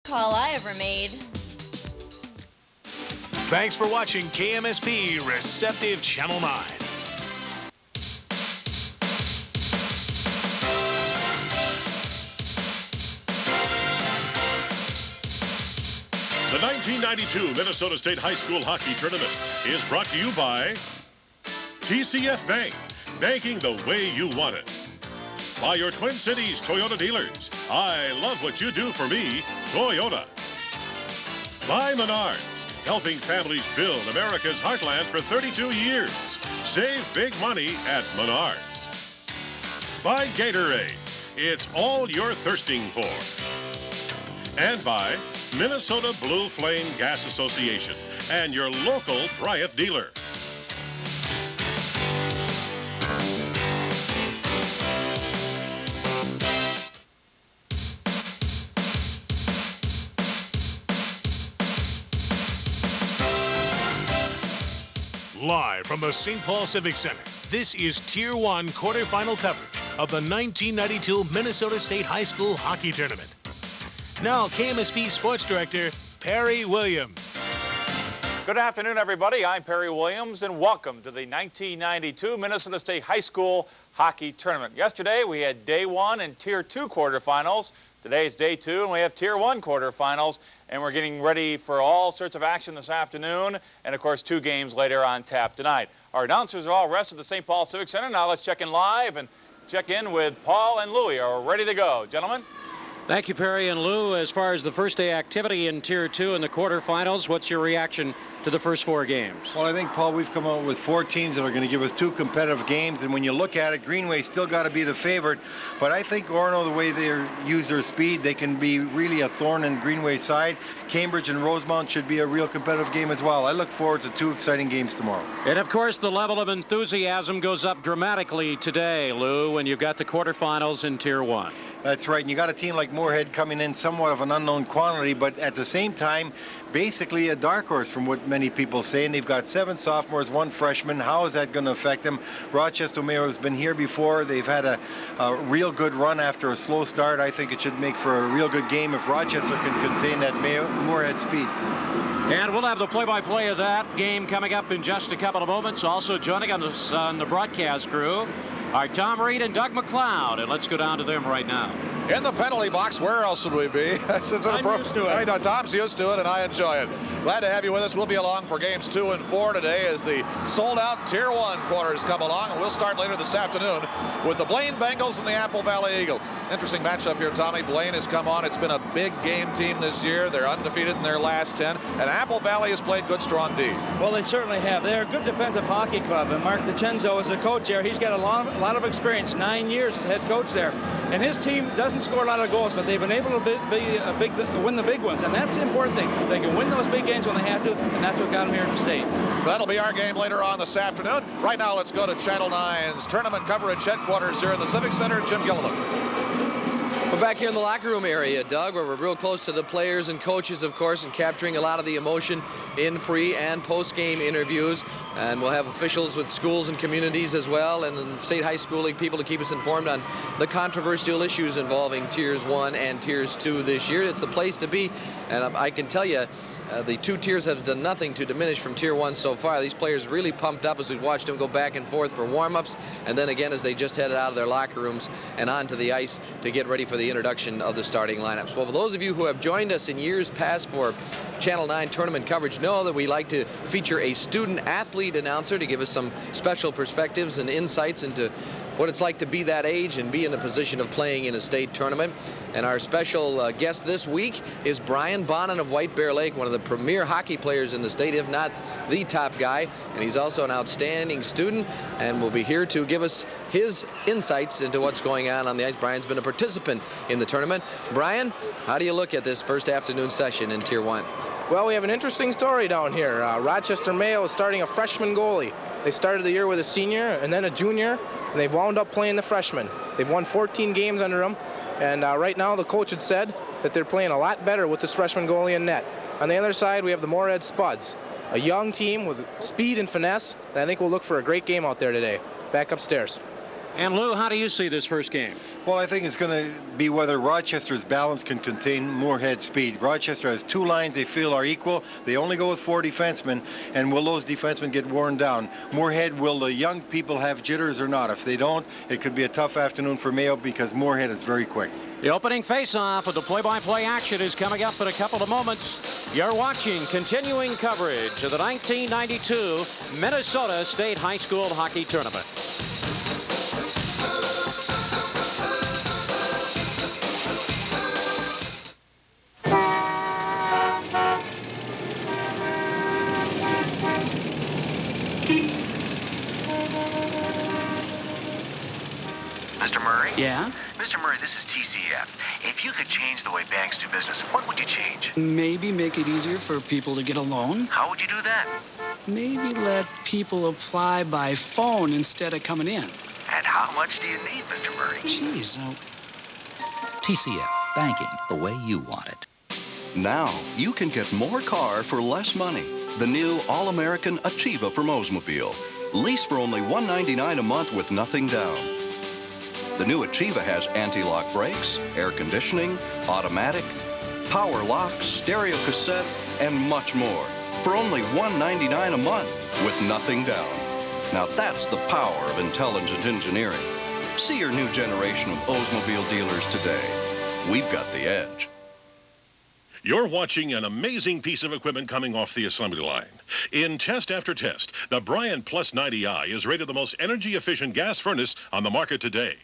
call I ever made. Thanks for watching KMSP Receptive Channel 9. The 1992 Minnesota State High School Hockey Tournament is brought to you by TCF Bank, banking the way you want it. By your Twin Cities Toyota dealers. I love what you do for me, Toyota. By Menards, helping families build America's heartland for 32 years. Save big money at Menards. By Gatorade, it's all you're thirsting for. And by Minnesota Blue Flame Gas Association and your local Bryant dealer. Live from the St. Paul Civic Center, this is Tier 1 quarterfinal coverage of the 1992 Minnesota State High School Hockey Tournament. Now, KMSP Sports Director, Perry Williams. Good afternoon, everybody. I'm Perry Williams, and welcome to the 1992 Minnesota State High School Hockey Tournament. Yesterday, we had Day 1 and Tier 2 quarterfinals. Today is Day 2, and we have Tier 1 quarterfinals, and we're getting ready for all sorts of action this afternoon, and, of course, 2 games later on tap tonight. Our announcers are all rested at the St. Paul Civic Center. Now let's check in live and check in with Paul and Louie. Are ready to go. Gentlemen? Thank you, Perry and Lou. As far as the first day activity in Tier 2 in the quarterfinals, what's your reaction to the first 4 games? Well, I think, Paul, we've come out with 4 teams that are going to give us 2 competitive games, and when you look at it, Greenway's still got to be the favorite, but I think Orono, the way they use their speed, they can be really a thorn in Greenway's side. Cambridge and Rosemount should be a real competitive game as well. I look forward to 2 exciting games tomorrow. And, of course, the level of enthusiasm goes up dramatically today, Lou, when you've got the quarterfinals in Tier 1. That's right, and you got a team like Moorhead coming in somewhat of an unknown quantity, but at the same time, basically a dark horse from what many people say, and they've got 7 sophomores, 1 freshman. How is that going to affect them? Rochester Mayo has been here before. They've had a real good run after a slow start. I think it should make for a real good game if Rochester can contain that Moorhead speed. And we'll have the play-by-play of that game coming up in just a couple of moments. Also joining us on the broadcast crew are Tom Reed and Doug McLeod, and let's go down to them right now. In the penalty box, where else would we be? I'm used to it. I know Tom's used to it, and I enjoy it. Glad to have you with us. We'll be along for games 2 and 4 today as the sold-out Tier 1 quarters come along, and we'll start later this afternoon with the Blaine Bengals and the Apple Valley Eagles. Interesting matchup here, Tommy. Blaine has come on. It's been a big game team this year. They're undefeated in their last 10, and Apple Valley has played good, strong D. Well, they certainly have. They're a good defensive hockey club, and Mark DiCenzo is the coach there. He's got a lot of experience, 9 years as head coach there. And his team doesn't score a lot of goals, but they've been able to win the big ones, and that's the important thing. They can win those big games when they have to, and that's what got them here in the state. So that'll be our game later on this afternoon. Right now, let's go to Channel 9's tournament coverage headquarters here in the Civic Center. Jim Gilliland. We're back here in the locker room area, Doug, where we're real close to the players and coaches, of course, and capturing a lot of the emotion in pre- and post-game interviews. And we'll have officials with schools and communities as well, and State High School League people to keep us informed on the controversial issues involving Tiers 1 and Tiers 2 this year. It's the place to be, and I can tell you, the 2 tiers have done nothing to diminish from Tier 1 so far. These players really pumped up as we've watched them go back and forth for warm-ups, and then again as they just headed out of their locker rooms and onto the ice to get ready for the introduction of the starting lineups. Well, for those of you who have joined us in years past for Channel 9 tournament coverage, know that we like to feature a student-athlete announcer to give us some special perspectives and insights into what it's like to be that age and be in the position of playing in a state tournament. And our special guest this week is Brian Bonin of White Bear Lake, one of the premier hockey players in the state, if not the top guy. And he's also an outstanding student and will be here to give us his insights into what's going on the ice. Brian's been a participant in the tournament. Brian, how do you look at this first afternoon session in Tier 1? Well, we have an interesting story down here. Rochester Mayo is starting a freshman goalie. They started the year with a senior and then a junior, and they've wound up playing the freshman. They've won 14 games under him, and right now the coach had said that they're playing a lot better with this freshman goalie in net. On the other side, we have the Moorhead Spuds, a young team with speed and finesse, and I think we'll look for a great game out there today. Back upstairs. And Lou, how do you see this first game? Well, I think it's going to be whether Rochester's balance can contain Moorhead's speed. Rochester has two lines they feel are equal. They only go with 4 defensemen, and will those defensemen get worn down? Moorhead, will the young people have jitters or not? If they don't, it could be a tough afternoon for Mayo because Moorhead is very quick. The opening face-off of the play-by-play action is coming up in a couple of moments. You're watching continuing coverage of the 1992 Minnesota State High School Hockey Tournament. Mr. Murray? Yeah? Mr. Murray, this is TCF. If you could change the way banks do business, what would you change? Maybe make it easier for people to get a loan. How would you do that? Maybe let people apply by phone instead of coming in. And how much do you need, Mr. Murray? Jeez, TCF, banking the way you want it. Now, you can get more car for less money. The new All-American Achieva from Oldsmobile. Lease for only $199 a month with nothing down. The new Achieva has anti-lock brakes, air conditioning, automatic, power locks, stereo cassette, and much more for only $199 a month with nothing down. Now that's the power of intelligent engineering. See your new generation of Oldsmobile dealers today. We've got the edge. You're watching an amazing piece of equipment coming off the assembly line. In test after test, the Bryant Plus 90i is rated the most energy-efficient gas furnace on the market today.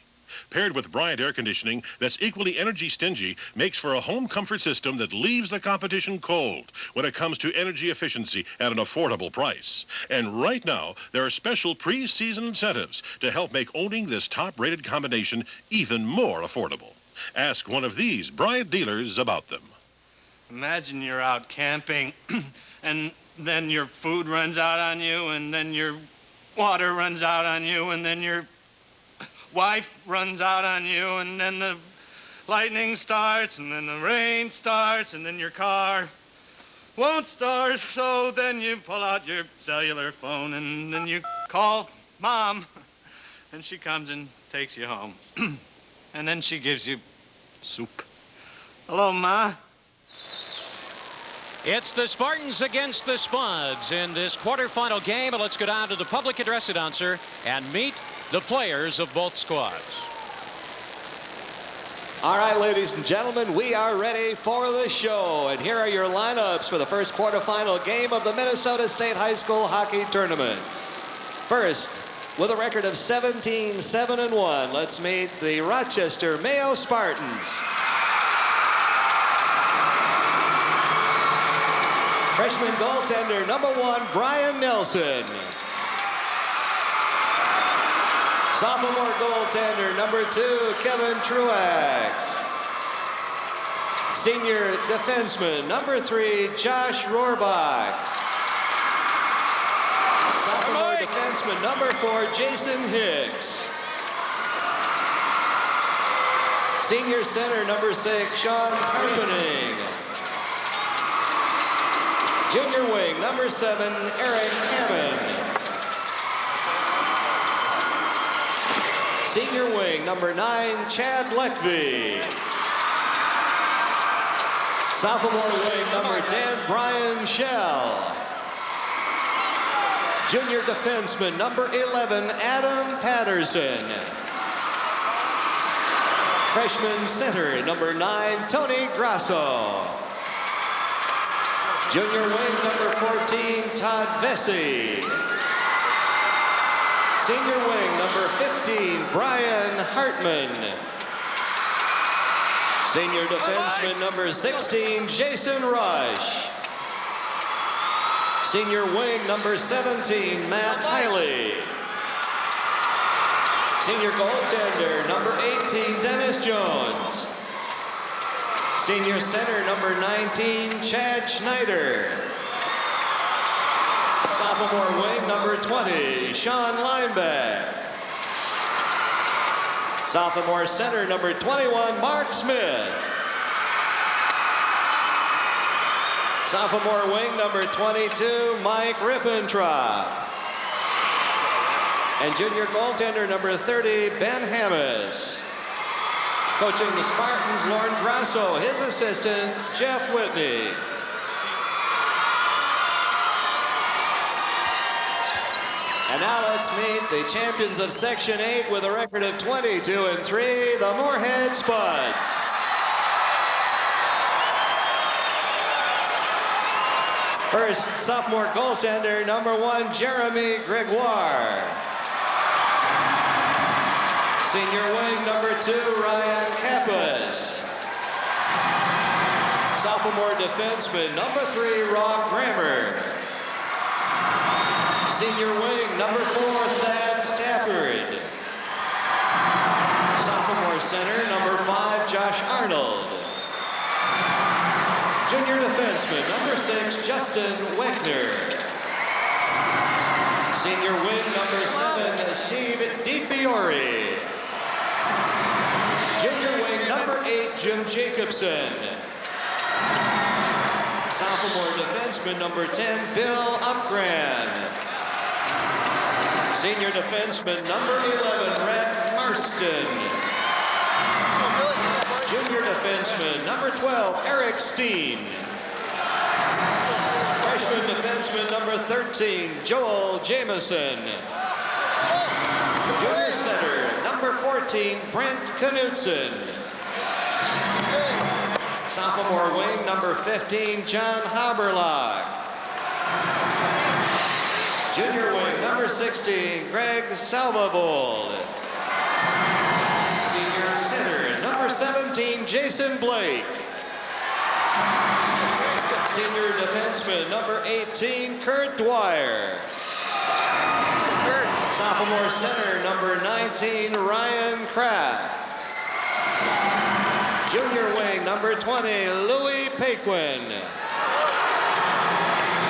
Paired with Bryant air conditioning that's equally energy stingy, makes for a home comfort system that leaves the competition cold when it comes to energy efficiency at an affordable price. And right now, there are special pre-season incentives to help make owning this top-rated combination even more affordable. Ask one of these Bryant dealers about them. Imagine you're out camping and then your food runs out on you, and then your water runs out on you, and then your wife runs out on you, and then the lightning starts, and then the rain starts, and then your car won't start. So then you pull out your cellular phone, and then you call Mom, and she comes and takes you home. And then she gives you soup. Hello, Ma. It's the Spartans against the Spuds in this quarterfinal game. And let's go down to the public address announcer and meet the players of both squads. All right, ladies and gentlemen, we are ready for the show. And here are your lineups for the first quarterfinal game of the Minnesota State High School Hockey Tournament. First, with a record of 17-7-1, let's meet the Rochester Mayo Spartans. Freshman goaltender number 1, Brian Nelson. Sophomore goaltender number 2, Kevin Truax. Senior defenseman number 3, Josh Rohrbach. Sophomore defenseman number 4, Jason Hicks. Senior center number 6, Sean Tarpening. Junior wing number 7, Eric Hammond. Senior wing number 9, Chad Leckby. Sophomore wing number 10, Brian Schell. Junior defenseman number 11, Adam Patterson. Freshman center number 9, Tony Grasso. Junior wing number 14, Todd Vesey. Senior wing number 15, Brian Hartman. Senior defenseman number 16, Jason Rush. Senior wing number 17, Matt Hiley. Senior goaltender number 18, Dennis Jones. Senior center number 19, Chad Schneider. Sophomore wing number 20, Sean Lineback. Sophomore center number 21, Mark Smith. Sophomore wing number 22, Mike Rippentrop. And junior goaltender number 30, Ben Hammis. Coaching the Spartans, Lauren Grasso. His assistant, Jeff Whitney. And now let's meet the champions of Section 8 with a record of 22-3, the Moorhead Spuds. First, sophomore goaltender, number 1, Jeremy Gregoire. Senior wing, number 2, Ryan Kappas. Sophomore defenseman, number 3, Rob Grammer. Senior wing, number 4, Thad Stafford. Sophomore center, number 5, Josh Arnold. Junior defenseman, number 6, Justin Wegner. Senior wing, number 7, Steve DiFiore. Junior wing, number 8, Jim Jacobson. Sophomore defenseman, number 10, Bill Upgran. Senior defenseman, number 11, Red Marston. Junior defenseman, number 12, Eric Steen. Freshman defenseman, number 13, Joel Jameson. Junior center, number 14, Brent Knutson. Sophomore wing, number 15, John Haberlach. Junior wing, number 16, Greg Salvavold. Senior center, number 17, Jason Blake. Senior defenseman, number 18, Kurt Dwyer. Sophomore center, number 19, Ryan Kraft. Junior wing, number 20, Louis Paquin.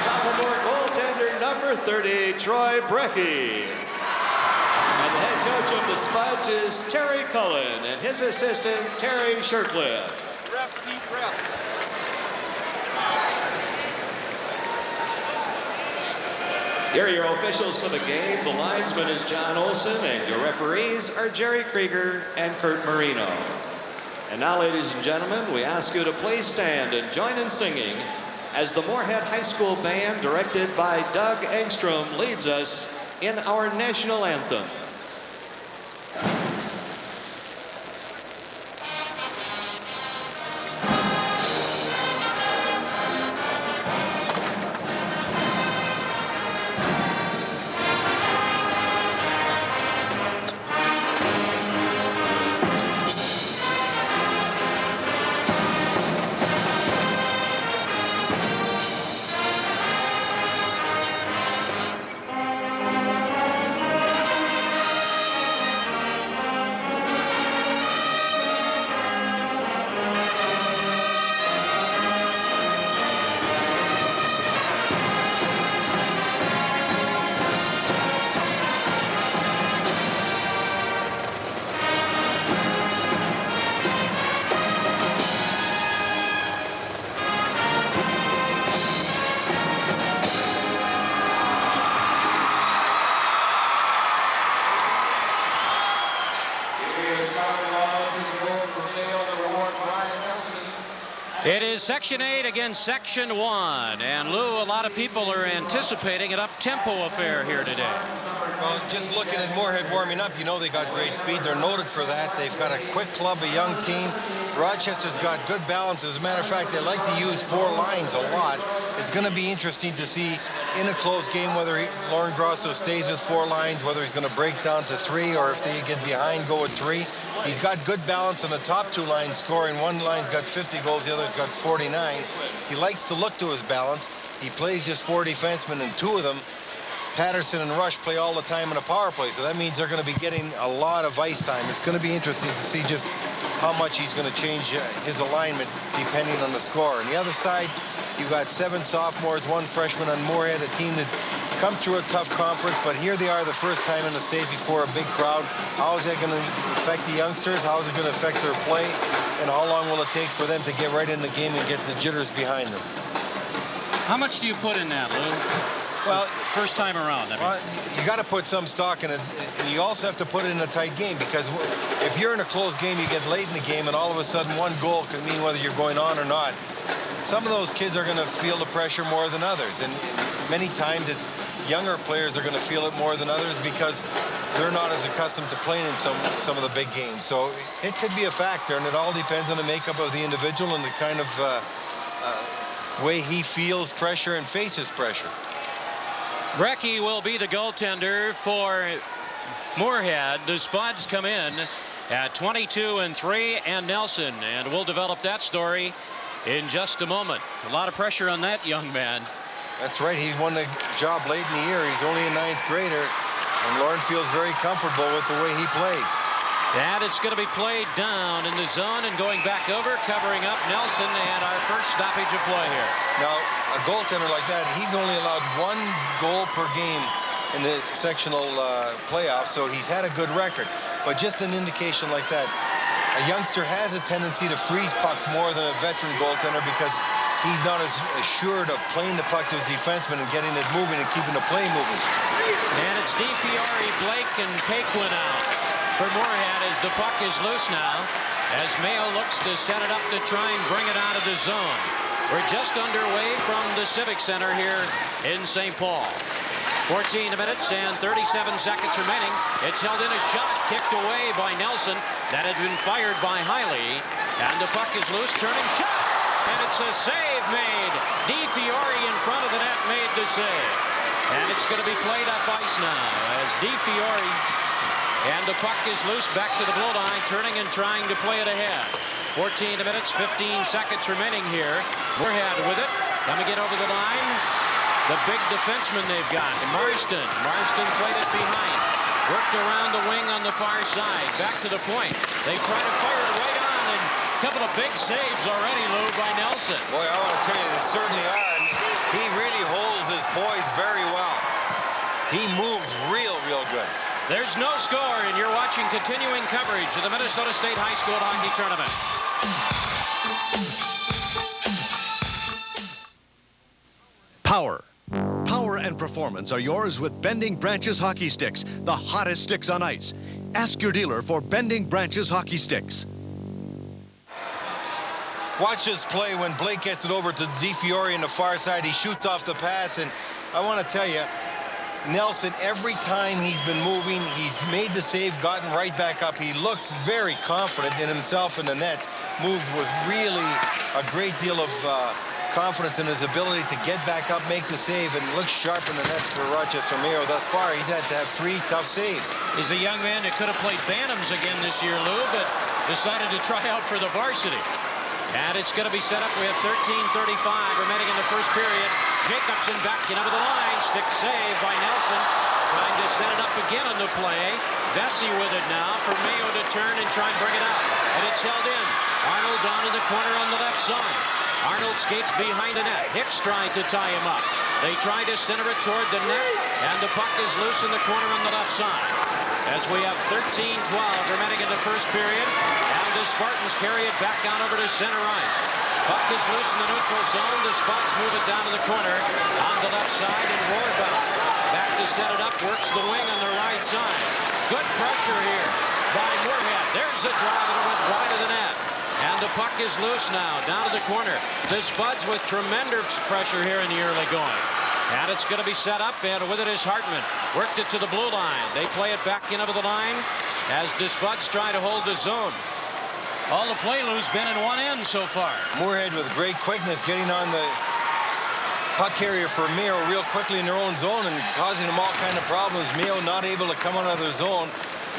Sophomore goaltender, number 30, Troy Brecky. And the head coach of the Spuds is Terry Cullen, and his assistant, Terry Shirtcliffe. Refs, deep ref. Here are your officials for the game. The linesman is John Olson, and your referees are Jerry Krieger and Kurt Marino. And now, ladies and gentlemen, we ask you to please stand and join in singing as the Moorhead High School Band, directed by Doug Engstrom, leads us in our national anthem. It is Section 8 against Section 1. And Lou, a lot of people are anticipating an up-tempo affair here today. Well, just looking at Moorhead warming up, you know they got great speed. They're noted for that. They've got a quick club, a young team. Rochester's got good balance. As a matter of fact, they like to use 4 lines a lot. It's going to be interesting to see in a close game whether Lauren Grasso stays with 4 lines, whether he's going to break down to 3, or if they get behind, go with 3. He's got good balance on the top 2 lines scoring. One line's got 50 goals, the other's got 49. He likes to look to his balance. He plays just 4 defensemen, and 2 of them, Patterson and Rush, play all the time in a power play. So that means they're going to be getting a lot of ice time. It's going to be interesting to see just how much he's going to change his alignment depending on the score. On the other side, you've got 7 sophomores, 1 freshman on Moorhead, a team that's come through a tough conference, but here they are the first time in the state before a big crowd. How is that going to affect the youngsters? How is it going to affect their play? And how long will it take for them to get right in the game and get the jitters behind them? How much do you put in that, Lou? Well, first time around. I mean. Well, you got to put some stock in it, and you also have to put it in a tight game, because if you're in a close game, you get late in the game, and all of a sudden one goal could mean whether you're going on or not. Some of those kids are going to feel the pressure more than others, and many times it's younger players are going to feel it more than others because they're not as accustomed to playing in some of the big games. So it could be a factor, and it all depends on the makeup of the individual and the kind of way he feels pressure and faces pressure. Brecky will be the goaltender for Moorhead. The Spuds come in at 22-3, and Nelson, and we'll develop that story in just a moment. A lot of pressure on that young man. That's right. He won the job late in the year. He's only a 9th grader, and Lauren feels very comfortable with the way he plays. And it's going to be played down in the zone and going back over, covering up Nelson, and our first stoppage of play here. Now, a goaltender like that, he's only allowed 1 goal per game in the sectional playoffs, so he's had a good record. But just an indication like that, a youngster has a tendency to freeze pucks more than a veteran goaltender because he's not as assured of playing the puck to his defenseman and getting it moving and keeping the play moving. And it's DiFiore, Blake, and Paquin out for Moorhead as the puck is loose now, as Mayo looks to set it up to try and bring it out of the zone. We're just underway from the Civic Center here in St. Paul. 14 minutes and 37 seconds remaining. It's held in, a shot kicked away by Nelson. That had been fired by Hiley. And the puck is loose, turning shot. And it's a save made. DiFiore in front of the net made the save. And it's going to be played up ice now as DiFiore, and the puck is loose back to the blue line, turning and trying to play it ahead. 14 minutes, 15 seconds remaining here. Moorhead with it, coming in over the line. The big defenseman they've got, Marston. Marston played it behind. Worked around the wing on the far side. Back to the point. They try to fire it right on, and a couple of big saves already, Lou, by Nelson. Boy, I want to tell you, they certainly are. And he really holds his poise very well. He moves real good. There's no score, and you're watching continuing coverage of the Minnesota State High School Hockey Tournament. Power and performance are yours with Bending Branches hockey sticks, the hottest sticks on ice. Ask your dealer for Bending Branches hockey sticks. Watch this play when Blake gets it over to DiFiore in the far side. He shoots off the pass, and I want to tell you, Nelson, every time he's been moving, he's made the save, gotten right back up. He looks very confident in himself in the nets. Moves with really a great deal of confidence in his ability to get back up, make the save, and looks sharp in the nets for Rochester Mayo. Thus far, he's had to have 3 tough saves. He's a young man that could have played Bantams again this year, Lou, but decided to try out for the varsity. And it's going to be set up. We have 13:35 remaining in the first period. Jacobson back in over the line. Stick save by Nelson. Trying to set it up again on the play. Vesey with it now for Mayo to turn and try and bring it out. And it's held in. Arnold down in the corner on the left side. Arnold skates behind the net. Hicks trying to tie him up. They try to center it toward the net, and the puck is loose in the corner on the left side. As we have 13:12 remaining in the first period, and the Spartans carry it back out over to center ice. Puck is loose in the neutral zone. The Spuds move it down to the corner on the left side, and Rohrbaum back to set it up, works the wing on the right side. Good pressure here by Moorhead. There's a drive, and it went wide of the net. And the puck is loose now, down to the corner. The Spuds with tremendous pressure here in the early going. And it's going to be set up, and with it is Hartman. Worked it to the blue line. They play it back in over the line as the Spuds try to hold the zone. All the play, Lou's been in one end so far. Moorhead with great quickness getting on the puck carrier for Mayo real quickly in their own zone and causing them all kind of problems. Mayo not able to come out of their zone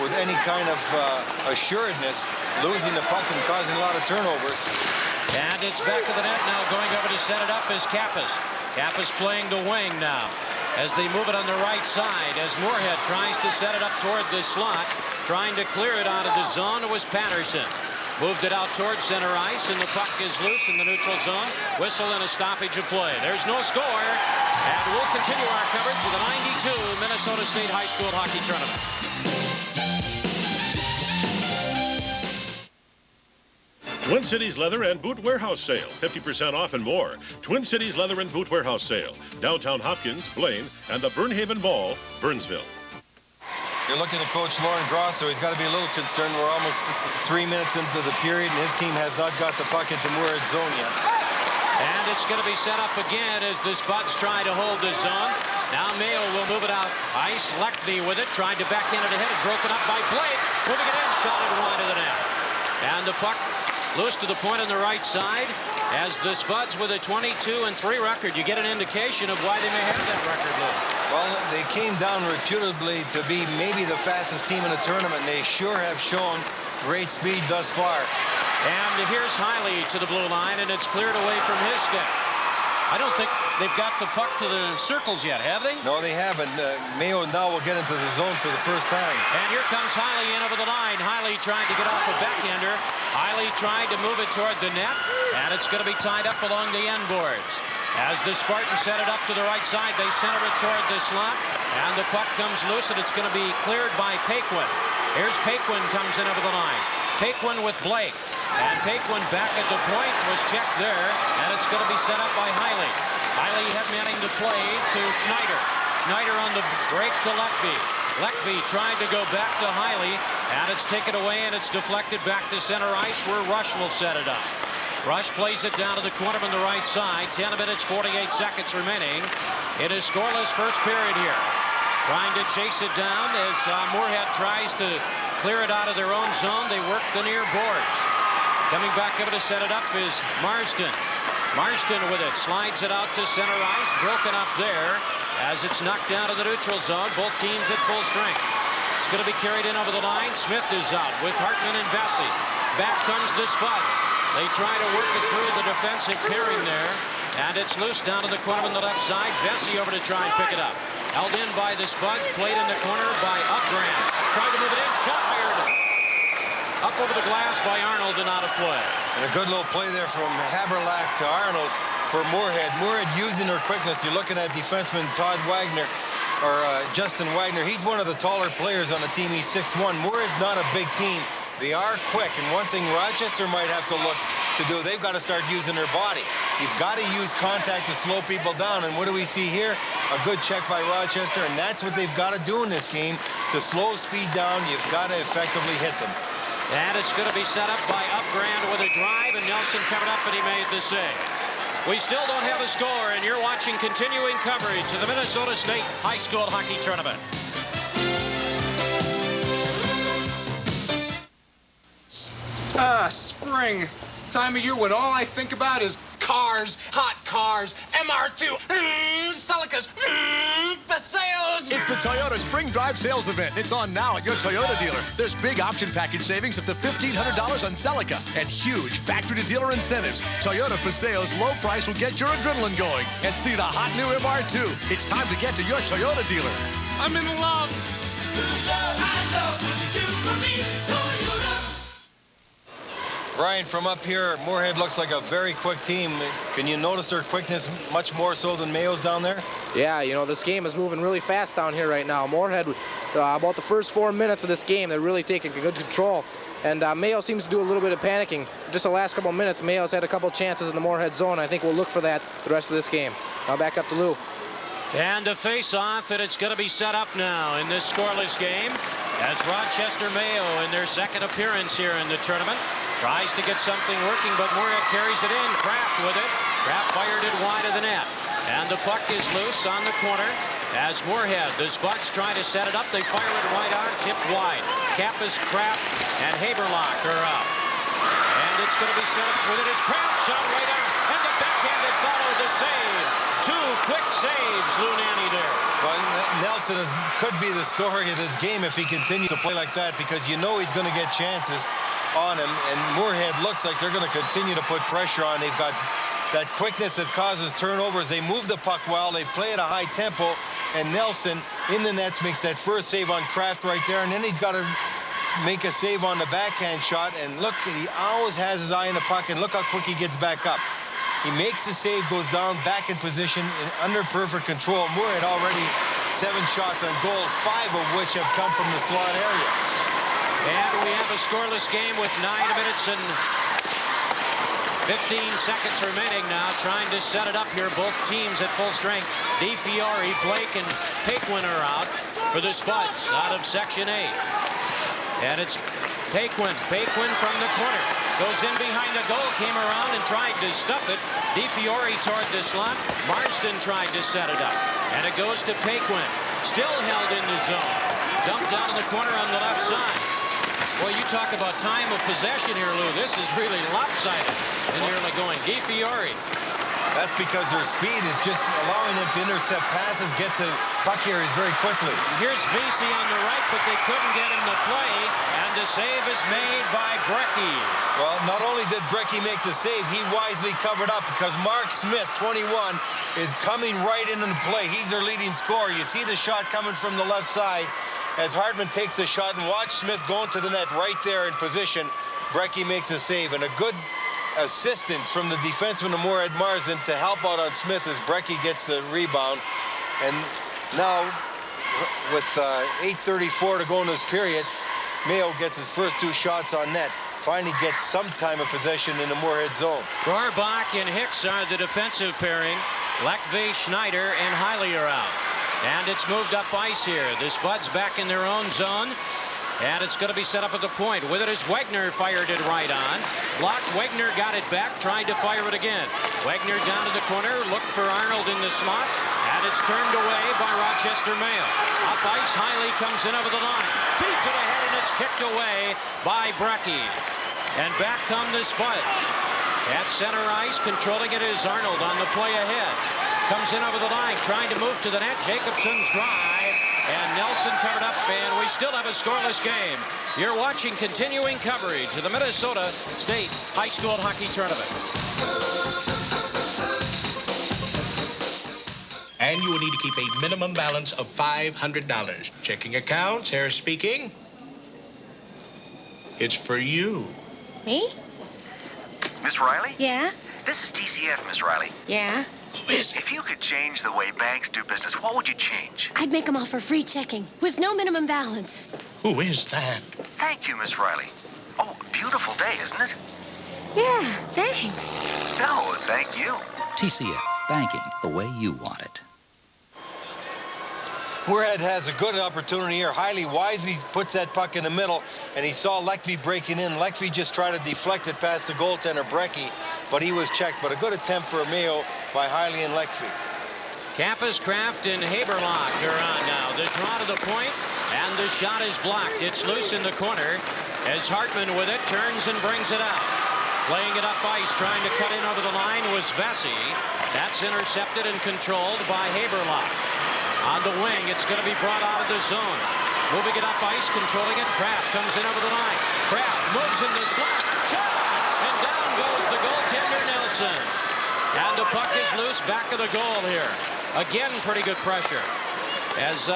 with any kind of assuredness, losing the puck and causing a lot of turnovers. And it's back to the net now. Going over to set it up is Kappas. Kappas playing the wing now as they move it on the right side as Moorhead tries to set it up toward the slot. Trying to clear it out of the zone. It was Patterson. Moved it out towards center ice, and the puck is loose in the neutral zone. Whistle and a stoppage of play. There's no score, and we'll continue our coverage of the '92 Minnesota State High School Hockey Tournament. Twin Cities Leather and Boot Warehouse Sale. 50% off and more. Twin Cities Leather and Boot Warehouse Sale. Downtown Hopkins, Blaine, and the Burnhaven Mall, Burnsville. You're looking at Coach Lauren Grosso. He's got to be a little concerned. We're almost 3 minutes into the period, and his team has not got the puck into Moorhead zone yet. And it's going to be set up again as the Spuds try to hold the zone. Now Mayo will move it out ice. Leckby with it, tried to back in it ahead. Broken up by Blake. Moving it in, shot it wide of the net. And the puck loose to the point on the right side as the Spuds with a 22-3 record. You get an indication of why they may have that record, Lou. Well, they came down reputably to be maybe the fastest team in the tournament, and they sure have shown great speed thus far. And here's Hiley to the blue line, and it's cleared away from his stick. I don't think they've got the puck to the circles yet, have they? No, they haven't. Mayo now will get into the zone for the first time. And here comes Hiley in over the line. Hiley trying to get off a backhander. Hiley trying to move it toward the net, and it's going to be tied up along the end boards. As the Spartans set it up to the right side, they center it toward the slot, and the puck comes loose, and it's going to be cleared by Paquin. Here's Paquin comes in over the line. Paquin with Blake. And Paquin back at the point was checked there, and it's going to be set up by Hiley. Hiley manning to play to Schneider. Schneider on the break to Leckby. Leckby trying to go back to Hiley, and it's taken away, and it's deflected back to center ice where Rush will set it up. Rush plays it down to the corner on the right side. 10 minutes, 48 seconds remaining. It is scoreless first period here. Trying to chase it down as Moorhead tries to clear it out of their own zone. They work the near boards. Coming back over to set it up is Marston. Marston with it, slides it out to center ice, broken up there as it's knocked down to the neutral zone. Both teams at full strength. It's going to be carried in over the line. Smith is out with Hartman and Vesey. Back comes the Spuds. They try to work it through the defensive clearing there, and it's loose down to the corner on the left side. Vesey over to try and pick it up. Held in by the Spuds, played in the corner by Upgrand. Tried to move it in, shot fired. Up over the glass by Arnold and out of play. And a good little play there from Haberlack to Arnold for Moorhead. Moorhead using their quickness. You're looking at defenseman Todd Wagner, or Justin Wagner. He's one of the taller players on the team. He's 6'1". Moorhead's not a big team. They are quick, and one thing Rochester might have to look to do, they've got to start using their body. You've got to use contact to slow people down, and what do we see here? A good check by Rochester, and that's what they've got to do in this game. To slow speed down, you've got to effectively hit them. And it's going to be set up by Upgrand with a drive, and Nelson covered up, and he made the save. We still don't have a score, and you're watching continuing coverage of the Minnesota State High School Hockey Tournament. Spring. Time of year when all I think about is cars, hot cars, MR2, Celicas, Paseos. It's the Toyota Spring Drive Sales Event. It's on now at your Toyota dealer. There's big option package savings up to $1,500 on Celica and huge factory-to-dealer incentives. Toyota Paseo's low price will get your adrenaline going. And see the hot new MR2. It's time to get to your Toyota dealer. I'm in love. I love what you do for me, Toyota. Brian, from up here, Moorhead looks like a very quick team. Can you notice their quickness much more so than Mayo's down there? Yeah, you know, this game is moving really fast down here right now. Moorhead, about the first 4 minutes of this game, they're really taking good control. And Mayo seems to do a little bit of panicking. Just the last couple of minutes, Mayo's had a couple chances in the Moorhead zone. I think we'll look for that the rest of this game. Now back up to Lou. And a face-off, and it's going to be set up now in this scoreless game as Rochester Mayo, in their second appearance here in the tournament, tries to get something working, but Moorhead carries it in. Kraft with it. Kraft fired it wide of the net. And the puck is loose on the corner as Moorhead, the Spuds try to set it up. They fire it right out, tipped wide. Kappas, Kraft, and Haberlock are up. And it's going to be set up with it as Kraft shot right out. And the backhanded followed the save. Two quick saves, Lou Nanny there. Well, Nelson could be the story of this game if he continues to play like that, because you know he's going to get chances on him, and Moorhead looks like they're going to continue to put pressure on. They've got that quickness that causes turnovers. They move the puck well. They play at a high tempo, and Nelson in the nets makes that first save on Kraft right there, and then he's got to make a save on the backhand shot, and look, he always has his eye in the puck, and look how quick he gets back up. He makes the save, goes down, back in position, under perfect control. Moorhead already 7 shots on goals, 5 of which have come from the slot area. And we have a scoreless game with 9 minutes and 15 seconds remaining now, trying to set it up here. Both teams at full strength. DeFiore, Blake, and Paquin are out for the Spuds out of Section 8. And it's Paquin from the corner. Goes in behind the goal, came around and tried to stuff it. DeFiore toward the slot. Marston tried to set it up. And it goes to Paquin. Still held in the zone. Dumped down in the corner on the left side. Boy, you talk about time of possession here, Lou. This is really lopsided in the early going. DeFiore. That's because their speed is just allowing them to intercept passes, get to puck areas very quickly. Here's Vesey on the right, but they couldn't get him to play, and the save is made by Brecky. Well, not only did Brecky make the save, he wisely covered up because Mark Smith, 21, is coming right into the play. He's their leading scorer. You see the shot coming from the left side as Hartman takes the shot, and watch Smith going to the net right there in position. Brecky makes a save, and a good assistance from the defenseman of Moorhead, Marsden, to help out on Smith as Brecky gets the rebound. And now, with 8:34 to go in this period, Mayo gets his first 2 shots on net. Finally gets some time of possession in the Moorhead zone. Rohrbach and Hicks are the defensive pairing. Leckve, Schneider, and Hiley are out. And it's moved up ice here. The Spuds back in their own zone. And it's going to be set up at the point. With it is Wegner, fired it right on. Blocked. Wegner got it back, tried to fire it again. Wegner down to the corner, looked for Arnold in the slot, and it's turned away by Rochester Mayo. Up ice, Hiley comes in over the line. Feeds it ahead, and it's kicked away by Brecky. And back come the Spuds. At center ice, controlling it is Arnold on the play ahead. Comes in over the line, trying to move to the net. Jacobson's drive. And Nelson covered up, and we still have a scoreless game. You're watching continuing coverage of the Minnesota State High School Hockey Tournament. And you will need to keep a minimum balance of $500. Checking accounts, Harris speaking. It's for you. Me? Miss Riley? Yeah? This is TCF, Miss Riley. Yeah? If you could change the way banks do business, what would you change? I'd make them offer free checking with no minimum balance. Who is that? Thank you, Miss Riley. Oh, beautiful day, isn't it? Yeah, thanks. No, thank you. TCF, banking the way you want it. Moorhead has a good opportunity here. Hiley wisely puts that puck in the middle, and he saw Leckve breaking in. Leckve just tried to deflect it past the goaltender, Brecky, but he was checked. But a good attempt for Mayo by Hiley and Leckve. Kappas, Kraft, and Haberlock are on now. The draw to the point, and the shot is blocked. It's loose in the corner as Hartman with it turns and brings it out. Playing it up ice, trying to cut in over the line was Vesey. That's intercepted and controlled by Haberlock. On the wing, it's going to be brought out of the zone. Moving it up ice, controlling it. Kraft comes in over the line. Kraft moves in the slot. Shot! And down goes the goaltender, Nelson. And the puck is loose back of the goal here. Again, pretty good pressure. As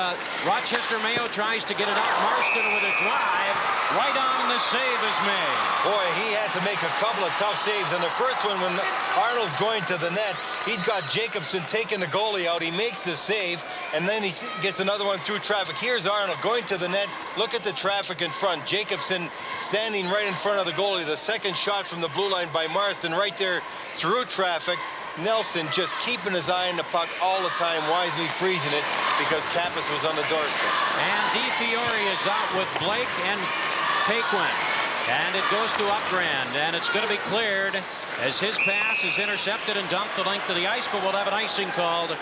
Rochester Mayo tries to get it up. Marston with a drive. Right on, and the save is made. Boy, he had to make a couple of tough saves. And the first one, when Arnold's going to the net, he's got Jacobson taking the goalie out. He makes the save, and then he gets another one through traffic. Here's Arnold going to the net. Look at the traffic in front. Jacobson standing right in front of the goalie. The second shot from the blue line by Marston right there through traffic. Nelson just keeping his eye on the puck all the time, wisely freezing it because Kappas was on the doorstep. And DeFiore is out with Blake and Paquin. And it goes to Upgrand, and it's going to be cleared as his pass is intercepted and dumped the length of the ice, but we'll have an icing called,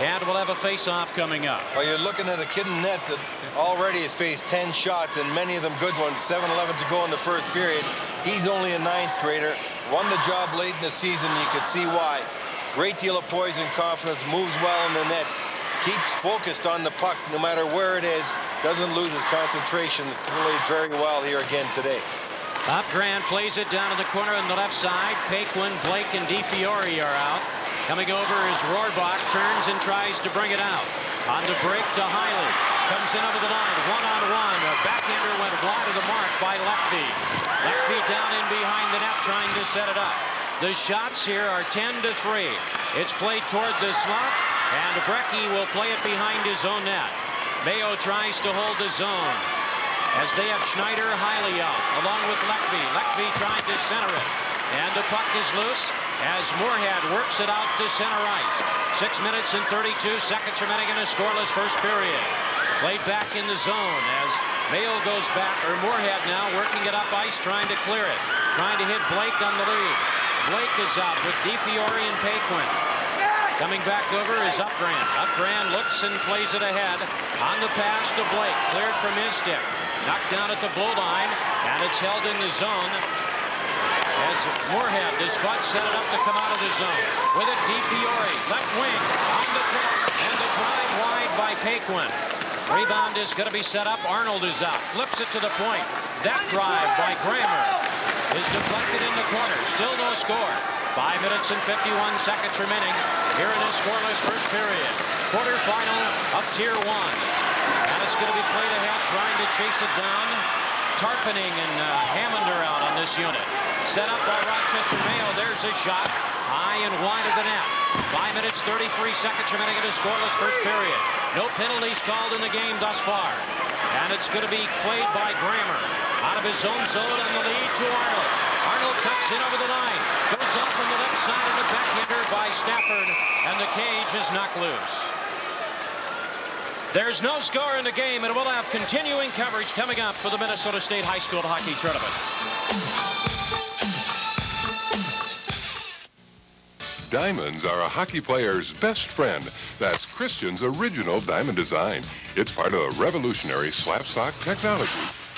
and we'll have a face-off coming up. Well, you're looking at a kid in net that already has faced 10 shots, and many of them good ones. 7-11 to go in the first period. He's only a 9th grader. Won the job late in the season. You could see why. Great deal of poise and confidence. Moves well in the net. Keeps focused on the puck no matter where it is. Doesn't lose his concentration. Played very well here again today. Upgrand plays it down in the corner on the left side. Paquin, Blake, and DeFiore are out. Coming over is Rohrbach. Turns and tries to bring it out. On the break to Hiley. Comes in over the line. One-on-one. A backhander went wide of the mark by Leckve. Leckve down in behind the net trying to set it up. The shots here are 10-3. It's played toward the slot, and Brecky will play it behind his own net. Mayo tries to hold the zone as they have Schneider, Hiley out, along with Leckve. Leckve trying to center it. And the puck is loose as Moorhead works it out to center ice. 6 minutes and 32 seconds remaining in a scoreless first period. Played back in the zone as Mayo goes back, or Moorhead now working it up ice, trying to clear it. Trying to hit Blake on the lead. Blake is up with DiFiore and Paquin. Coming back over is Upgrand. Upgrand looks and plays it ahead. On the pass to Blake. Cleared from his stick. Knocked down at the blue line, and it's held in the zone. As Moorhead, Despot set it up to come out of the zone. With it, DiFiore, left wing, on the top, and the drive wide by Paquin. Rebound is going to be set up. Arnold is out. Flips it to the point. That drive by Grammer is deflected in the corner. Still no score. 5 minutes and 51 seconds remaining here in this scoreless first period. Quarterfinal of Tier 1. And it's going to be played ahead, trying to chase it down. Tarpening and Hammond are out on this unit. Set up by Rochester Mayo. There's a shot. High and wide of the net. 5 minutes, 33 seconds remaining in the scoreless first period. No penalties called in the game thus far. And it's going to be played by Grammer. Out of his own zone on the lead to Arnold. Arnold cuts in over the line. Goes off from the left side of the backhander by Stafford. And the cage is knocked loose. There's no score in the game, and we'll have continuing coverage coming up for the Minnesota State High School Hockey Tournament. Diamonds are a hockey player's best friend. That's Christian's original diamond design. It's part of a revolutionary slap-sock technology,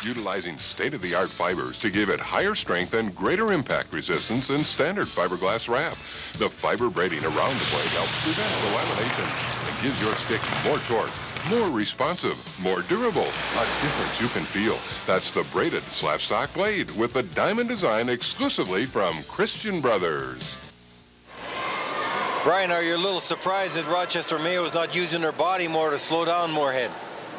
utilizing state-of-the-art fibers to give it higher strength and greater impact resistance than standard fiberglass wrap. The fiber braiding around the blade helps prevent the lamination and gives your stick more torque, more responsive, more durable, a difference you can feel. That's the braided slap-sock blade with the diamond design exclusively from Christian Brothers. Brian, are you a little surprised that Rochester Mayo is not using their body more to slow down Moorhead?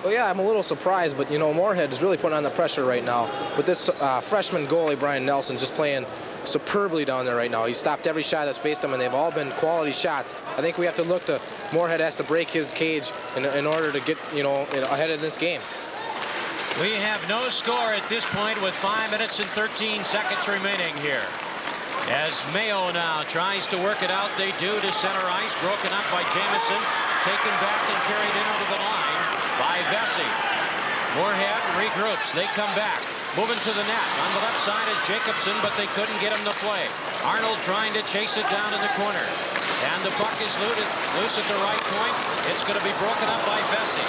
Well, yeah, I'm a little surprised, but, you know, Moorhead is really putting on the pressure right now. But this freshman goalie, Brian Nelson, just playing superbly down there right now. He stopped every shot that's faced him, and they've all been quality shots. I think we have to look to Moorhead has to break his cage in order to get, you know, ahead of this game. We have no score at this point with 5 minutes and 13 seconds remaining here. As Mayo now tries to work it out, they do to center ice, broken up by Jamison, taken back and carried in over the line by Vesey. Moorhead regroups, they come back, moving to the net. On the left side is Jacobson, but they couldn't get him to play. Arnold trying to chase it down in the corner. And the puck is loose at the right point. It's going to be broken up by Vesey.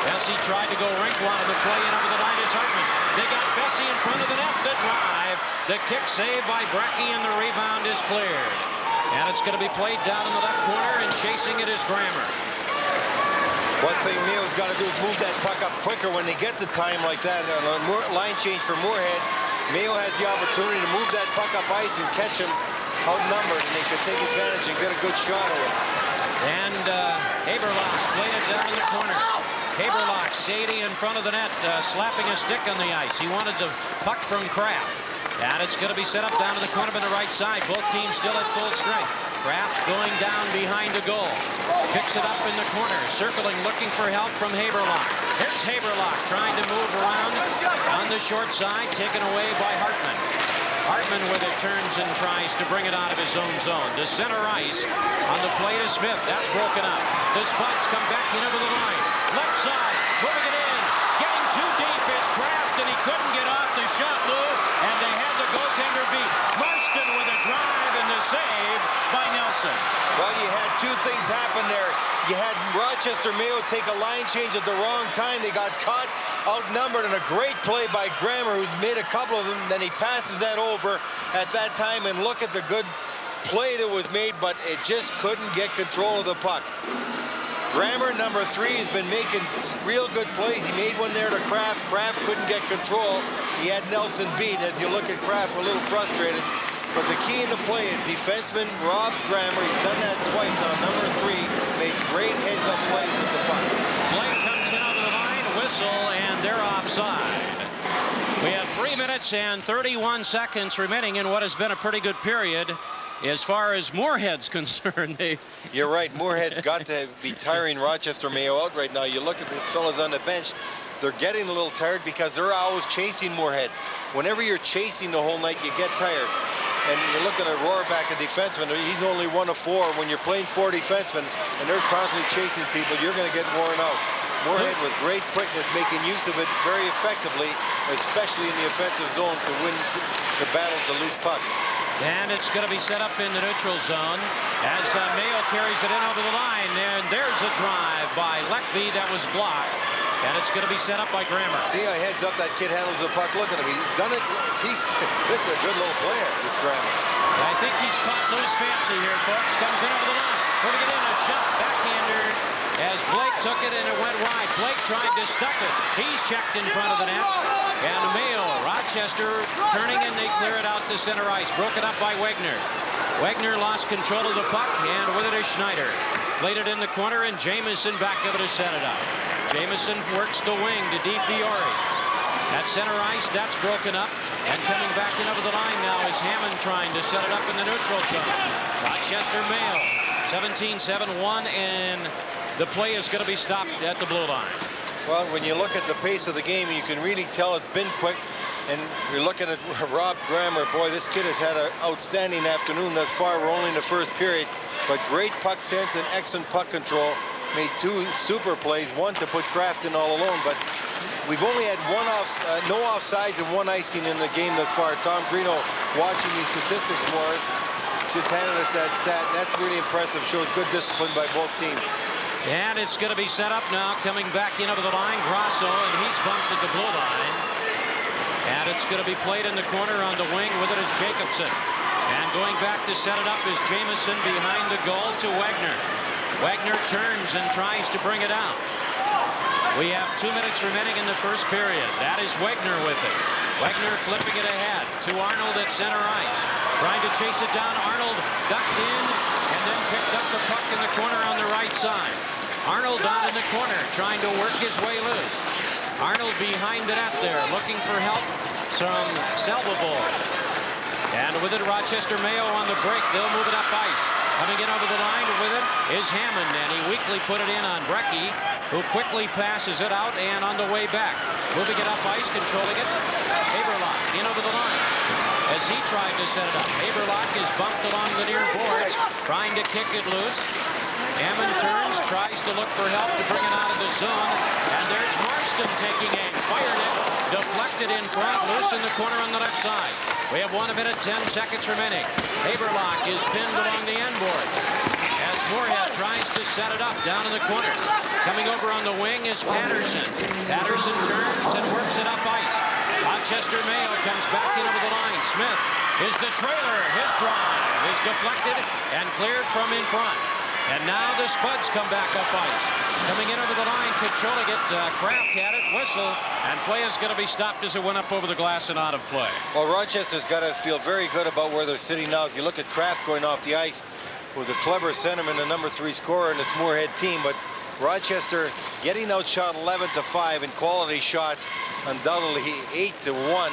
Vesey tried to go rink, wanted to play in over the line is Hartman. They got Vesey in front of the net, the drive. The kick saved by Brecky, and the rebound is cleared. And it's going to be played down in the left corner, and chasing it is Grammer. One thing Mayo's got to do is move that puck up quicker when they get the time like that. On a line change for Moorhead, Mayo has the opportunity to move that puck up ice and catch him outnumbered, and they could take advantage and get a good shot of it. And Haberlock played it down in the corner. Haberlock, Sadie in front of the net, slapping a stick on the ice. He wanted the puck from Kraft. And it's going to be set up down to the corner on the right side. Both teams still at full strength. Kraft going down behind the goal. Picks it up in the corner, circling, looking for help from Haberlock. Here's Haberlock trying to move around on the short side, taken away by Hartman. Hartman with it turns and tries to bring it out of his own zone. To center ice on the play to Smith. That's broken up. The Spots come back in over the line. Left side, moving it in. Getting too deep is Kraft, and he couldn't get off the shot, Lou. And they had the goaltender beat. Marston with a drive and the save by Nelson. Well, you had two things happen there. You had Rochester Mayo take a line change at the wrong time. They got caught, outnumbered, and a great play by Grammer, who's made a couple of them. Then he passes that over at that time, and look at the good play that was made, but it just couldn't get control of the puck. Grammer, number 3, has been making real good plays. He made one there to Kraft. Kraft couldn't get control. He had Nelson beat. As you look at Kraft, we're a little frustrated. But the key in the play is defenseman Rob Grammer. He's done that twice now. Number 3 made great heads-up plays with the puck. Play comes in over the line, whistle, and they're offside. We have 3 minutes and 31 seconds remaining in what has been a pretty good period. As far as Moorhead's concerned, You're right. Moorhead's got to be tiring Rochester Mayo out right now. You look at the fellas on the bench, they're getting a little tired because they're always chasing Moorhead. Whenever you're chasing the whole night, you get tired. And you're looking at Rohrback, a defenseman. He's only 1 of 4. When you're playing 4 defensemen and they're constantly chasing people, you're going to get worn out. Moorhead with great quickness, making use of it very effectively, especially in the offensive zone to win the battle to loose puck. And it's going to be set up in the neutral zone as Mayo carries it in over the line. And there's a drive by Leckby that was blocked. And it's going to be set up by Grammer. See, I heads up. That kid handles the puck. Look at him. He's done it. This is a good little player, this Grammer. I think he's caught loose fancy here, folks. Comes in over the line. Moving it in. A shot backhander as Blake took it and it went wide. Blake tried to stuff it. He's checked in front of the net. And Mayo, Rochester turning and they clear it out to center ice. Broken up by Wegner. Wegner lost control of the puck and with it is Schneider. Played it in the corner and Jamison back over to set it up. Jamison works the wing to DiFiore. At center ice, that's broken up. And coming back in over the line now is Hammond trying to set it up in the neutral zone. Rochester Mayo, 17-7-1, and the play is going to be stopped at the blue line. Well, when you look at the pace of the game, you can really tell it's been quick. And you're looking at Rob Grammer. Boy, this kid has had an outstanding afternoon thus far. We're only in the first period. But great puck sense and excellent puck control. Made 2 super plays, one to put Kraft in all alone. But we've only had no offsides and 1 icing in the game thus far. Tom Greeno, watching these statistics for us, just handed us that stat. That's really impressive. Shows good discipline by both teams. And it's going to be set up now. Coming back in over the line, Grosso, and he's bumped at the blue line. And it's going to be played in the corner on the wing. With it is Jacobson. And going back to set it up is Jamison behind the goal to Wegner. Wegner turns and tries to bring it out. We have 2 minutes remaining in the first period. That is Wegner with it. Wegner flipping it ahead to Arnold at center ice. Trying to chase it down. Arnold ducked in and then picked up the puck in the corner on the right side. Arnold down in the corner trying to work his way loose. Arnold behind the net there looking for help from Salvable. And with it, Rochester Mayo on the break. They'll move it up ice. Coming in over the line with it is Hammond, and he weakly put it in on Brecky, who quickly passes it out and on the way back. Moving it up ice, controlling it. Haberlock in over the line as he tried to set it up. Haberlock is bumped along the near boards, trying to kick it loose. Hammond turns, tries to look for help to bring it out of the zone, and there's Marston taking aim, fired it, deflected in front, loose in the corner on the left side. We have 1 minute, 10 seconds remaining. Haberlock is pinned along the end board as Moorhead tries to set it up down in the corner. Coming over on the wing is Patterson. Patterson turns and works it up ice. Rochester Mayo comes back in over the line. Smith is the trailer. His drive is deflected and cleared from in front. And now the Spuds come back up ice. Coming in over the line, controlling it. Kraft had it, whistle, and play is going to be stopped as it went up over the glass and out of play. Well, Rochester's got to feel very good about where they're sitting now. As you look at Kraft going off the ice with a clever centerman, the number 3 scorer in this Moorhead team, but Rochester getting outshot 11-5 in quality shots, undoubtedly 8-1.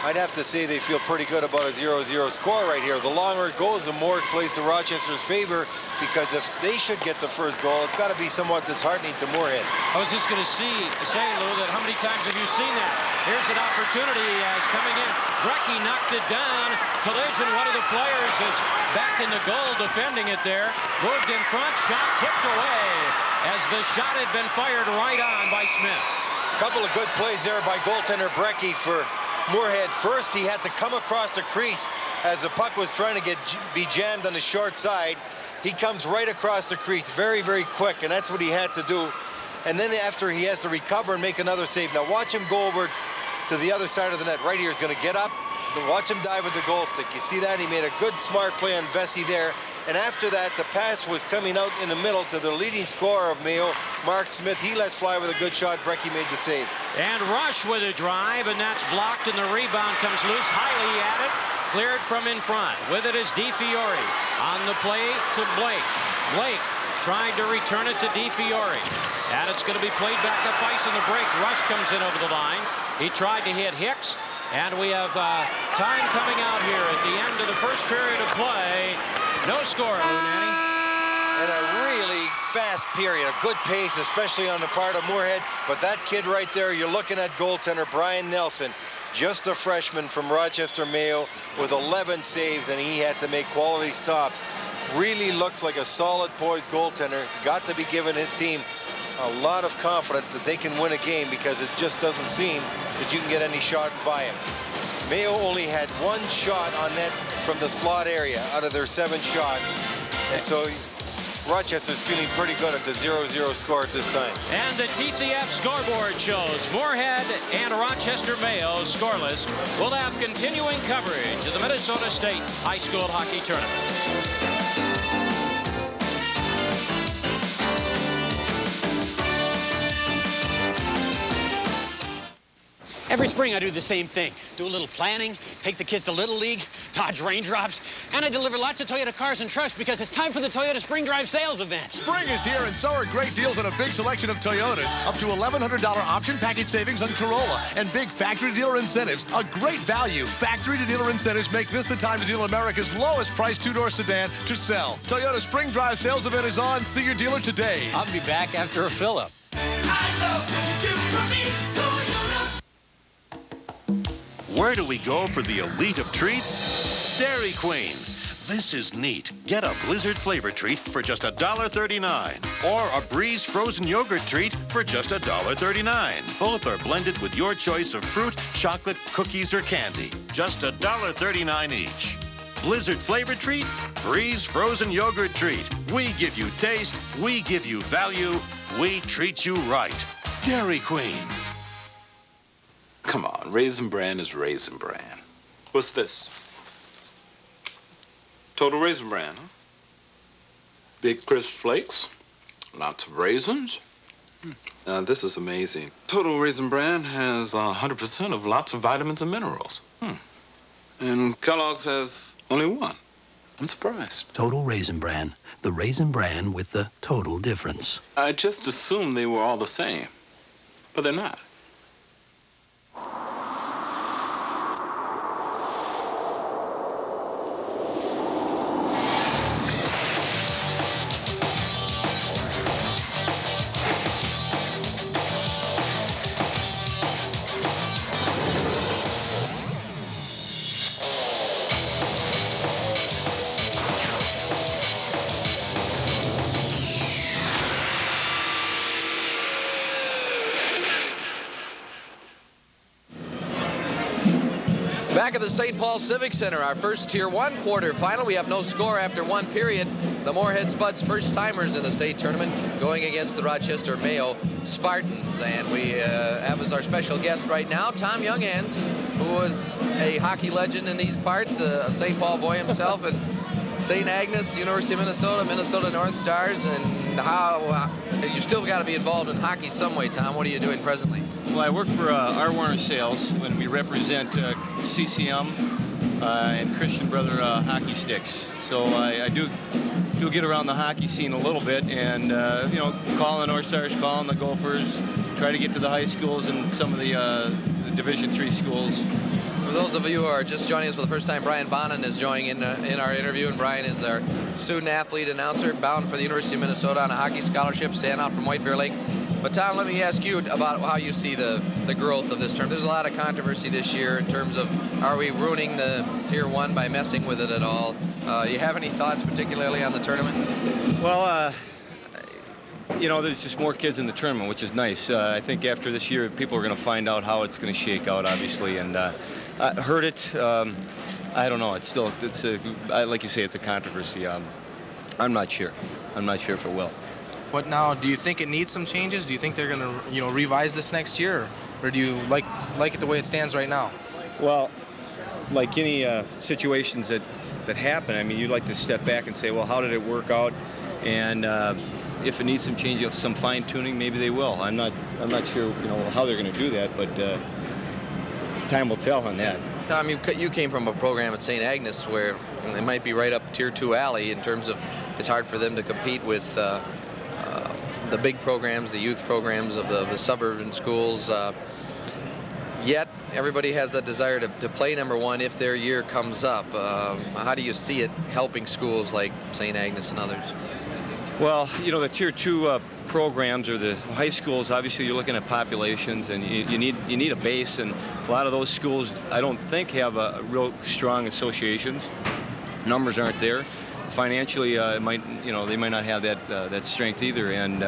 I'd have to say they feel pretty good about a 0-0 score right here. The longer it goes, the more it plays to Rochester's favor, because if they should get the first goal, it's got to be somewhat disheartening to Moorhead. I was just going to say, Lou, that how many times have you seen that? Here's an opportunity as coming in. Brecky knocked it down. Collision, one of the players is back in the goal defending it there. Moved in front, shot kicked away as the shot had been fired right on by Smith. A couple of good plays there by goaltender Brecky for Moorhead. First, he had to come across the crease as the puck was trying to be jammed on the short side. He comes right across the crease very, very quick, and that's what he had to do. And then after, he has to recover and make another save. Now watch him go over to the other side of the net. Right here, he's going to get up. Watch him dive with the goal stick. You see that? He made a good, smart play on Vesey there. And after that, the pass was coming out in the middle to the leading scorer of Mayo, Mark Smith. He let fly with a good shot. Brecky made the save. And Rush with a drive, and that's blocked, and the rebound comes loose. Hiley at it. Cleared from in front. With it is DiFiore. On the play to Blake. Blake tried to return it to DiFiore. And it's going to be played back up ice in the break. Rush comes in over the line. He tried to hit Hicks. And we have time coming out here at the end of the first period of play. No score, Lou Nanny. And a really fast period. A good pace, especially on the part of Moorhead. But that kid right there, you're looking at goaltender Brian Nelson. just a freshman from Rochester, Mayo, with 11 saves, and he had to make quality stops. Really looks like a solid poised goaltender. Got to be giving his team a lot of confidence that they can win a game, because it just doesn't seem that you can get any shots by him. Mayo only had 1 shot on net from the slot area out of their 7 shots, and so Rochester's feeling pretty good at the 0-0 score at this time. And the TCF scoreboard shows Moorhead and Rochester Mayo scoreless. We'll have continuing coverage of the Minnesota State High School Hockey Tournament. Every spring I do the same thing. Do a little planning, take the kids to Little League, dodge raindrops, and I deliver lots of Toyota cars and trucks because it's time for the Toyota Spring Drive Sales event. Spring is here, and so are great deals on a big selection of Toyotas. Up to $1,100 option package savings on Corolla, and big factory dealer incentives. A great value. Factory to dealer incentives make this the time to deal America's lowest price 2-door sedan to sell. Toyota Spring Drive Sales event is on. See your dealer today. I'll be back after a fill-up. Where do we go for the elite of treats? Dairy Queen. This is neat. Get a Blizzard flavor treat for just $1.39, or a Breeze frozen yogurt treat for just $1.39. Both are blended with your choice of fruit, chocolate, cookies, or candy. Just $1.39 each. Blizzard flavor treat, Breeze frozen yogurt treat. We give you taste, we give you value, we treat you right. Dairy Queen. Come on, Raisin Bran is Raisin Bran. What's this? Total Raisin Bran, huh? Big crisp flakes, lots of raisins. This is amazing. Total Raisin Bran has 100% of lots of vitamins and minerals. And Kellogg's has only 1. I'm surprised. Total Raisin Bran. The Raisin Bran with the total difference. I just assumed they were all the same, but they're not. Back at the St. Paul Civic Center, our first Tier 1 quarterfinal. We have no score after 1 period. The Moorhead Spuds first-timers in the state tournament going against the Rochester Mayo Spartans. And we have as our special guest right now, Tom Younghans, who was a hockey legend in these parts, a St. Paul boy himself, and St. Agnes, University of Minnesota, Minnesota North Stars. And how you still got to be involved in hockey some way, Tom. What are you doing presently? Well, I work for R. Warner Sales when we represent CCM and Christian Brother hockey sticks. So I do get around the hockey scene a little bit, and you know, calling the North Stars, calling the Gophers, try to get to the high schools and some of the Division III schools. For those of you who are just joining us for the first time, Brian Bonin is joining in our interview, and Brian is our student-athlete announcer bound for the University of Minnesota on a hockey scholarship, staying out from White Bear Lake. But Tom, let me ask you about how you see the growth of this tournament. There's a lot of controversy this year in terms of, are we ruining the Tier 1 by messing with it at all? You have any thoughts particularly on the tournament? Well, you know, there's just more kids in the tournament, which is nice. I think after this year, people are going to find out how it's going to shake out, obviously, and hurt it. I don't know. It's like you say, it's a controversy. I'm not sure. I'm not sure if it will. What now? Do you think it needs some changes? Do you think they're going to, you know, revise this next year, or do you like it the way it stands right now? Well, like any situations that happen, I mean, you'd like to step back and say, well, how did it work out? And if it needs some change, some fine tuning, maybe they will. I'm not sure, you know, how they're going to do that, but time will tell on that. Tom, you came from a program at St. Agnes where they might be right up Tier 2 alley in terms of it's hard for them to compete with the big programs, the youth programs of the suburban schools. Yet everybody has that desire to play number 1 if their year comes up. How do you see it helping schools like St. Agnes and others? Well, you know, the Tier 2 programs or the high schools, obviously you're looking at populations, and you need a base, and a lot of those schools I don't think have a real strong associations. Numbers aren't there. Financially, they might not have that strength either, and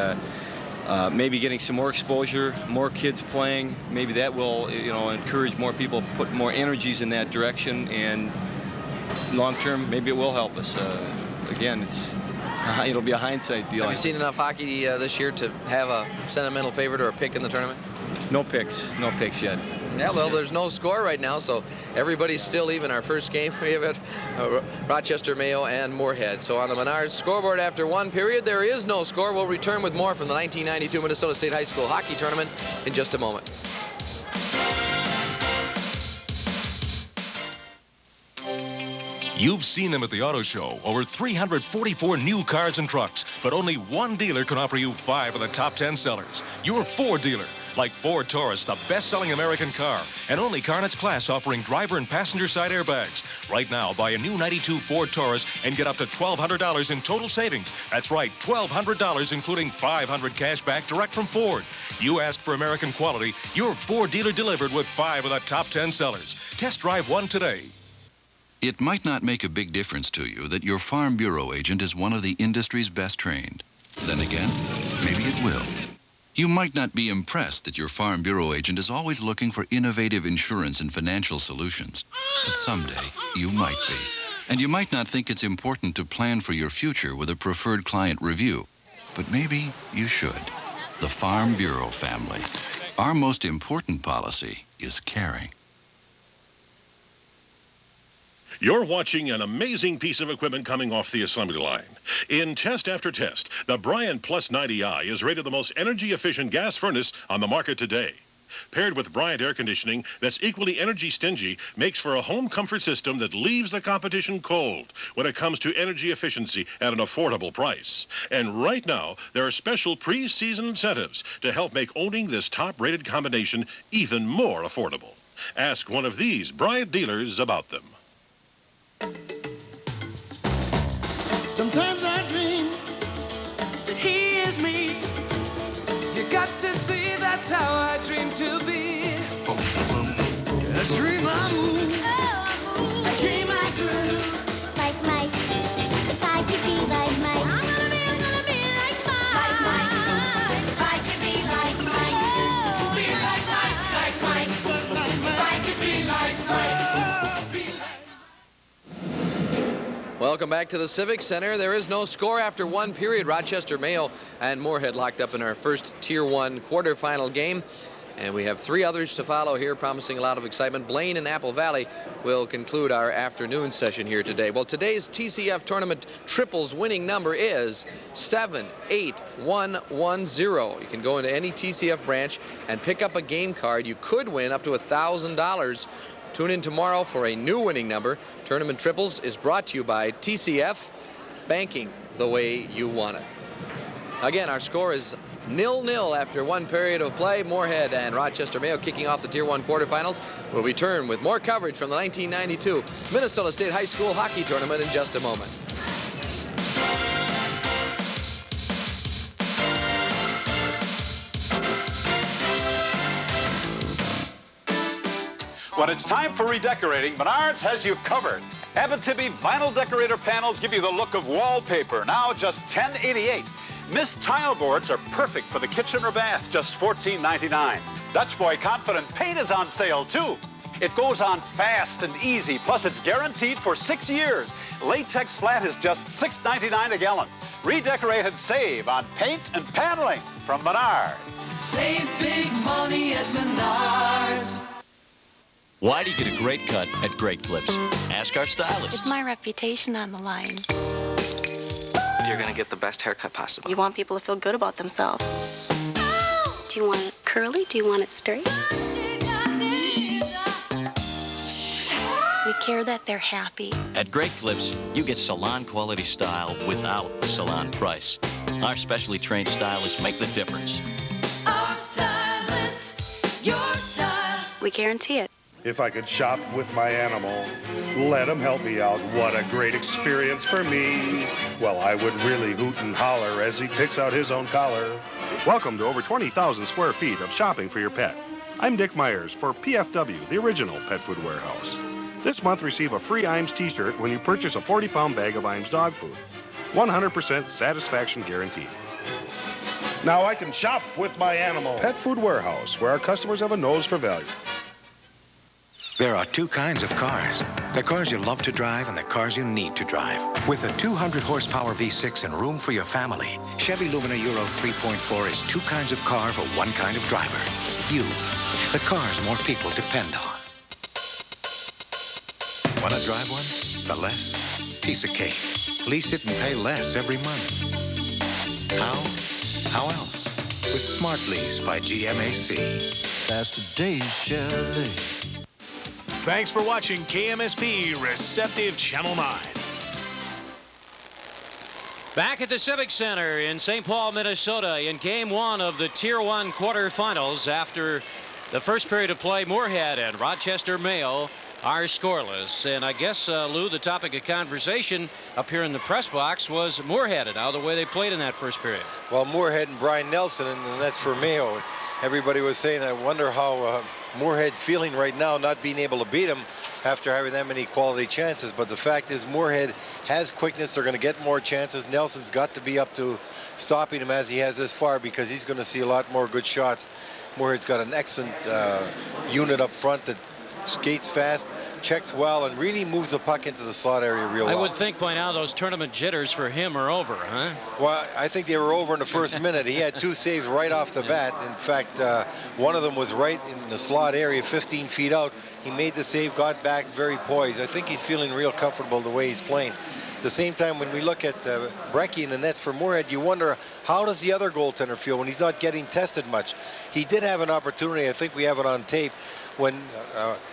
maybe getting some more exposure, more kids playing, maybe that will encourage more people, put more energies in that direction, and long term maybe it will help us. Again, it'll be a hindsight deal. Have you seen enough hockey this year to have a sentimental favorite or a pick in the tournament? No picks yet. Yeah, well, there's no score right now, so everybody's still even. Our first game, we have it, Rochester, Mayo, and Moorhead. So on the Menards scoreboard after one period, there is no score. We'll return with more from the 1992 Minnesota State High School Hockey Tournament in just a moment. You've seen them at the auto show. Over 344 new cars and trucks, but only one dealer can offer you 5 of the top 10 sellers. Your Ford dealer. Like Ford Taurus, the best-selling American car, and only car in its class offering driver and passenger side airbags. Right now, buy a new 92 Ford Taurus and get up to $1,200 in total savings. That's right, $1,200, including $500 cash back direct from Ford. You ask for American quality, your Ford dealer delivered with 5 of the top 10 sellers. Test drive one today. It might not make a big difference to you that your Farm Bureau agent is one of the industry's best trained. Then again, maybe it will. You might not be impressed that your Farm Bureau agent is always looking for innovative insurance and financial solutions. But someday, you might be. And you might not think it's important to plan for your future with a preferred client review. But maybe you should. The Farm Bureau family. Our most important policy is caring. You're watching an amazing piece of equipment coming off the assembly line. In test after test, the Bryant Plus 90i is rated the most energy-efficient gas furnace on the market today. Paired with Bryant air conditioning that's equally energy stingy, makes for a home comfort system that leaves the competition cold when it comes to energy efficiency at an affordable price. And right now, there are special pre-season incentives to help make owning this top-rated combination even more affordable. Ask one of these Bryant dealers about them. Sometimes I dream that he is me. You got to see that's how I dream to be. I dream I move. I dream I groove. Like Mike. If I could be like Mike. I'm gonna be like Mike. Like Mike. If I could be like Mike. Be like Mike. If I could be like Mike. Welcome back to the Civic Center. There is no score after one period. Rochester, Mayo, and Moorhead locked up in our first Tier 1 quarterfinal game. And we have 3 others to follow here, promising a lot of excitement. Blaine and Apple Valley will conclude our afternoon session here today. Well, today's TCF tournament triples winning number is 78110. You can go into any TCF branch and pick up a game card. You could win up to $1,000. Tune in tomorrow for a new winning number. Tournament Triples is brought to you by TCF, banking the way you want it. Again, our score is 0-0 after one period of play. Moorhead and Rochester Mayo kicking off the Tier 1 quarterfinals. We'll return with more coverage from the 1992 Minnesota State High School Hockey Tournament in just a moment. When it's time for redecorating, Menards has you covered. Abitibi vinyl decorator panels give you the look of wallpaper, now just $10.88. Mist tile boards are perfect for the kitchen or bath, just $14.99. Dutch Boy Confident paint is on sale, too. It goes on fast and easy, plus it's guaranteed for 6 years. Latex flat is just $6.99 a gallon. Redecorate and save on paint and paneling from Menards. Save big money at Menards. Why do you get a great cut at Great Clips? Ask our stylist. It's my reputation on the line. You're going to get the best haircut possible. You want people to feel good about themselves. Do you want it curly? Do you want it straight? We care that they're happy. At Great Clips, you get salon quality style without the salon price. Our specially trained stylists make the difference. Our stylist, your style. We guarantee it. If I could shop with my animal, let him help me out. What a great experience for me. Well, I would really hoot and holler as he picks out his own collar. Welcome to over 20,000 square feet of shopping for your pet. I'm Dick Myers for PFW, the original pet food warehouse. This month, receive a free Iams t-shirt when you purchase a 40-pound bag of Iams dog food. 100% satisfaction guaranteed. Now I can shop with my animal. Pet Food Warehouse, where our customers have a nose for value. There are two kinds of cars. The cars you love to drive and the cars you need to drive. With a 200 horsepower V6 and room for your family, Chevy Lumina Euro 3.4 is two kinds of car for one kind of driver. You. The cars more people depend on. Want to drive one? The less? Piece of cake. Lease it and pay less every month. How? How else? With Smart Lease by GMAC. That's today's Chevy. Thanks for watching KMSP Receptive Channel 9. Back at the Civic Center in St. Paul, Minnesota in Game 1 of the Tier 1 quarterfinals. After the first period of play, Moorhead and Rochester Mayo are scoreless. And I guess, Lou, the topic of conversation up here in the press box was Moorhead and how the way they played in that first period. Well, Moorhead and Brian Nelson, and that's for Mayo. Everybody was saying, I wonder how Moorhead's feeling right now, not being able to beat him after having that many quality chances. But the fact is, Moorhead has quickness. They're going to get more chances. Nelson's got to be up to stopping him as he has this far, because he's going to see a lot more good shots. Moorhead's got an excellent unit up front that skates fast, checks well, and really moves the puck into the slot area real well. I would think by now those tournament jitters for him are over, huh? Well, I think they were over in the first minute. He had two saves right off the bat. In fact, one of them was right in the slot area, 15 feet out. He made the save, got back very poised. I think he's feeling real comfortable the way he's playing. At the same time, when we look at Brecky in the nets for Moorhead, you wonder, how does the other goaltender feel when he's not getting tested much? He did have an opportunity, I think we have it on tape, when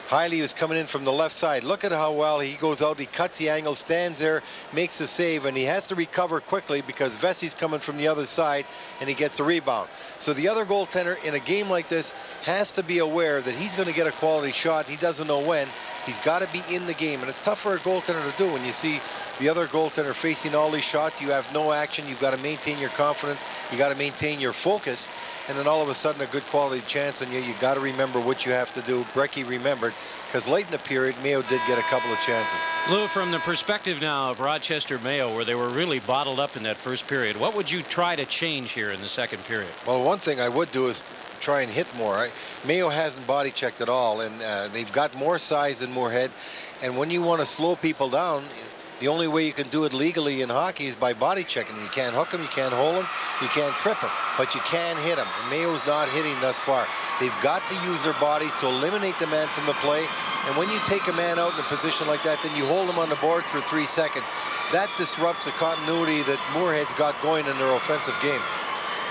Hiley was coming in from the left side. Look at how well he goes out, he cuts the angle, stands there, makes a save, and he has to recover quickly because Vessey's coming from the other side, and he gets the rebound. So the other goaltender in a game like this has to be aware that he's going to get a quality shot. He doesn't know when. He's got to be in the game, and it's tough for a goaltender to do when you see the other goaltender facing all these shots. You have no action. You've got to maintain your confidence. You got to maintain your focus. And then all of a sudden a good quality chance on you. You got to remember what you have to do. Brecky remembered, because late in the period, Mayo did get a couple of chances. Lou, from the perspective now of Rochester Mayo, where they were really bottled up in that first period, what would you try to change here in the second period? Well, one thing I would do is try and hit more. Mayo hasn't body checked at all, and they've got more size than Moorhead. And when you want to slow people down, the only way you can do it legally in hockey is by body checking. You can't hook them, you can't hold them, you can't trip them, but you can hit them. And Mayo's not hitting thus far. They've got to use their bodies to eliminate the man from the play. And when you take a man out in a position like that, then you hold him on the boards for 3 seconds. That disrupts the continuity that Moorhead's got going in their offensive game.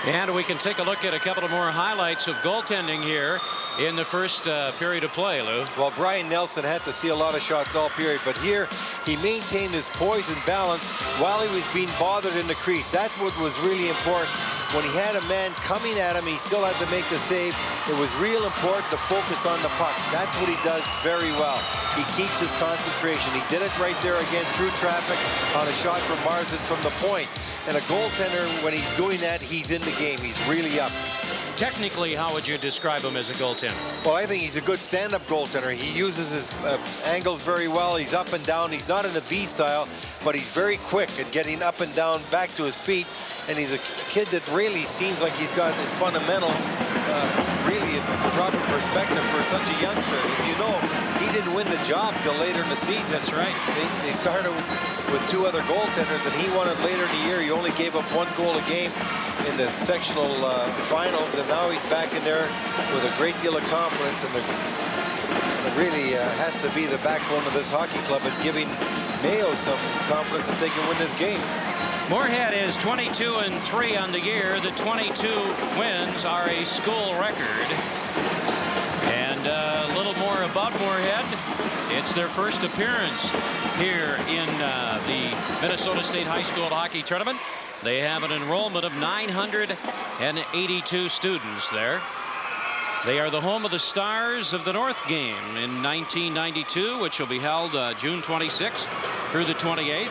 And we can take a look at a couple of more highlights of goaltending here in the first period of play, Lou. Well, Brian Nelson had to see a lot of shots all period, but here he maintained his poise and balance while he was being bothered in the crease. That's what was really important. When he had a man coming at him, he still had to make the save. It was real important to focus on the puck. That's what he does very well. He keeps his concentration. He did it right there again through traffic on a shot from Marsden from the point. And a goaltender, when he's doing that, he's in the game. He's really up. Technically, how would you describe him as a goaltender? Well, I think he's a good stand-up goaltender. He uses his angles very well. He's up and down. He's not in a V style, but he's very quick at getting up and down back to his feet. And he's a kid that really seems like he's got his fundamentals really in proper perspective for such a youngster. If you know, he didn't win the job till later in the season. That's right. They started with 2 other goaltenders, and he won it later in the year. He only gave up 1 goal a game in the sectional finals, and now he's back in there with a great deal of confidence, and it really has to be the backbone of this hockey club and giving Mayo some confidence that they can win this game. Moorhead is 22-3 on the year. The 22 wins are a school record. And a little more about Moorhead. It's their first appearance here in the Minnesota State High School Hockey Tournament. They have an enrollment of 982 students there. They are the home of the Stars of the North game in 1992, which will be held June 26th through the 28th.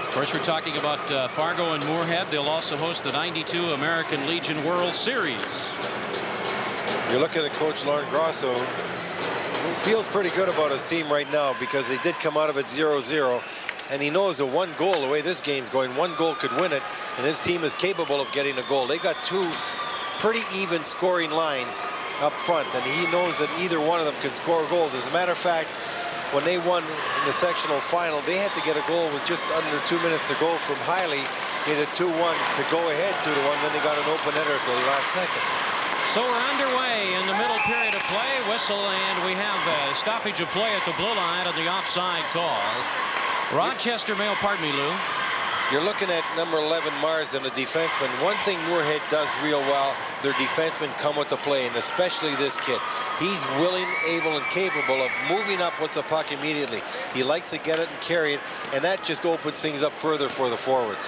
Of course, we're talking about Fargo and Moorhead. They'll also host the 92 American Legion World Series. You're looking at Coach Lauren Grosso, who feels pretty good about his team right now because they did come out of it 0-0. And he knows that one goal, the way this game's going, one goal could win it, and his team is capable of getting a goal. They got two pretty even scoring lines up front, and he knows that either one of them can score goals. As a matter of fact, when they won in the sectional final, they had to get a goal with just under 2 minutes to go from Hiley. Made it 2-1 to go ahead 2-1. Then they got an open header at the last second. So we're underway in the middle period of play. Whistle, and we have a stoppage of play at the blue line on the offside call. Rochester Mayo, pardon me, Lou. You're looking at number 11, Marsden, a defenseman. One thing Moorhead does real well, their defensemen come with the play, and especially this kid. He's willing, able, and capable of moving up with the puck immediately. He likes to get it and carry it, and that just opens things up further for the forwards.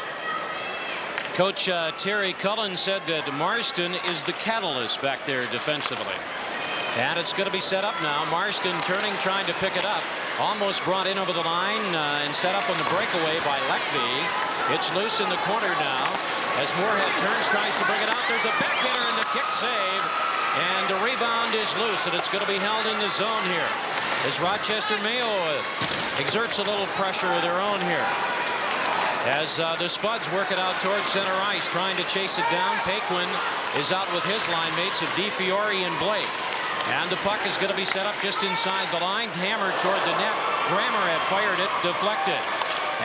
Coach Terry Cullen said that Marston is the catalyst back there defensively. And it's going to be set up now. Marston turning, trying to pick it up. Almost brought in over the line and set up on the breakaway by Leckby. It's loose in the corner now. As Moorhead turns, tries to bring it out. There's a backhander and the kick save. And the rebound is loose, and it's going to be held in the zone here. As Rochester Mayo exerts a little pressure of their own here. As the Spuds work it out towards center ice, trying to chase it down. Paquin is out with his line mates of DiFiore and Blake. And the puck is going to be set up just inside the line, hammered toward the net. Grammer had fired it, deflected.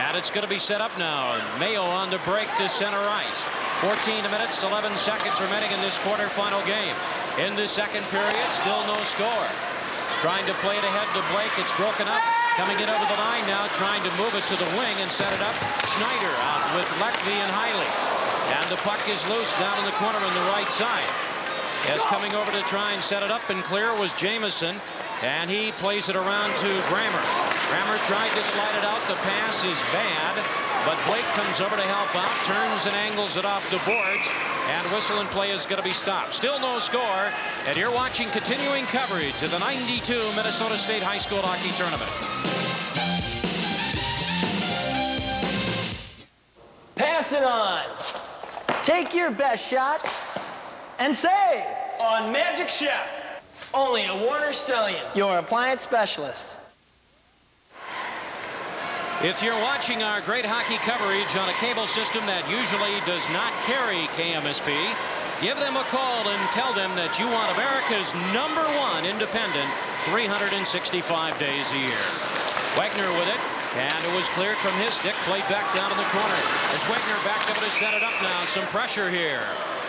And it's going to be set up now. Mayo on the break to center ice. 14 minutes, 11 seconds remaining in this quarterfinal game. In the second period, still no score. Trying to play it ahead to Blake. It's broken up. Coming in over the line now, trying to move it to the wing and set it up. Schneider out with Leckby and Hiley. And the puck is loose down in the corner on the right side. As coming over to try and set it up and clear was Jamison, and he plays it around to Grammer. Grammer tried to slide it out. The pass is bad, but Blake comes over to help out, turns and angles it off the boards, and whistle and play is going to be stopped. Still no score, and you're watching continuing coverage of the 92 Minnesota State High School Hockey Tournament. Pass it on. Take your best shot and save on Magic Chef. Only a Warner Stallion, your appliance specialist. If you're watching our great hockey coverage on a cable system that usually does not carry KMSP, give them a call and tell them that you want America's #1 independent 365 days a year. Wagner with it, and it was cleared from his stick, played back down in the corner. As Wagner backed up to set it up now, some pressure here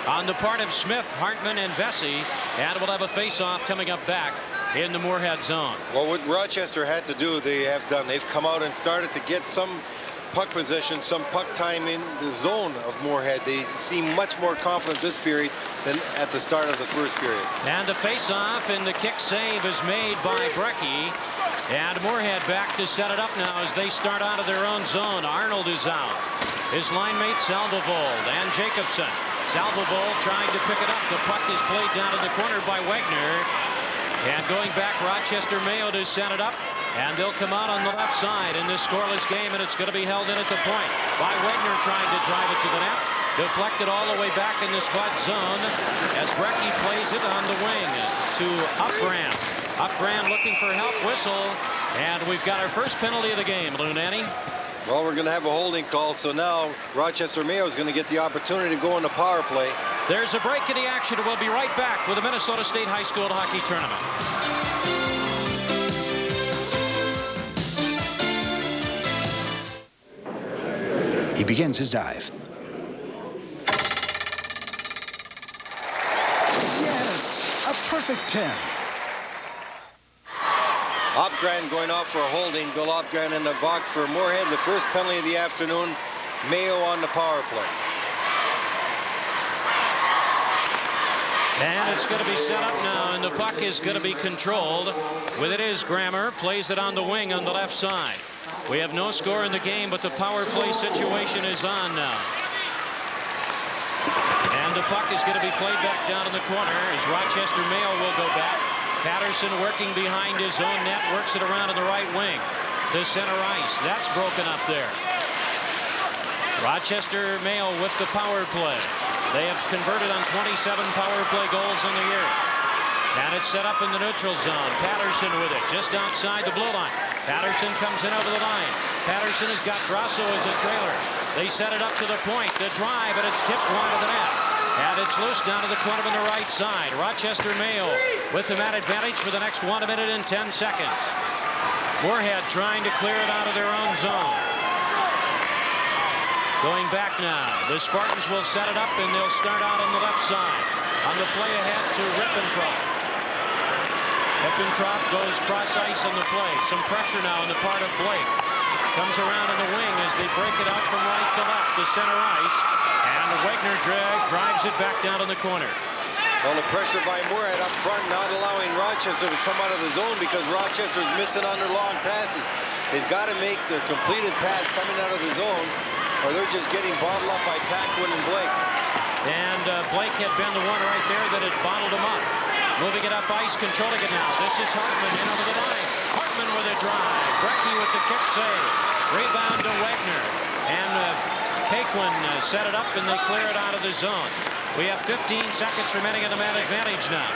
on the part of Smith, Hartman, and Vesey, and we'll have a face-off coming up back in the Moorhead zone. Well, what Rochester had to do, they have done. They've come out and started to get some puck possession, some puck time in the zone of Moorhead. They seem much more confident this period than at the start of the first period. And the face-off and the kick save is made by Brecky. And Moorhead back to set it up now as they start out of their own zone. Arnold is out. His line mate Salvovold and Jacobson. Salvovold trying to pick it up. The puck is played down in the corner by Wagner. And going back, Rochester Mayo to set it up. And they'll come out on the left side in this scoreless game, and it's going to be held in at the point by Wagner trying to drive it to the net. Deflected all the way back in the Spud zone as Brecky plays it on the wing to Upgran. Upgran looking for help, whistle, and we've got our first penalty of the game, Lou Nanny. Well, we're going to have a holding call, so now Rochester Mayo is going to get the opportunity to go in the power play. There's a break in the action. We'll be right back with the Minnesota State High School Hockey Tournament. He begins his dive. Yes, a perfect 10. Opgren going off for a holding. Bill Opgren in the box for Moorhead. The first penalty of the afternoon. Mayo on the power play. And it's going to be set up now, and the puck is going to be controlled. With it is Grammer, plays it on the wing on the left side. We have no score in the game, but the power play situation is on now. And the puck is going to be played back down in the corner as Rochester Mayo will go back. Patterson working behind his own net, works it around in the right wing to center ice. That's broken up there. Rochester Mayo with the power play. They have converted on 27 power play goals in the year. And it's set up in the neutral zone. Patterson with it just outside the blue line. Patterson comes in over the line. Patterson has got Grasso as a trailer. They set it up to the point. The drive, and it's tipped wide of the net. And it's loose down to the corner on the right side. Rochester Mayo with the man advantage for the next 1 minute and 10 seconds. Moorhead trying to clear it out of their own zone. Going back now. The Spartans will set it up, and they'll start out on the left side. On the play ahead to Rippentrop. Rippentrop goes cross ice on the play. Some pressure now on the part of Blake. Comes around in the wing as they break it out from right to left to center ice. And Wagner drives it back down in the corner. Well, the pressure by Moorhead up front, not allowing Rochester to come out of the zone because Rochester's missing on their long passes. They've got to make their completed pass coming out of the zone, or they're just getting bottled up by Paquin and Blake. And Blake had been the one right there that had bottled him up. Moving it up ice, controlling it now. This is Hartman in over the line. Hartman with a drive. Brecky with the kick save. Rebound to Wagner. And Paquin set it up, and they clear it out of the zone. We have 15 seconds remaining in the man advantage now.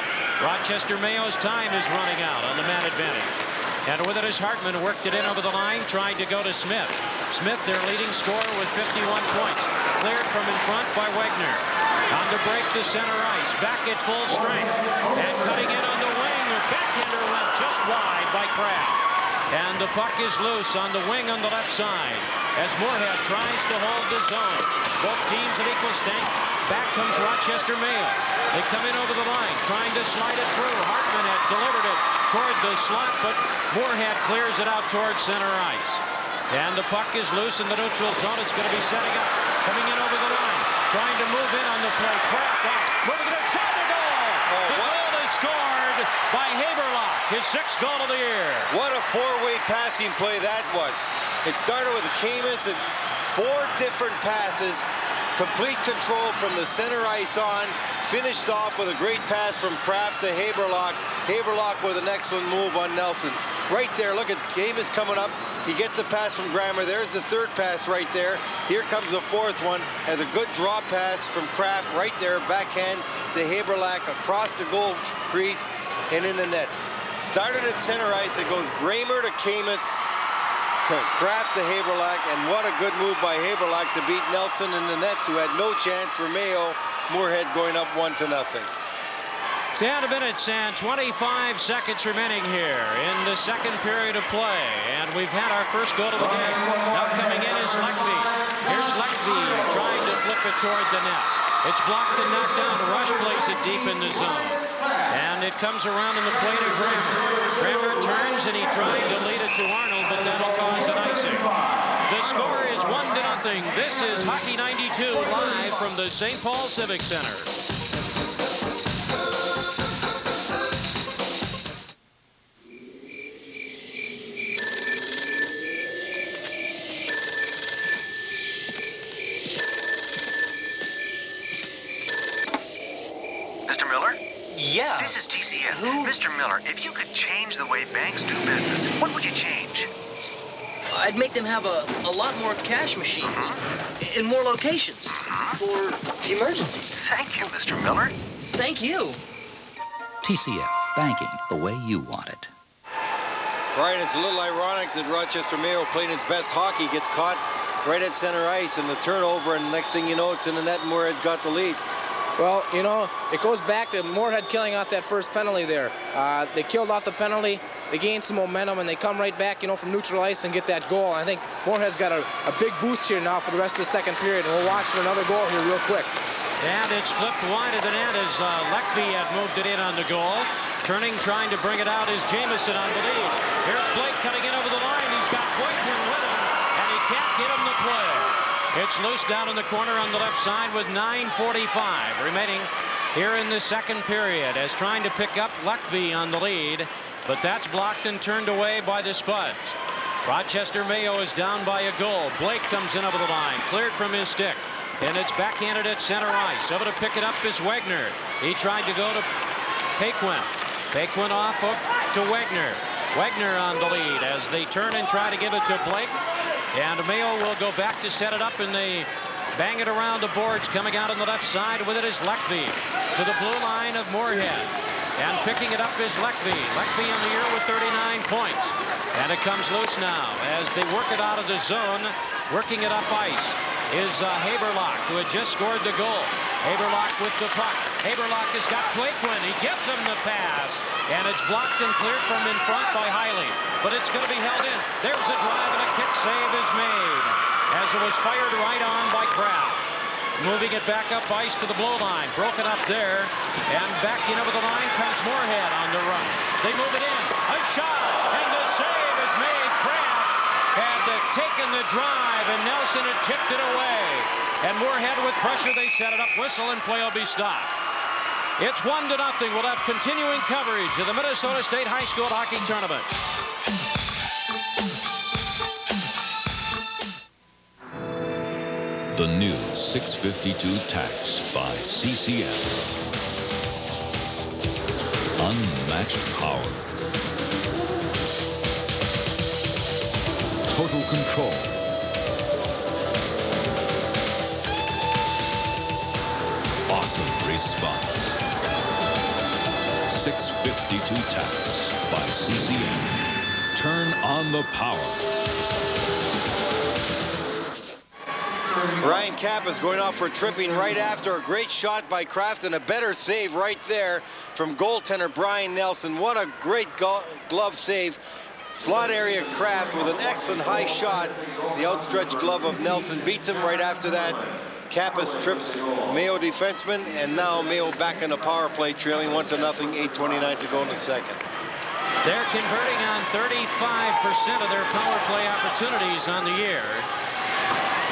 Rochester Mayo's time is running out on the man advantage. And with it is Hartman, worked it in over the line, tried to go to Smith. Smith, their leading scorer with 51 points. Cleared from in front by Wagner. On the break to center ice. Back at full strength. And cutting in on the wing. The backhander went just wide by Kraft. And the puck is loose on the wing on the left side as Moorhead tries to hold the zone. Both teams at equal strength. Back comes Rochester Mayo. They come in over the line, trying to slide it through. Hartman had delivered it toward the slot, but Moorhead clears it out towards center ice. And the puck is loose in the neutral zone. It's going to be setting up. Coming in over the line. Trying to move in on the play. Kraft out. Moving it inside the goal. The goal is scored by Haberlock. His 6th goal of the year. What a four-way passing play that was. It started with Camus and 4 different passes. Complete control from the center ice on. Finished off with a great pass from Kraft to Haberlock. Haberlock with an excellent move on Nelson. Right there, look at Camus coming up. He gets a pass from Grammer. There's the 3rd pass right there. Here comes the 4th one. Has a good draw pass from Kraft right there. Backhand to Haberlock across the goal crease and in the net. Started at center ice. It goes Grammer to Camus. Kraft to Haberlock, and what a good move by Haberlock to beat Nelson in the nets, who had no chance for Mayo. Moorhead going up 1-0. 10 minutes and 25 seconds remaining here in the second period of play. And we've had our first goal of the game. Now coming in is Leckby. Here's Leckby trying to flip it toward the net. It's blocked and knocked down. Rush plays it deep in the zone. And it comes around in the plate of Grammer. Grammer turns and he tried to lead it to Arnold, but that'll cause an icing. The score is 1-0. This is Hockey 92 live from the St. Paul Civic Center. Mr. Miller? Yeah. This is TCF. Mr. Miller, if you could change the way banks do business, what would you change? I'd make them have a lot more cash machines in more locations for emergencies. Thank you, Mr. Miller. Thank you. TCF, banking the way you want it. Brian, it's a little ironic that Rochester Mayo, playing its best hockey, gets caught right at center ice and the turnover, and the next thing you know, it's in the net and Moorhead's got the lead. Well, you know, it goes back to Moorhead killing off that first penalty there. They killed off the penalty, they gained some momentum, and they come right back, you know, from neutral ice and get that goal. I think Moorhead's got a big boost here now for the rest of the second period, and we'll watch for another goal here real quick. And it's flipped wide of the net as Leckby had moved it in on the goal. Turning, trying to bring it out is Jamison on the lead. Here's Blake cutting in over the line. He's got Boykin with him, and he can't get him to play. It's loose down in the corner on the left side with 9:45 remaining here in the second period as trying to pick up Leckby on the lead, but that's blocked and turned away by the Spuds. Rochester Mayo is down by a goal. Blake comes in over the line, cleared from his stick. and it's backhanded at center ice. Over to pick it up is Wagner. He tried to go to Paquin. Paquin off hook to Wagner. Wagner on the lead as they turn and try to give it to Blake. And Mayo will go back to set it up, and they bang it around the boards. Coming out on the left side with it is Leckby to the blue line of Moorhead. And picking it up is Leckby. Leckby on the year with 39 points. And it comes loose now as they work it out of the zone. Working it up ice is Haberlock, who had just scored the goal. Haberlock with the puck. Haberlock has got Paquin. He gives him the pass. And it's blocked and cleared from in front by Hiley. But it's going to be held in. There's a drive, and a kick save is made as it was fired right on by Kraft. Moving it back up ice to the blue line. Broken up there. And backing over the line comes Moorhead on the run. They move it in. A shot. And the save is made. Kraft had taken the drive, and Nelson had tipped it away. And Moorhead with pressure. They set it up. Whistle, and play will be stopped. It's 1-0. We'll have continuing coverage of the Minnesota State High School Hockey Tournament. The new 652 tax by CCF. Unmatched power. Total control. Awesome response. 652 tax by CCF. Turn on the power. Ryan Kappa's going off for tripping right after a great shot by Kraft and a better save right there from goaltender Brian Nelson. What a great glove save. Slot area Kraft with an excellent high shot. The outstretched glove of Nelson beats him right after that. Kappa trips Mayo defenseman, and now Mayo back in the power play, trailing 1-0, 8:29 to go in the second. They're converting on 35% of their power play opportunities on the year.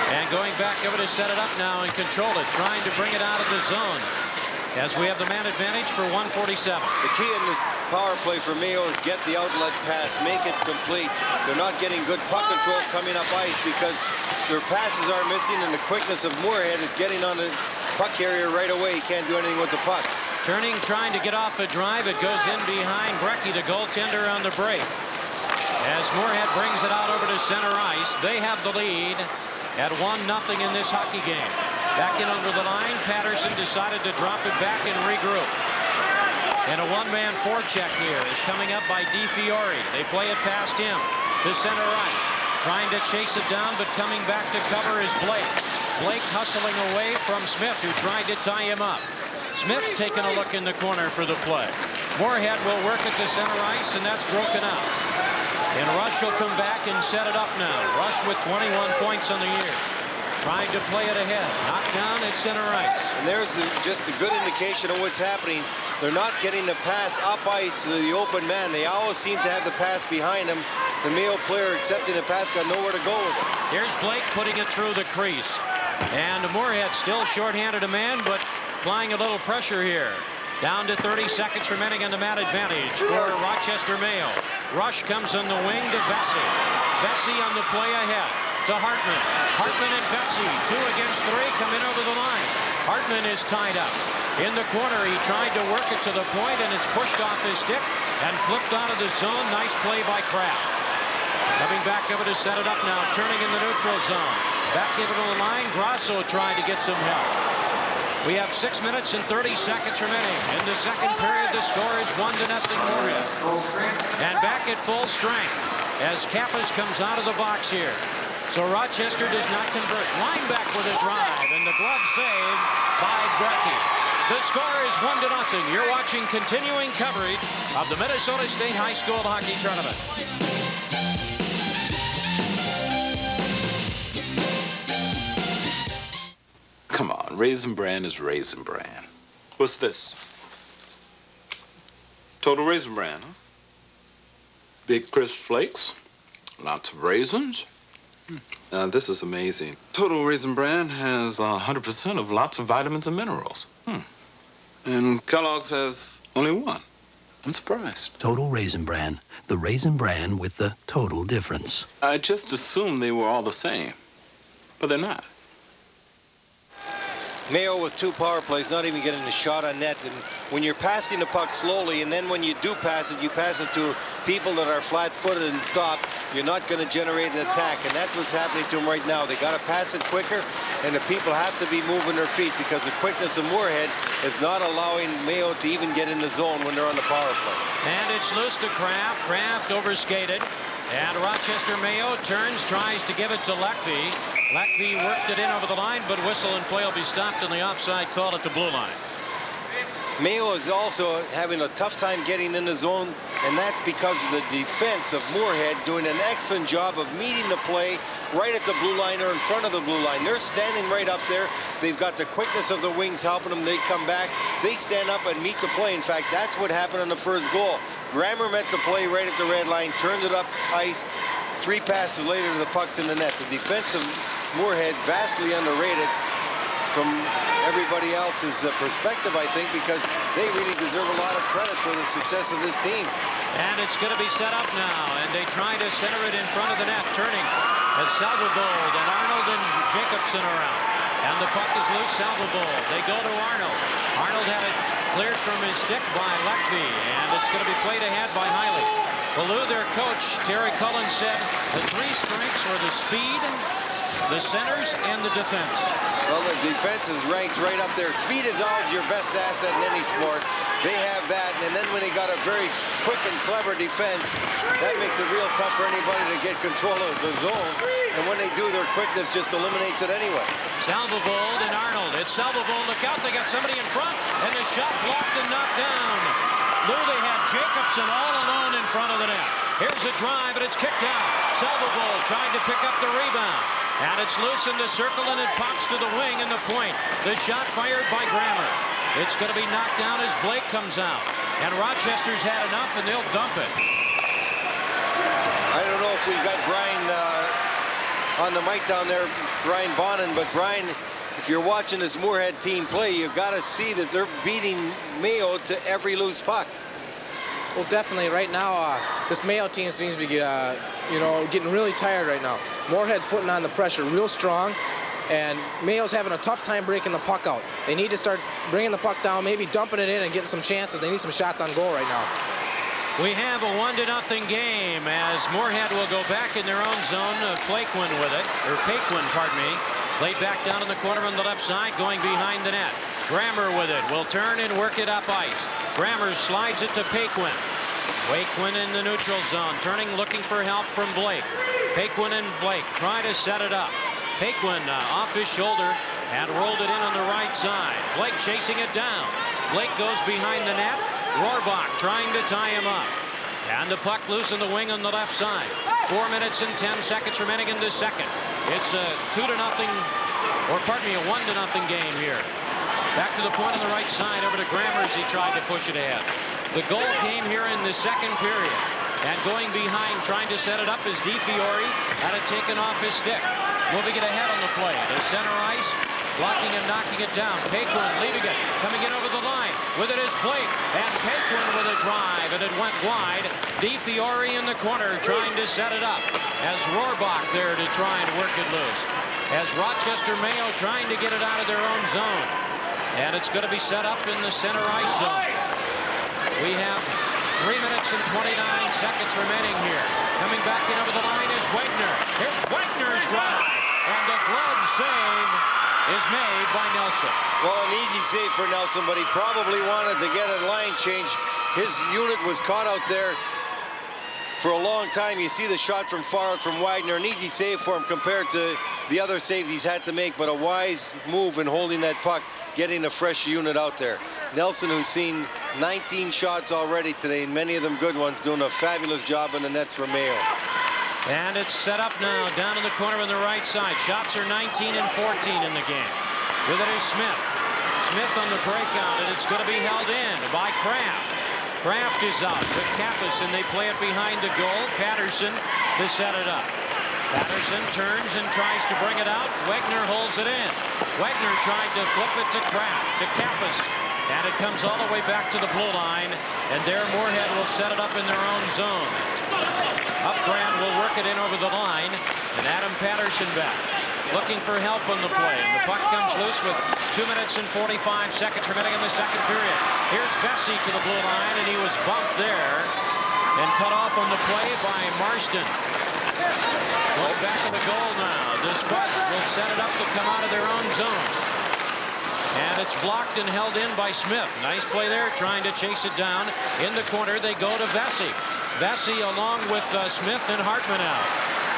And going back over to set it up now and control it, trying to bring it out of the zone as we have the man advantage for 147. The key in this power play for Mayo is get the outlet pass, make it complete. They're not getting good puck control coming up ice because their passes are missing, and the quickness of Moorhead is getting on the puck carrier right away. He can't do anything with the puck. Turning, trying to get off a drive. It goes in behind Brecky, the goaltender, on the break. As Moorhead brings it out over to center ice, they have the lead at 1-0 in this hockey game. Back in under the line, Patterson decided to drop it back and regroup. And a one-man forecheck here is coming up by DiFiore. They play it past him to center ice. Trying to chase it down, but coming back to cover is Blake. Blake hustling away from Smith, who tried to tie him up. Smith's taking a look in the corner for the play. Moorhead will work it to center ice, and that's broken out. And Rush will come back and set it up now. Rush with 21 points on the year. Trying to play it ahead. Knocked down at center ice. And there's just a good indication of what's happening. They're not getting the pass up ice to the open man. They always seem to have the pass behind them. The Mayo player accepting the pass got nowhere to go with it. Here's Blake putting it through the crease. And Moorhead still shorthanded a man, but applying a little pressure here. Down to 30 seconds remaining on the man advantage for Rochester Mayo. Rush comes on the wing to Vesey. Vesey on the play ahead to Hartman. Hartman and Vesey, 2 against 3, come in over the line. Hartman is tied up. In the corner, he tried to work it to the point, and it's pushed off his stick and flipped out of the zone. Nice play by Kraft. Coming back over to set it up now, turning in the neutral zone. Back into the line, Grasso tried to get some help. We have 6 minutes and 30 seconds remaining. In the second period, the score is 1-0 Moorhead. And back at full strength as Kappas comes out of the box here. So Rochester does not convert. Lineback with a drive, and the glove saved by Brecky. The score is 1-0. You're watching continuing coverage of the Minnesota State High School Hockey Tournament. Come on, Raisin Bran is Raisin Bran. What's this? Total Raisin Bran, huh? Big crisp flakes, lots of raisins. This is amazing. Total Raisin Bran has 100% of lots of vitamins and minerals. And Kellogg's has only 1. I'm surprised. Total Raisin Bran. The Raisin Bran with the total difference. I just assumed they were all the same, but they're not. Mayo with 2 power plays, not even getting a shot on net. And when you're passing the puck slowly, and then when you do pass it, you pass it to people that are flat-footed and stop, you're not going to generate an attack. And that's what's happening to them right now. They got to pass it quicker, and the people have to be moving their feet because the quickness of Moorhead is not allowing Mayo to even get in the zone when they're on the power play. And it's loose to Kraft. Kraft overskated. And Rochester Mayo turns, tries to give it to Leckby. Leckby worked it in over the line, but whistle and play will be stopped in the offside call at the blue line. Mayo is also having a tough time getting in the zone, and that's because of the defense of Moorhead doing an excellent job of meeting the play right at the blue line or in front of the blue line. They're standing right up there. They've got the quickness of the wings helping them. They come back. They stand up and meet the play. In fact, that's what happened on the first goal. Grammer met the play right at the red line, turned it up ice. 3 passes later, the puck's in the net. The defense of Moorhead vastly underrated from everybody else's perspective, I think, because they really deserve a lot of credit for the success of this team. And it's going to be set up now, and they try to center it in front of the net. Turning as Salvebold and Arnold and Jacobson around. And the puck is loose. Salvebold. They go to Arnold. Arnold had it cleared from his stick by Leckby, and it's going to be played ahead by Hiley. Well, Lou, their coach, Terry Cullen, said the 3 strengths were the speed, the centers, and the defense. Well, the defense is ranked right up there. Speed is always your best asset in any sport. They have that, and then when they got a very quick and clever defense, that makes it real tough for anybody to get control of the zone. And when they do, their quickness just eliminates it anyway. Salvebold and Arnold. It's Salvebold. Look out, they got somebody in front, and the shot blocked and knocked down. Lou, they had Jacobson all alone in front of the net. Here's a drive, and it's kicked out. Salvebold trying to pick up the rebound. And it's loose in the circle, and it pops to the wing and the point. The shot fired by Grammer. It's going to be knocked down as Blake comes out. And Rochester's had enough, and they'll dump it. I don't know if we've got Brian on the mic down there, Brian Bonin, but Brian, if you're watching this Moorhead team play, you've got to see that they're beating Mayo to every loose puck. Well, definitely. Right now, this Mayo team seems to be, getting really tired right now. Moorhead's putting on the pressure real strong, and Mayo's having a tough time breaking the puck out. They need to start bringing the puck down, maybe dumping it in and getting some chances. They need some shots on goal right now. We have a 1-0 game as Moorhead will go back in their own zone. Paquin with it, or Paquin, pardon me. Laid back down in the corner on the left side, going behind the net. Grammer with it, will turn and work it up ice. Grammer slides it to Paquin. Paquin in the neutral zone, turning, looking for help from Blake. Paquin and Blake try to set it up. Paquin off his shoulder and rolled it in on the right side. Blake chasing it down. Blake goes behind the net. Rohrbach trying to tie him up. And the puck loose in the wing on the left side. 4 minutes and 10 seconds remaining in the second. It's a 2-0, or pardon me, a 1-0 game here. Back to the point on the right side, over to Grammer as he tried to push it ahead. The goal came here in the second period. And going behind, trying to set it up, is DiFiore. Had it taken off his stick. Moving it ahead on the play. To center ice, blocking and knocking it down. Paquin leaving it, coming in over the line. With it is Blake, and Paquin with a drive, and it went wide. DiFiore in the corner trying to set it up. As Rohrbach there to try and work it loose. As Rochester Mayo trying to get it out of their own zone. And it's going to be set up in the center ice zone. We have 3 minutes and 29 seconds remaining here. Coming back in over the line is Wagner. Here's Wagner's drive. And the glove save is made by Nelson. Well, an easy save for Nelson, but he probably wanted to get a line change. His unit was caught out there for a long time. You see the shot from far out from Wagner. An easy save for him compared to the other saves he's had to make, but a wise move in holding that puck, getting a fresh unit out there. Nelson, who's seen 19 shots already today, and many of them good ones, doing a fabulous job in the nets for Mayo. And it's set up now down in the corner on the right side. Shots are 19 and 14 in the game. With it is Smith. Smith on the breakout, and it's going to be held in by Kraft. Kraft is out with Kappas, and they play it behind the goal. Patterson to set it up. Patterson turns and tries to bring it out. Wagner holds it in. Wagner tried to flip it to Kraft, to Kappas. And it comes all the way back to the blue line. And there Moorhead will set it up in their own zone. Upgrand will work it in over the line. And Adam Patterson back. looking for help on the play. And the puck comes loose with 2 minutes and 45 seconds remaining in the second period. Here's Vesey to the blue line, and he was bumped there and cut off on the play by Marston. Going back to the goal now. The Spuds will set it up to come out of their own zone. And it's blocked and held in by Smith. Nice play there, trying to chase it down. In the corner, they go to Vesey. Vesey along with Smith and Hartman out.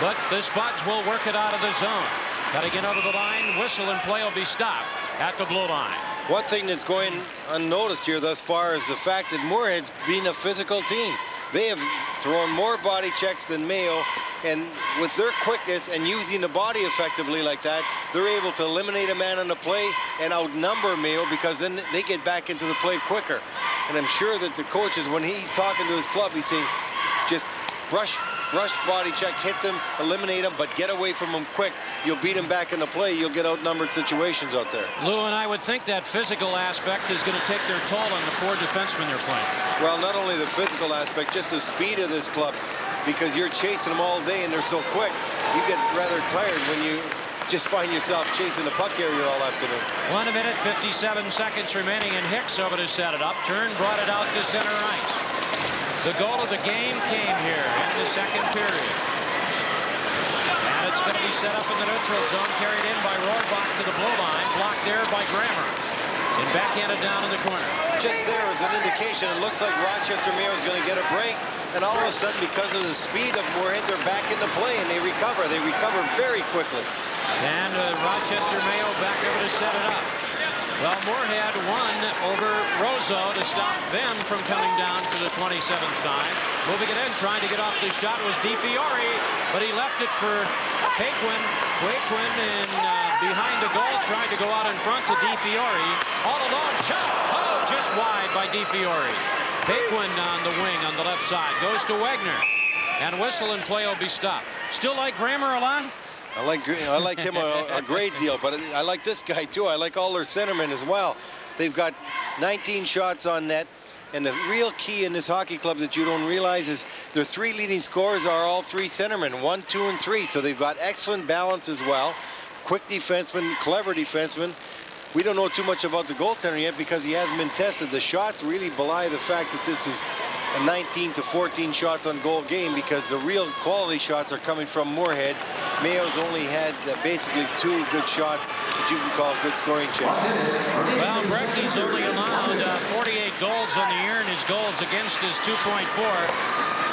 But the Spuds will work it out of the zone. Cutting it over the line, whistle, and play will be stopped at the blue line. One thing that's going unnoticed here thus far is the fact that Moorhead's been a physical team. They have thrown more body checks than Mayo, and with their quickness and using the body effectively like that, they're able to eliminate a man on the play and outnumber Mayo, because then they get back into the play quicker. And I'm sure that the coaches, when he's talking to his club, he's saying, just rush body check, hit them, eliminate them, but get away from them quick. You'll beat them back in the play. You'll get outnumbered situations out there. Lou, and I would think that physical aspect is going to take their toll on the poor defensemen they're playing. Well, not only the physical aspect, just the speed of this club, because you're chasing them all day and they're so quick. You get rather tired when you just find yourself chasing the puck carrier all afternoon. 1 minute, 57 seconds remaining, and Hicks over to set it up. Turn brought it out to center ice. The goal of the game came here in the second period. And it's going to be set up in the neutral zone, carried in by Rohrbach to the blue line, blocked there by Grammer, and backhanded down in the corner. Just there is an indication. It looks like Rochester Mayo is going to get a break, and all of a sudden, because of the speed of Moorhead, they're back in the play, and they recover. They recover very quickly. And Rochester Mayo back over to set it up. Well, Moorhead won over Roseau to stop them from coming down for the 27th time. Moving it in, trying to get off the shot was DiFiore, but he left it for Paquin. Paquin in behind the goal, tried to go out in front to DiFiore. All alone, shot! Oh, just wide by DiFiore. Paquin on the wing on the left side. Goes to Wagner. And whistle and play will be stopped. Still like Grammer a lot? I like him a great deal, but I like this guy too. I like all their centermen as well. They've got 19 shots on net, and the real key in this hockey club that you don't realize is their 3 leading scorers are all 3 centermen, 1, 2, and 3. So they've got excellent balance as well. Quick defenseman, clever defenseman. We don't know too much about the goaltender yet because he hasn't been tested. The shots really belie the fact that this is a 19 to 14 shots on goal game, because the real quality shots are coming from Moorhead. Mayo's only had basically 2 good shots that you can call good scoring chances. Well, Brecky's only allowed 48 goals on the year, and his goals against is 2.4.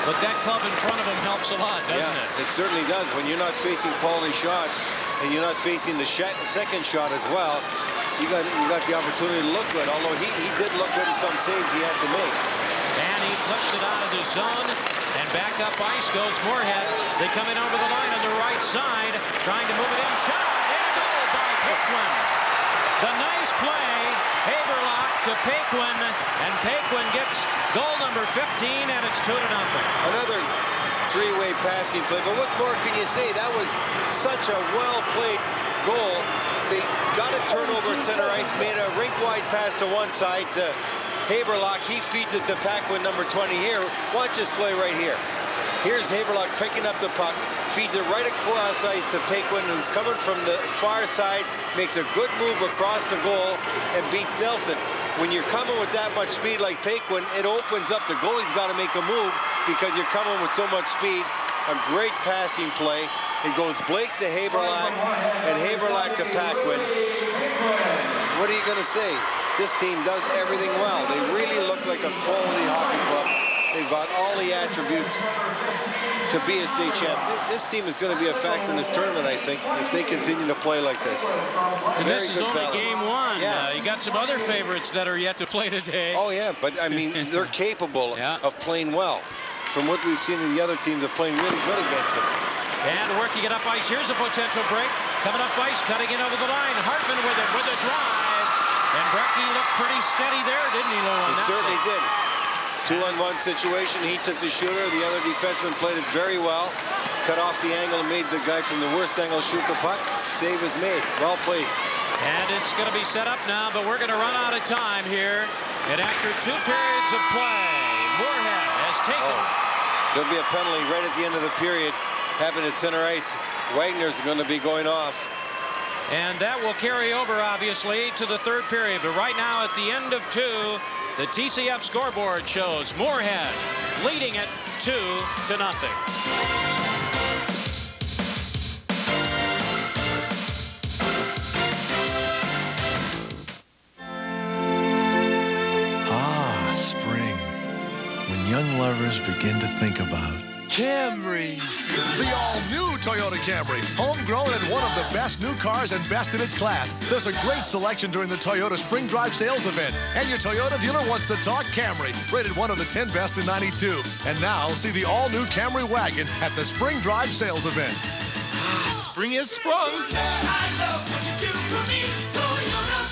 But that club in front of him helps a lot, doesn't it? It certainly does. When you're not facing quality shots and you're not facing the second shot as well, you got the opportunity to look good, although he did look good in some saves he had to make. And he flips it out of the zone, and back up ice goes Moorhead. They come in over the line on the right side, trying to move it in. Shot and a goal by Paquin. The nice play, Haberlock to Paquin, and Paquin gets goal number 15, and it's 2-0. Another 3-way passing play, but what more can you say? That was such a well-played goal. They got a turnover at center ice, made a rink-wide pass to one side to Haberlock. He feeds it to Paquin, number 20 here. Watch this play right here. Here's Haberlock picking up the puck, feeds it right across ice to Paquin, who's coming from the far side, makes a good move across the goal, and beats Nelson. When you're coming with that much speed like Paquin, it opens up. The goalie's got to make a move because you're coming with so much speed. A great passing play. It goes Blake to Haberlock and Haberlock to Paquin. What are you going to say? This team does everything well. They really look like a quality hockey club. They've got all the attributes to be a state champ. This team is going to be a factor in this tournament, I think, if they continue to play like this. And this is only game 1. Yeah. You got some other favorites that are yet to play today. Oh, yeah, but, I mean, they're capable of playing well. From what we've seen in the other teams, they're playing really good against them. And working it up ice. Here's a potential break. Coming up ice, cutting in over the line. Hartman with it, with a drive. And Brecky looked pretty steady there, didn't he, Lou? He certainly did. 2-on-1 situation. He took the shooter. The other defenseman played it very well. Cut off the angle and made the guy from the worst angle shoot the puck. Save was made. Well played. And it's going to be set up now, but we're going to run out of time here. And after 2 periods of play, Moorhead has taken. There'll be a penalty right at the end of the period. Happened at center ice. Wagner's going to be going off. And that will carry over, obviously, to the third period. But right now, at the end of 2, the TCF scoreboard shows Moorhead leading it 2-0. Ah, spring. When young lovers begin to think about Camrys. The all-new Toyota Camry. Homegrown and one of the best new cars and best in its class. There's a great selection during the Toyota Spring Drive sales event. And your Toyota dealer wants to talk Camry. Rated one of the 10 best in '92. And now, see the all-new Camry wagon at the Spring Drive sales event. Spring is sprung. I love what you do for me, Toyota.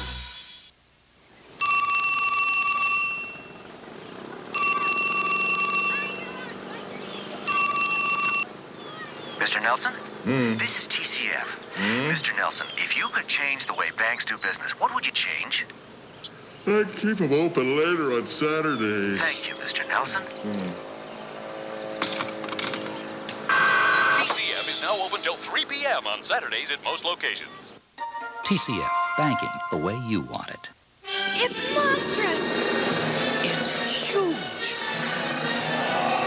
Mr. Nelson? This is TCF. Mr. Nelson, if you could change the way banks do business, what would you change? I'd keep them open later on Saturdays. Thank you, Mr. Nelson. TCF is now open till 3 p.m. on Saturdays at most locations. TCF, banking the way you want it. It's monstrous. It's huge.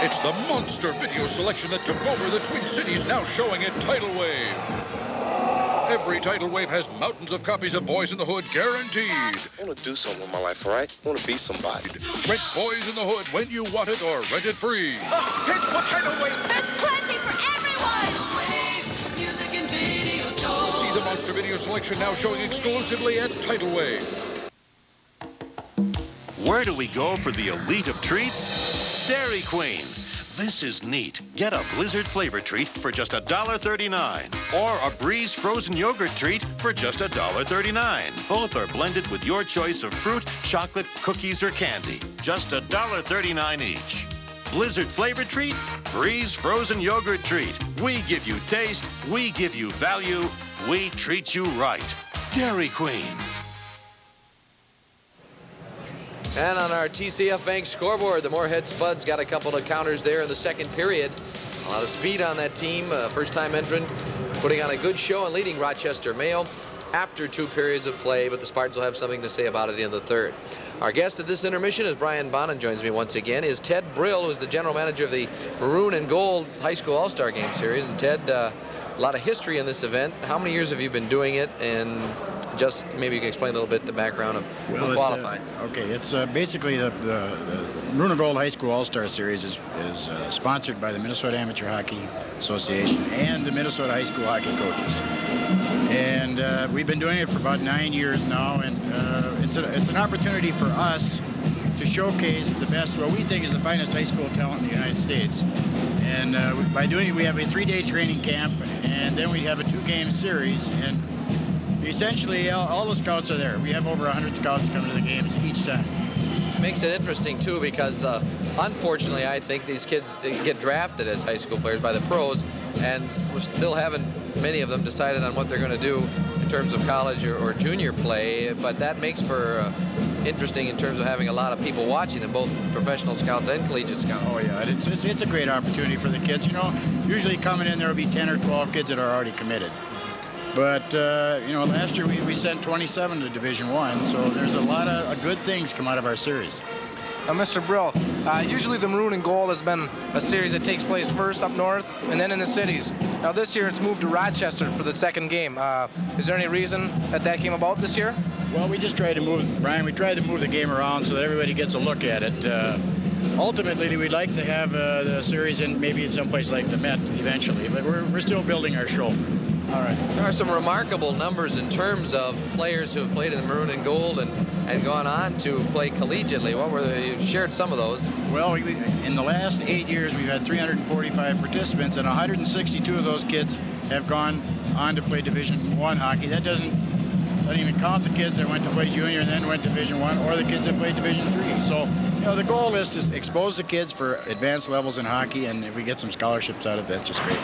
It's the monster video selection that took over the Twin Cities, now showing at Tidal Wave. Every Tidal Wave has mountains of copies of Boys in the Hood guaranteed. I want to do something with my life, all right? I want to be somebody. Rent Boys in the Hood when you want it or rent it free. Hit for Tidal Wave. There's plenty for everyone. Music and video store. See the monster video selection now showing exclusively at Tidal Wave. Where do we go for the elite of treats? Dairy Queen. This is neat. Get a Blizzard flavor treat for just $1.39. Or a Breeze frozen yogurt treat for just $1.39. Both are blended with your choice of fruit, chocolate, cookies, or candy. Just $1.39 each. Blizzard flavor treat, Breeze frozen yogurt treat. We give you taste, we give you value, we treat you right. Dairy Queen. And on our TCF Bank scoreboard, the Moorhead Spuds got a couple of counters there in the second period. A lot of speed on that team. First-time entrant, putting on a good show and leading Rochester Mayo after 2 periods of play, but the Spartans will have something to say about it in the third. Our guest at this intermission, as Brian Bonnen joins me once again, is Ted Brill, who's the general manager of the Maroon and Gold High School All-Star Game Series. And Ted, a lot of history in this event. How many years have you been doing it? And just maybe you can explain a little bit the background of qualifying. It's basically the Maroon and Gold High School All-Star Series is sponsored by the Minnesota Amateur Hockey Association and the Minnesota High School Hockey Coaches. And we've been doing it for about 9 years now, and it's an opportunity for us to showcase the best, what we think is the finest high school talent in the United States. And by doing it, we have a 3-day training camp, and then we have a 2-game series, and essentially all the scouts are there. We have over 100 scouts coming to the games each time. Makes it interesting, too, because unfortunately, I think these kids get drafted as high school players by the pros, and we still haven't, many of them, decided on what they're going to do in terms of college or junior play, but that makes for interesting in terms of having a lot of people watching them, both professional scouts and collegiate scouts. Oh, yeah, it's a great opportunity for the kids. You know, usually coming in, there will be 10 or 12 kids that are already committed. But, you know, last year we sent 27 to Division I, so there's a lot of good things come out of our series. Now, Mr. Brill, usually the Maroon and Gold has been a series that takes place first up north and then in the cities. Now, this year it's moved to Rochester for the second game. Is there any reason that came about this year? Well, we just tried to move, Brian, we tried to move the game around so that everybody gets a look at it. Ultimately, we'd like to have the series in maybe someplace like the Met eventually, but we're still building our show. All right. There are some remarkable numbers in terms of players who have played in the Maroon and Gold and gone on to play collegiately. What were they? You shared some of those. Well, in the last 8 years, we've had 345 participants, and 162 of those kids have gone on to play Division I hockey. That doesn't even count the kids that went to play junior and then went to Division I, or the kids that played Division III. So, you know, the goal is to expose the kids for advanced levels in hockey, and if we get some scholarships out of that, that's just great.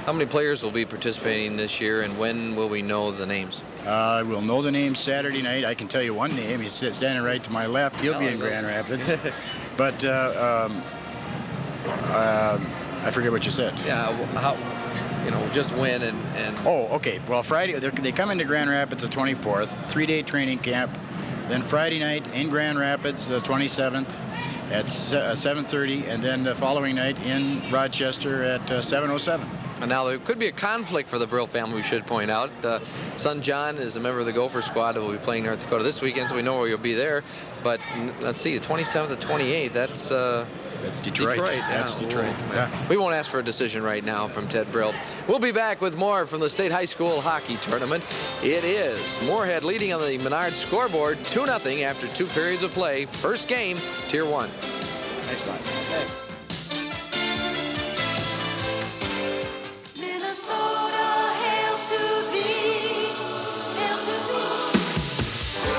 How many players will be participating this year, and when will we know the names? We'll know the names Saturday night. I can tell you one name. He's standing right to my left. He'll be in Grand Rapids. But I forget what you said. Yeah, just win and... Oh, okay. Well, Friday, they come into Grand Rapids the 24th, 3-day training camp. Then Friday night in Grand Rapids, the 27th at 7:30, and then the following night in Rochester at 7:07. And now there could be a conflict for the Brill family, we should point out. Son John is a member of the Gopher squad that will be playing North Dakota this weekend, so we know where you'll be there. But let's see, the 27th to 28th, that's Detroit. That's Detroit. Yeah. We won't ask for a decision right now from Ted Brill. We'll be back with more from the State High School Hockey Tournament. It is Moorhead leading on the Menard scoreboard 2-0 after 2 periods of play. First game, Tier 1. Excellent. Okay. Minnesota, hail to thee, hail to thee. We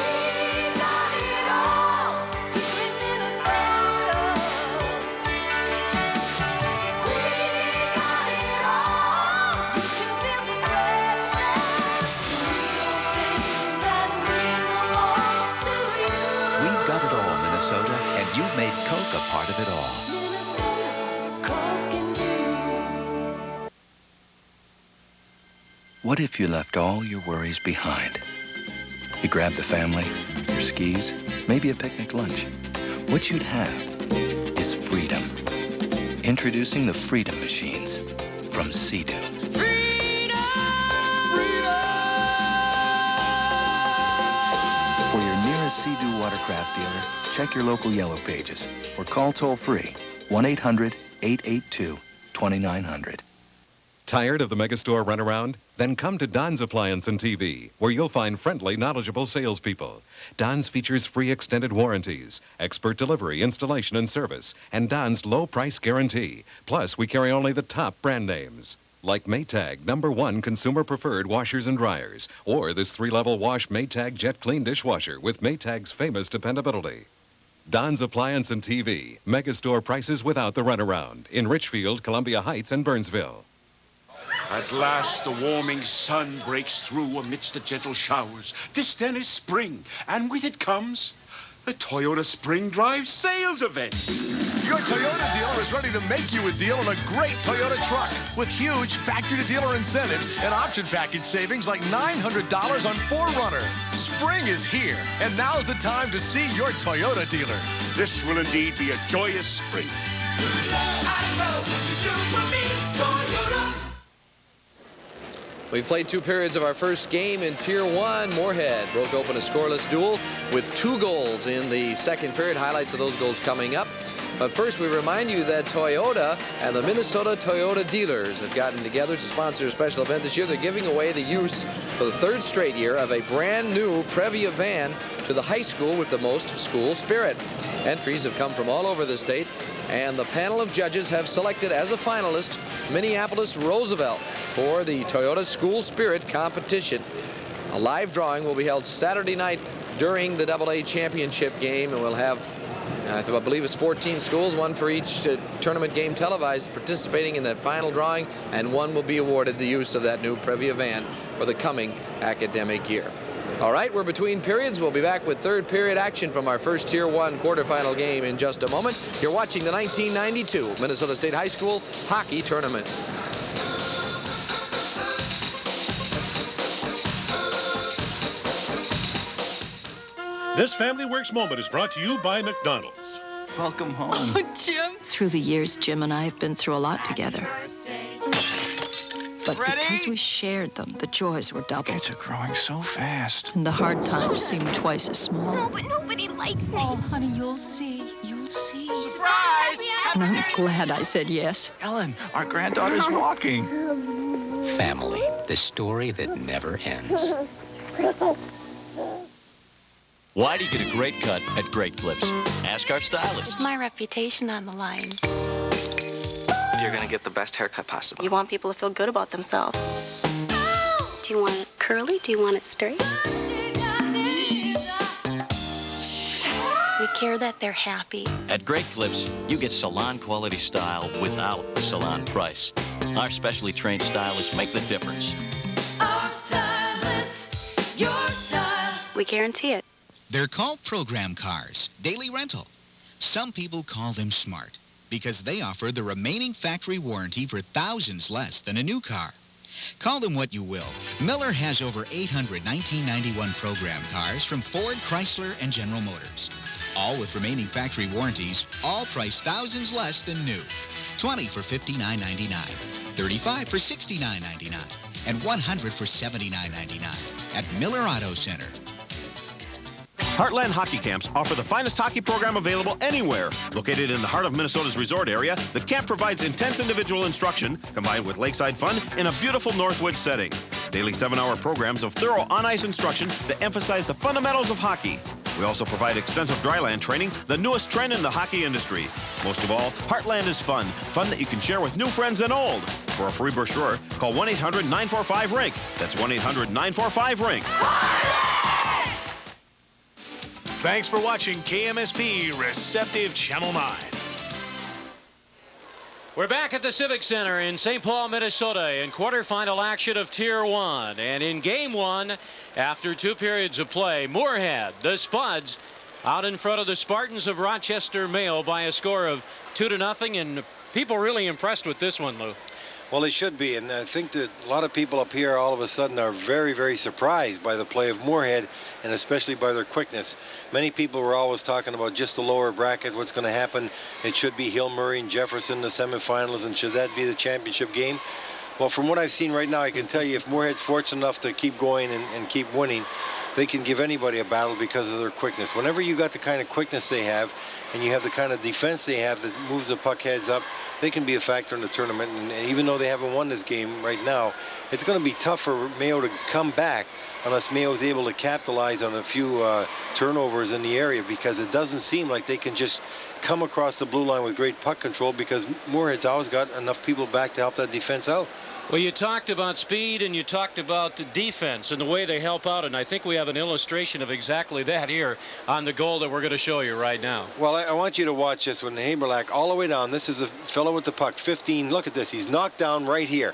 got it all in Minnesota. We got it all. You can feel the freshness, little things that mean the most to you. We've got it all, Minnesota, and you've made Coke a part of it all. What if you left all your worries behind? You grabbed the family, your skis, maybe a picnic lunch. What you'd have is freedom. Introducing the Freedom Machines from Sea-Doo. For your nearest Sea-Doo watercraft dealer, check your local Yellow Pages or call toll-free 1-800-882-2900. Tired of the megastore runaround? Then come to Don's Appliance and TV, where you'll find friendly, knowledgeable salespeople. Don's features free extended warranties, expert delivery, installation, and service, and Don's low price guarantee. Plus, we carry only the top brand names, like Maytag #1 consumer preferred washers and dryers, or this 3-level wash Maytag Jet Clean dishwasher with Maytag's famous dependability. Don's Appliance and TV, megastore prices without the runaround, in Richfield, Columbia Heights, and Burnsville. At last, the warming sun breaks through amidst the gentle showers. This then is spring, and with it comes the Toyota Spring Drive Sales Event. Your Toyota dealer is ready to make you a deal on a great Toyota truck with huge factory-to-dealer incentives and option package savings like $900 on 4Runner. Spring is here, and now's the time to see your Toyota dealer. This will indeed be a joyous spring. I know what you do for me, Toyota. We've played 2 periods of our first game in Tier 1. Moorhead broke open a scoreless duel with 2 goals in the second period. Highlights of those goals coming up. But first, we remind you that Toyota and the Minnesota Toyota dealers have gotten together to sponsor a special event this year. They're giving away the use for the 3rd straight year of a brand new Previa van to the high school with the most school spirit. Entries have come from all over the state, and the panel of judges have selected as a finalist Minneapolis Roosevelt for the Toyota School Spirit competition. A live drawing will be held Saturday night during the AA championship game, and we'll have, I believe it's 14 schools, 1 for each tournament game televised, participating in that final drawing, and 1 will be awarded the use of that new Previa van for the coming academic year. All right, we're between periods. We'll be back with 3rd period action from our first Tier 1 quarterfinal game in just a moment. You're watching the 1992 Minnesota State High School Hockey Tournament. This Family Works moment is brought to you by McDonald's. Welcome home. Oh, Jim. Through the years, Jim and I have been through a lot together. But because we shared them, the joys were double. Kids are growing so fast. And the hard times seemed twice as small. No, but nobody likes me. Oh, honey, you'll see. You'll see. Surprise! And I'm glad I said yes. Ellen, our granddaughter's walking. Family, the story that never ends. Why do you get a great cut at Great Clips? Ask our stylist. It's my reputation on the line. You're going to get the best haircut possible. You want people to feel good about themselves. Do you want it curly? Do you want it straight? We care that they're happy. At Great Clips, you get salon quality style without the salon price. Our specially trained stylists make the difference. Our stylist, your style. We guarantee it. They're called program cars, daily rental. Some people call them smart. because they offer the remaining factory warranty for thousands less than a new car. Call them what you will. Miller has over 800 1991 program cars from Ford, Chrysler, and General Motors. All with remaining factory warranties, all priced thousands less than new. 20 for $59.99, 35 for $69.99, and 100 for $79.99 at Miller Auto Center. Heartland Hockey Camps offer the finest hockey program available anywhere. Located in the heart of Minnesota's resort area, the camp provides intense individual instruction combined with lakeside fun in a beautiful Northwood setting. Daily 7-hour programs of thorough on-ice instruction that emphasize the fundamentals of hockey. We also provide extensive dryland training, the newest trend in the hockey industry. Most of all, Heartland is fun. Fun that you can share with new friends and old. For a free brochure, call 1-800-945-RINK. That's 1-800-945-RINK. Thanks for watching KMSP Receptive Channel 9. We're back at the Civic Center in St. Paul, Minnesota in quarterfinal action of Tier 1. And in Game 1, after 2 periods of play, Moorhead, the Spuds, out in front of the Spartans of Rochester, Mayo by a score of 2-0. And people really impressed with this one, Lou. Well, they should be, and I think that a lot of people up here all of a sudden are very, very surprised by the play of Moorhead, and especially by their quickness. Many people were always talking about just the lower bracket, what's going to happen. It should be Hill, Murray, and Jefferson in the semifinals, and should that be the championship game? Well, from what I've seen right now, I can tell you if Moorhead's fortunate enough to keep going and keep winning, they can give anybody a battle because of their quickness. Whenever you got the kind of quickness they have, and you have the kind of defense they have that moves the puck heads up, they can be a factor in the tournament. And even though they haven't won this game right now, it's going to be tough for Mayo to come back unless Mayo is able to capitalize on a few turnovers in the area, because it doesn't seem like they can just come across the blue line with great puck control, because Moorhead's always got enough people back to help that defense out. Well, you talked about speed and you talked about defense and the way they help out, and I think we have an illustration of exactly that here on the goal that we're going to show you right now. Well, I want you to watch this when Haberlack all the way down. This is the fellow with the puck, 15. Look at this. He's knocked down right here.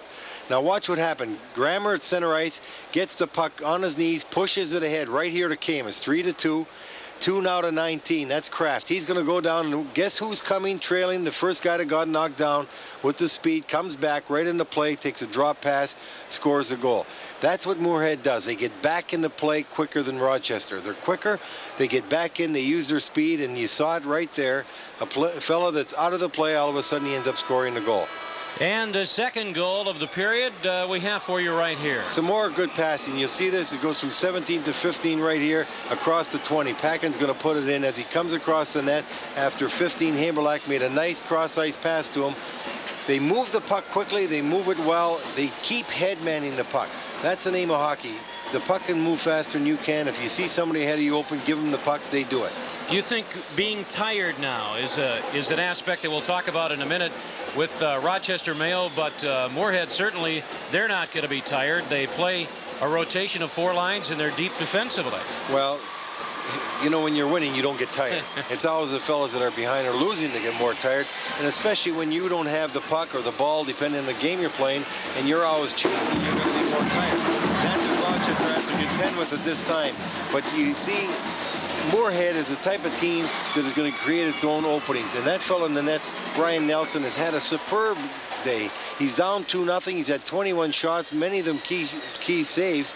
Now watch what happened. Grammer at center ice gets the puck on his knees, pushes it ahead right here to Camus. 3-2. 2 now to 19. That's Kraft. He's going to go down, and guess who's coming trailing? The first guy that got knocked down with the speed comes back right into play, takes a drop pass, scores a goal. That's what Moorhead does. They get back into play quicker than Rochester. They're quicker. They get back in. They use their speed, and you saw it right there. A fellow that's out of the play, all of a sudden he ends up scoring the goal. And the second goal of the period we have for you right here. Some more good passing. You'll see this. It goes from 17 to 15 right here across the 20. Packin's going to put it in as he comes across the net. After 15, Haberlack made a nice cross-ice pass to him. They move the puck quickly. They move it well. They keep head-manning the puck. That's the name of hockey. The puck can move faster than you can. If you see somebody ahead of you open, give them the puck. They do it. You think being tired now is an aspect that we'll talk about in a minute with Rochester Mayo, but Moorhead, certainly they're not going to be tired. They play a rotation of 4 lines, and they're deep defensively. Well, you know, when you're winning, you don't get tired. It's always the fellas that are behind or losing that get more tired, and especially when you don't have the puck or the ball, depending on the game you're playing, and you're always chasing, you're going to be more tired. That's what Rochester has to contend with at this time. But you see, Moorhead is the type of team that is going to create its own openings, and that fellow in the nets, Brian Nelson, has had a superb day. He's down 2-0. He's had 21 shots, many of them key saves,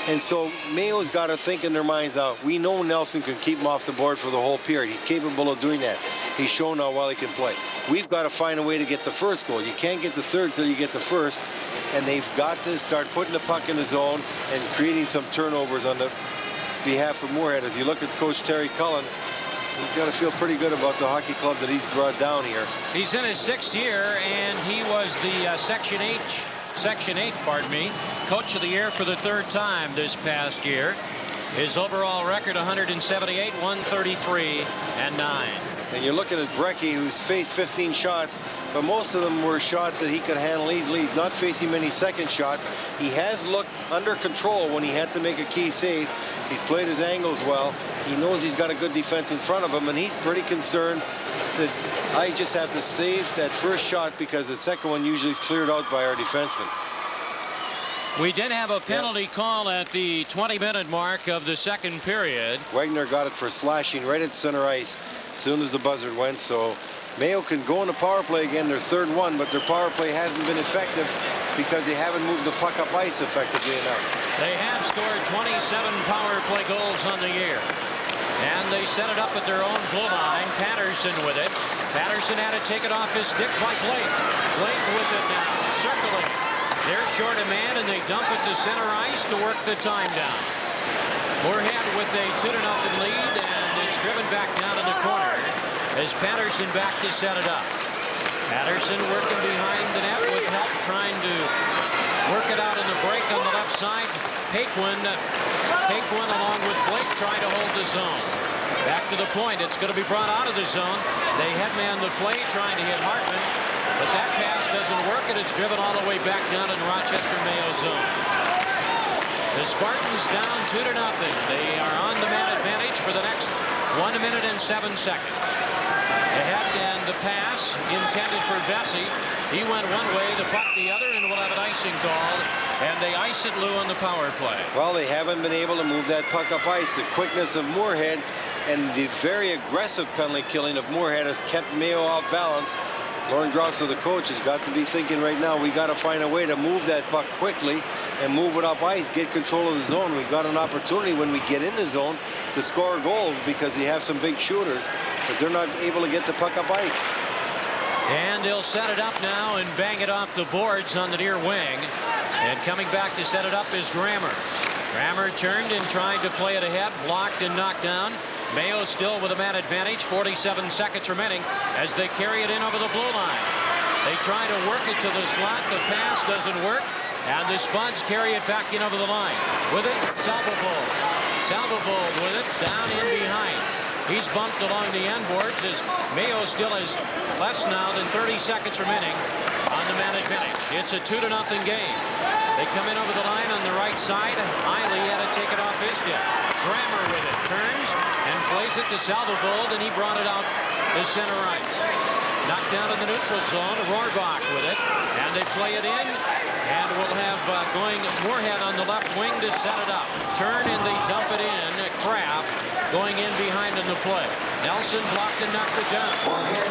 and so Mayo's got to think in their minds now, we know Nelson can keep him off the board for the whole period. He's capable of doing that. He's shown how well he can play. We've got to find a way to get the first goal. You can't get the third till you get the first, and they've got to start putting the puck in the zone and creating some turnovers on the behalf of Moorhead. As you look at Coach Terry Cullen, he's got to feel pretty good about the hockey club that he's brought down here. He's in his 6th year, and he was the Section 8, Coach of the Year for the 3rd time this past year. His overall record, 178, 133, and 9. And you're looking at Brecky, who's faced 15 shots, but most of them were shots that he could handle easily. He's not facing many second shots. He has looked under control when he had to make a key save. He's played his angles well. He knows he's got a good defense in front of him, and he's pretty concerned that I just have to save that first shot because the second one usually is cleared out by our defenseman. We did have a penalty call at the 20-minute mark of the second period. Wagner got it for slashing right at center ice as soon as the buzzer went, so Mayo can go in the power play again, their third one, but their power play hasn't been effective because they haven't moved the puck up ice effectively enough. They have scored 27 power play goals on the year. And they set it up at their own blue line. Patterson with it. Patterson had to take it off his stick by Blake. Blake with it now, circling. They're short a man, and they dump it to center ice to work the time down. Moorhead with a 2-0 lead, and it's driven back down in the corner as Patterson back to set it up. Patterson working behind the net with help, trying to work it out in the break on the left side. Paquin along with Blake trying to hold the zone. Back to the point. It's going to be brought out of the zone. They headman the play, trying to hit Hartman, but that pass doesn't work, and it's driven all the way back down in Rochester Mayo zone. The Spartans down 2-0. They are on the man advantage for the next 1 minute and 7 seconds. Ahead, and the pass intended for Vesey. He went one way, the puck the other, and will have an icing called. And they ice it, Lou, on the power play. Well, they haven't been able to move that puck up ice. The quickness of Moorhead and the very aggressive penalty killing of Moorhead has kept Mayo off balance. Lauren Grosso, the coach, has got to be thinking right now, we got to find a way to move that puck quickly and move it up ice, get control of the zone. We've got an opportunity when we get in the zone to score goals because they have some big shooters, but they're not able to get the puck up ice. And they'll set it up now and bang it off the boards on the near wing. And coming back to set it up is Grammer. Grammer turned and tried to play it ahead, blocked and knocked down. Mayo still with a man advantage, 47 seconds remaining as they carry it in over the blue line. They try to work it to the slot. The pass doesn't work, and the Spuds carry it back in over the line. With it, Salvovold. Salvovold with it, down in behind. He's bumped along the end boards as Mayo still has less now than 30 seconds remaining on the man advantage. It's a 2-0 game. They come in over the line on the right side. Eiley had to take it off his stick. Grammer with it, turns and plays it to Salvovold, and he brought it out to center ice. Knocked down in the neutral zone. Rohrbach with it, and they play it in, and we'll have going Moorhead on the left wing to set it up. Turn and they dump it in. Kraft going in behind in the play. Nelson blocked and knocked it down,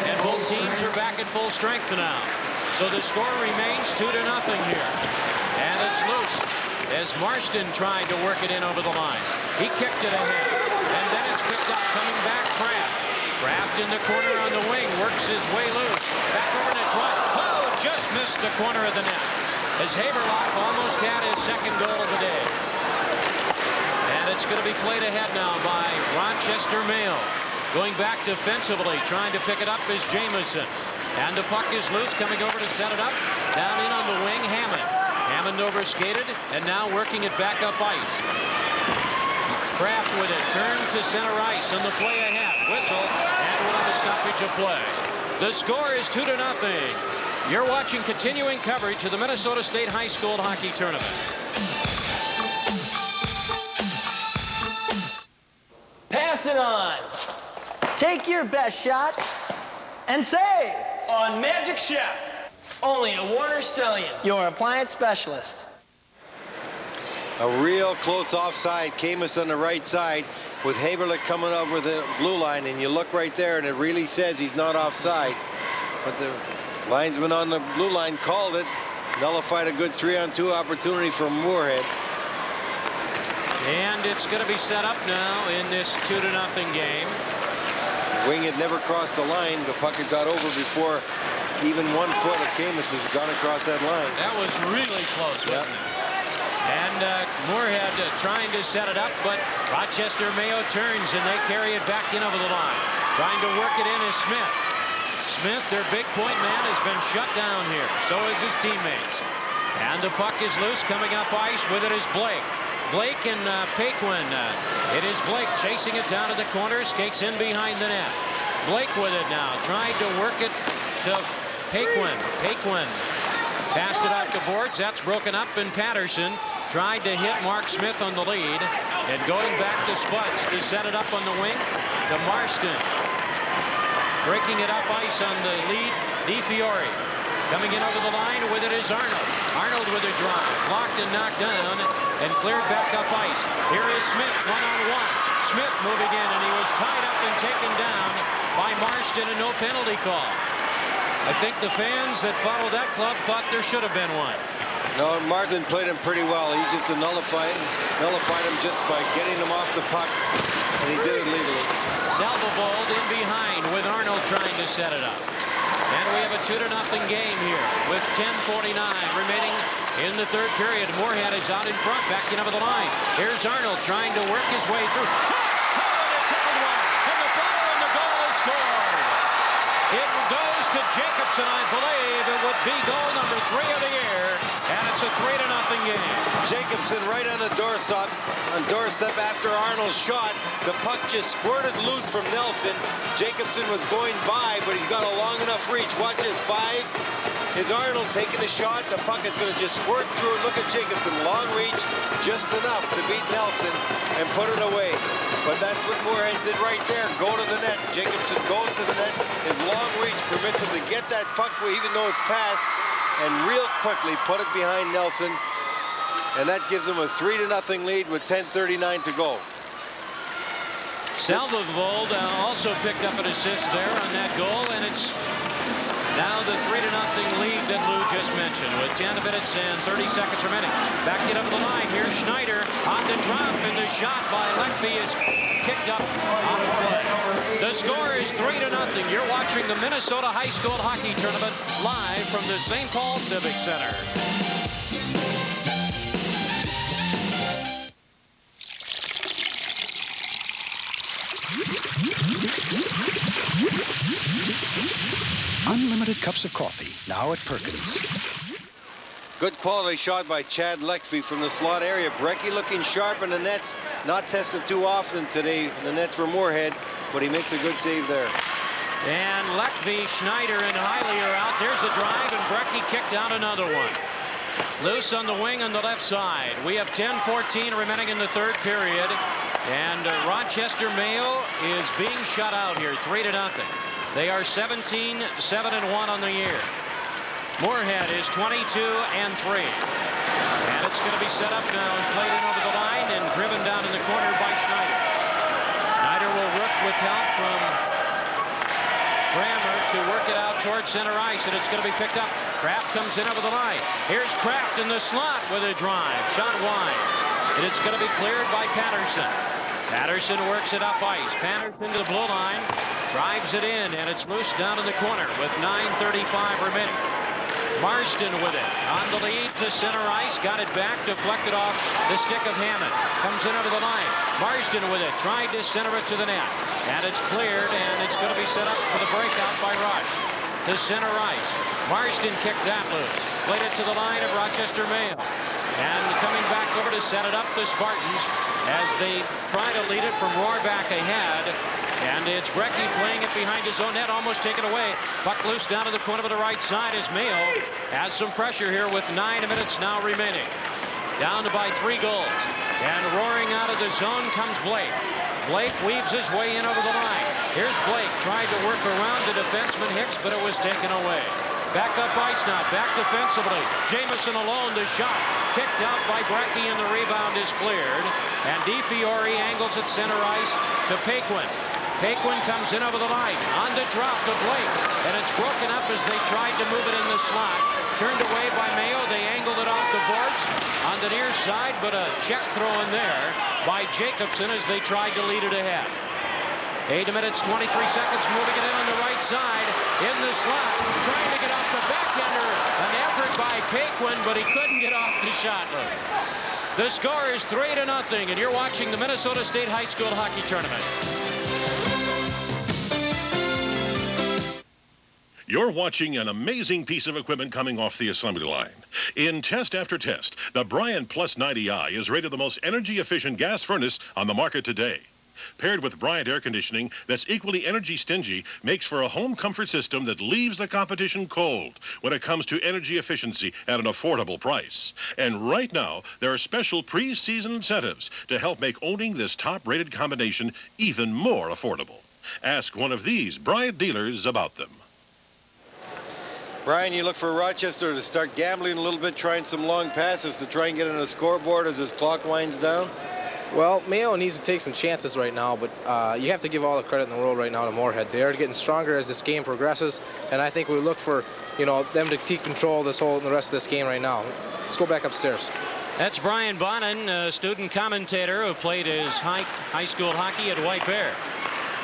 and both teams are back at full strength now. So the score remains 2-0 here, and it's loose as Marston tried to work it in over the line. He kicked it ahead, and then it's picked up coming back. Kraft in the corner on the wing, works his way loose. Back over to Dwight. Oh, just missed the corner of the net as Haberlock almost had his second goal of the day. And it's going to be played ahead now by Rochester Mayo. Going back defensively, trying to pick it up is Jamison. And the puck is loose, coming over to set it up. Down in on the wing, Hammond. Hammond overskated, and now working it back up ice. Kraft with it, turn to center ice on the play ahead. Whistle, and we'll have a stoppage of play. The score is 2-0. You're watching continuing coverage of the Minnesota State High School Hockey Tournament. Pass it on. Take your best shot and save on Magic Chef. Only a Warner Stellian, your appliance specialist. A real close offside. Camus on the right side with Haberlick coming over the blue line, and you look right there and it really says he's not offside, but the linesman on the blue line called it, nullified a good 3-on-2 opportunity for Moorhead. And it's going to be set up now in this 2-0 game. Wing had never crossed the line. The puck had got over before even 1 foot of Camus has gone across that line. That was really close, wasn't it? And Moorhead trying to set it up, but Rochester Mayo turns and they carry it back in over the line. Trying to work it in is Smith. Smith, their big point man, has been shut down here. So is his teammates. And the puck is loose, coming up ice. With it is Blake. Blake and Paquin. It is Blake chasing it down to the corner, skates in behind the net. Blake with it now, trying to work it to Paquin. Paquin passed it off the boards. That's broken up, and Patterson tried to hit Mark Smith on the lead. And going back to Spuds to set it up on the wing to Marston. Breaking it up ice on the lead, DiFiore. Coming in over the line with it is Arnold. Arnold with a drive, blocked and knocked down, and cleared back up ice. Here is Smith, one-on-one. Smith moving in, and he was tied up and taken down by Marston. Marston, and no penalty call. I think the fans that follow that club thought there should have been one. No, Marston played him pretty well. He just nullified him just by getting him off the puck, and he did it legally. Salvovold in behind with Arnold trying to set it up. And we have a 2-0 game here with 10:49 remaining in the third period. Moorhead is out in front, backing up at the line. Here's Arnold trying to work his way through. Shot! Caught it, a second one, and the follow, and the goal is scored. It goes to Jacobson, I believe. It would be goal number 3 of the year, and it's a 3-0 game. Jacobson right on the doorstep after Arnold's shot. The puck just squirted loose from Nelson. Jacobson was going by, but he's got a long enough reach. Watch this, 5. Is Arnold taking the shot? The puck is going to just squirt through. Look at Jacobson, long reach, just enough to beat Nelson and put it away. But that's what Moorhead did right there. Go to the net. Jacobson goes to the net. His long reach permits him to get that puck, even though it's passed, and real quickly put it behind Nelson. And that gives him a 3-0 lead with 10:39 to go. Salvovold also picked up an assist there on that goal, and it's now the 3-0 lead that Lou just mentioned with 10 minutes and 30 seconds remaining. Back it up the line. Here's Schneider on the drop, and the shot by Lechby is kicked up out of play. The score is 3-0. You're watching the Minnesota High School Hockey Tournament live from the St. Paul Civic Center. Unlimited cups of coffee, now at Perkins. Good quality shot by Chad Lechby from the slot area. Brecky looking sharp in the nets. Not tested too often today in the nets for Moorhead, but he makes a good save there. And Lechby, Schneider, and Hiley are out. There's the drive, and Brecky kicked out another one. Loose on the wing on the left side. We have 10:14 remaining in the third period. And Rochester Mayo is being shut out here, 3-0. They are 17-7-1 on the year. Moorhead is 22-3. And it's going to be set up now and played in over the line and driven down in the corner by Schneider. Schneider will work with help from Kramer to work it out towards center ice, and it's going to be picked up. Kraft comes in over the line. Here's Kraft in the slot with a drive. Shot wide. And it's going to be cleared by Patterson. Patterson works it up ice. Patterson to the blue line. Drives it in, and it's loose down in the corner with 9:35 remaining. Marston with it. On the lead to center ice. Got it back. Deflected off the stick of Hammond. Comes in over the line. Marston with it. Tried to center it to the net. And it's cleared, and it's going to be set up for the breakout by Rush. To center ice. Marston kicked that loose. Played it to the line of Rochester Mayo. And coming back over to set it up, the Spartans, as they try to lead it from Rohrbach ahead. And it's Brecky playing it behind his own net, almost taken away. Puck loose down to the corner of the right side as Mayo has some pressure here with 9 minutes now remaining. Down by 3 goals. And roaring out of the zone comes Blake. Blake weaves his way in over the line. Here's Blake, tried to work around the defenseman Hicks, but it was taken away. Back up ice now, back defensively. Jamison alone, the shot. Kicked out by Brecky, and the rebound is cleared. And DiFiore angles at center ice to Paquin. Paquin comes in over the line. On the drop to Blake. And it's broken up as they tried to move it in the slot. Turned away by Mayo. They angled it off the boards on the near side, but a check throw in there by Jacobson as they tried to lead it ahead. 8 minutes, 23 seconds, moving it in on the right side. In the slot, trying to get off the backhander. An effort by Paquin, but he couldn't get off the shot loop. The score is 3-0, and you're watching the Minnesota State High School Hockey Tournament. You're watching an amazing piece of equipment coming off the assembly line. In test after test, the Bryant Plus 90i is rated the most energy-efficient gas furnace on the market today. Paired with Bryant air conditioning that's equally energy stingy, makes for a home comfort system that leaves the competition cold when it comes to energy efficiency at an affordable price. And right now, there are special pre-season incentives to help make owning this top-rated combination even more affordable. Ask one of these Bryant dealers about them. Brian, you look for Rochester to start gambling a little bit, trying some long passes to try and get on the scoreboard as this clock winds down. Well, Mayo needs to take some chances right now, but you have to give all the credit in the world right now to Moorhead. They are getting stronger as this game progresses, and I think we look for, you know, them to take control of the rest of this game right now. Let's go back upstairs. That's Brian Bonin, a student commentator who played his high school hockey at White Bear.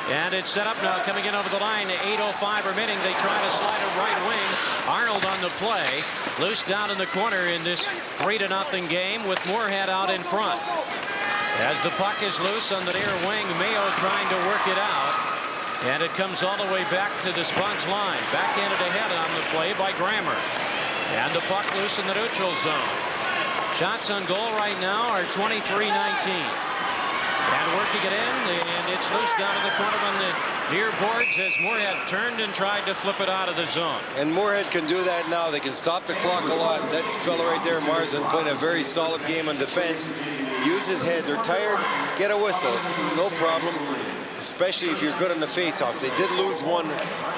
And it's set up now, coming in over the line, 8:05 remaining. They try to slide it right wing. Arnold on the play, loose down in the corner in this 3-0 game with Moorhead out in front. As the puck is loose on the near wing, Mayo trying to work it out. And it comes all the way back to the Spuds line. Backhanded ahead on the play by Grammer. And the puck loose in the neutral zone. Shots on goal right now are 23-19. And working it in, and it's loose down in the corner on the near boards as Moorhead turned and tried to flip it out of the zone. And Moorhead can do that now. They can stop the clock a lot. That fellow right there, Marsden, playing a very solid game on defense. Use his head. They're tired. Get a whistle. No problem. Especially if you're good on the faceoffs. They did lose one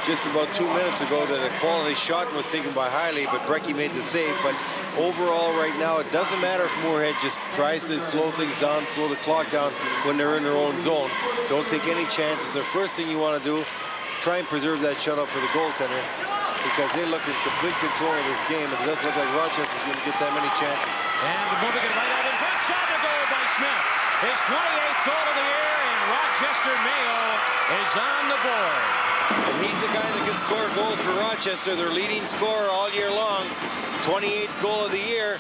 just about 2 minutes ago that a quality shot was taken by Hiley, but Brecky made the save. But overall right now, it doesn't matter if Moorhead just tries to slow things down, slow the clock down when they're in their own zone. Don't take any chances. The first thing you want to do, try and preserve that shutout for the goaltender, because they look in complete control of this game. It doesn't look like Rochester's going to get that many chances. And moving it right out in front, shot to goal by Smith. His 28th goal of the year, and Rochester Mayo is on the board. And he's the guy that can score goals for Rochester, their leading scorer all year long. 28th goal of the year.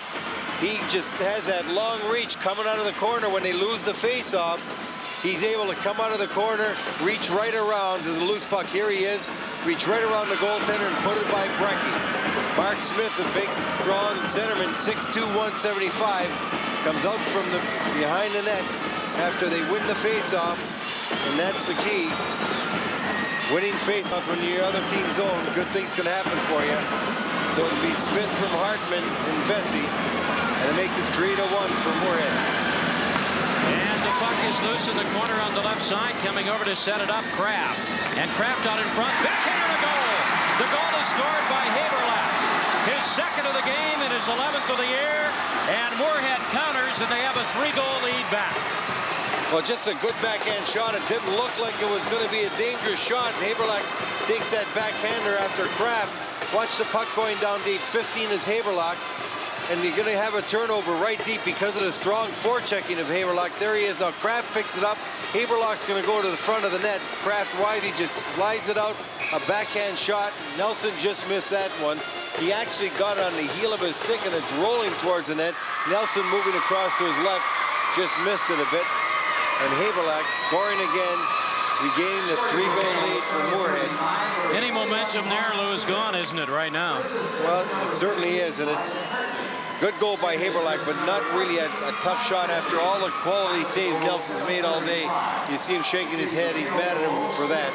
He just has that long reach coming out of the corner when they lose the face-off. He's able to come out of the corner, reach right around to the loose puck. Here he is. Reach right around the goaltender and put it by Brecky. Mark Smith, a big, strong centerman, 6'2", 175, comes out from the behind the net after they win the face-off, and that's the key. Winning face-off when your other team's own, good things can happen for you. So it'll be Smith from Hartman and Vesey, and it makes it 3-1 for Moorhead. And the puck is loose in the corner on the left side, coming over to set it up, Kraft. And Kraft out in front, backhand the goal. The goal is scored by Haberlack. His second of the game and his 11th of the year. And Moorhead counters, and they have a 3-goal lead back. Well, just a good backhand shot. It didn't look like it was going to be a dangerous shot. Haberlack takes that backhander after Kraft. Watch the puck going down deep. 15 is Haberlack. And you're going to have a turnover right deep because of the strong forechecking of Haberlack. There he is now. Kraft picks it up. Haberlack's going to go to the front of the net. Kraft wisely just slides it out. A backhand shot. Nelson just missed that one. He actually got it on the heel of his stick, and it's rolling towards the net. Nelson moving across to his left. Just missed it a bit. And Haberlack scoring again, regaining the 3-goal lead for Moorhead. Any momentum there, Lou, is gone, isn't it, right now? Well, it certainly is, and it's good goal by Haberlack, but not really a tough shot after all the quality saves Nelson's made all day. You see him shaking his head. He's mad at him for that.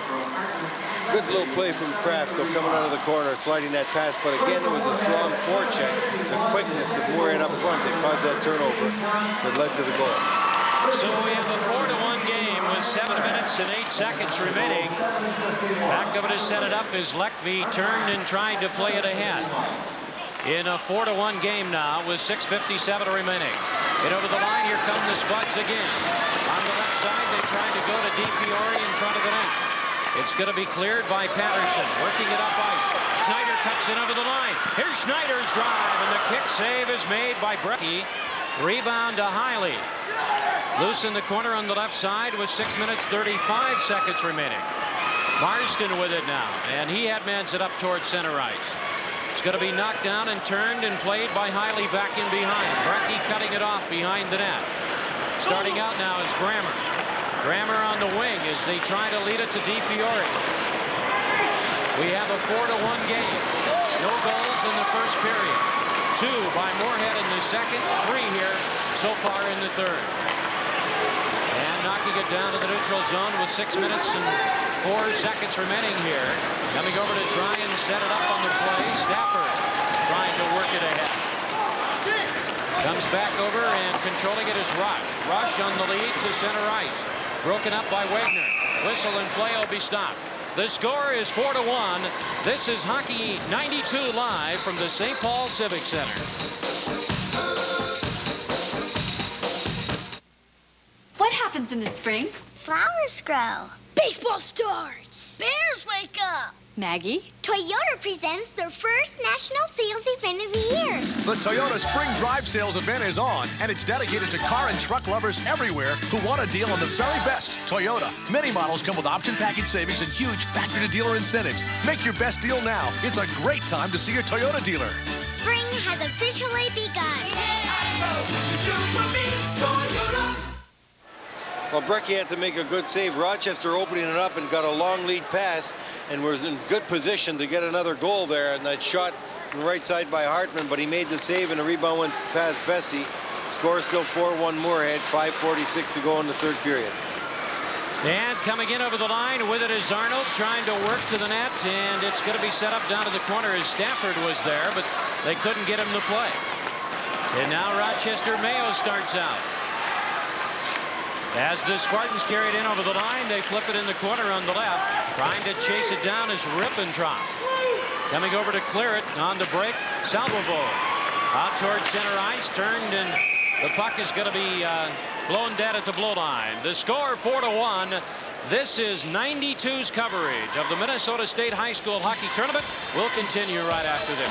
Good little play from Kraft, though, coming out of the corner, sliding that pass. But again, it was a strong forecheck. The quickness of Moorhead up front that caused that turnover that led to the goal. So we have a 4-1 game with 7 minutes and 8 seconds remaining. Back over to set it up as Leckby turned and tried to play it ahead. In a 4-1 game now with 6:57 remaining. And over the line, here come the Spuds again. On the left side, they tried to go to DiFiore in front of the net. It's going to be cleared by Patterson, working it up ice. Schneider cuts in over the line. Here's Schneider's drive, and the kick save is made by Brecky. Rebound to Hiley. Loose in the corner on the left side with 6 minutes 35 seconds remaining. Marsden with it now, and he headmans it up towards center ice. It's going to be knocked down and turned and played by Hiley back in behind. Brecky cutting it off behind the net. Starting out now is Grammer. Grammer on the wing as they try to lead it to DiFiore. We have a 4-1 game. No goals in the first period. 2 by Moorhead in the second, 3 here so far in the third. And knocking it down to the neutral zone with 6 minutes and 4 seconds remaining here. Coming over to try and set it up on the play. Stafford trying to work it ahead. Comes back over and controlling it is Rush. Rush on the lead to center ice. Broken up by Wagner. Whistle and play will be stopped. The score is 4-1. This is Hockey 92 live from the St. Paul Civic Center. happens in the spring? Flowers grow. Baseball starts. Bears wake up. Maggie? Toyota presents their first national sales event of the year. The Toyota Spring Drive Sales event is on, and it's dedicated to car and truck lovers everywhere who want a deal on the very best Toyota. Many models come with option package savings and huge factory-to-dealer incentives. Make your best deal now. It's a great time to see your Toyota dealer. Spring has officially begun. Well, Brecky had to make a good save. Rochester opening it up and got a long lead pass and was in good position to get another goal there. And that shot from the right side by Hartman, but he made the save and the rebound went past Vesey. Score still 4-1 Moorhead, 5:46 to go in the third period. And coming in over the line with it is Arnold trying to work to the net, and it's going to be set up down to the corner as Stafford was there, but they couldn't get him to play. And now Rochester Mayo starts out. As the Spartans carry it in over the line, they flip it in the corner on the left. Trying to chase it down is Rippentrop. Coming over to clear it on the break, Salvovo. Out towards center ice, turned, and the puck is going to be blown dead at the blue line. The score 4-1. This is 92's coverage of the Minnesota State High School Hockey Tournament. We'll continue right after this.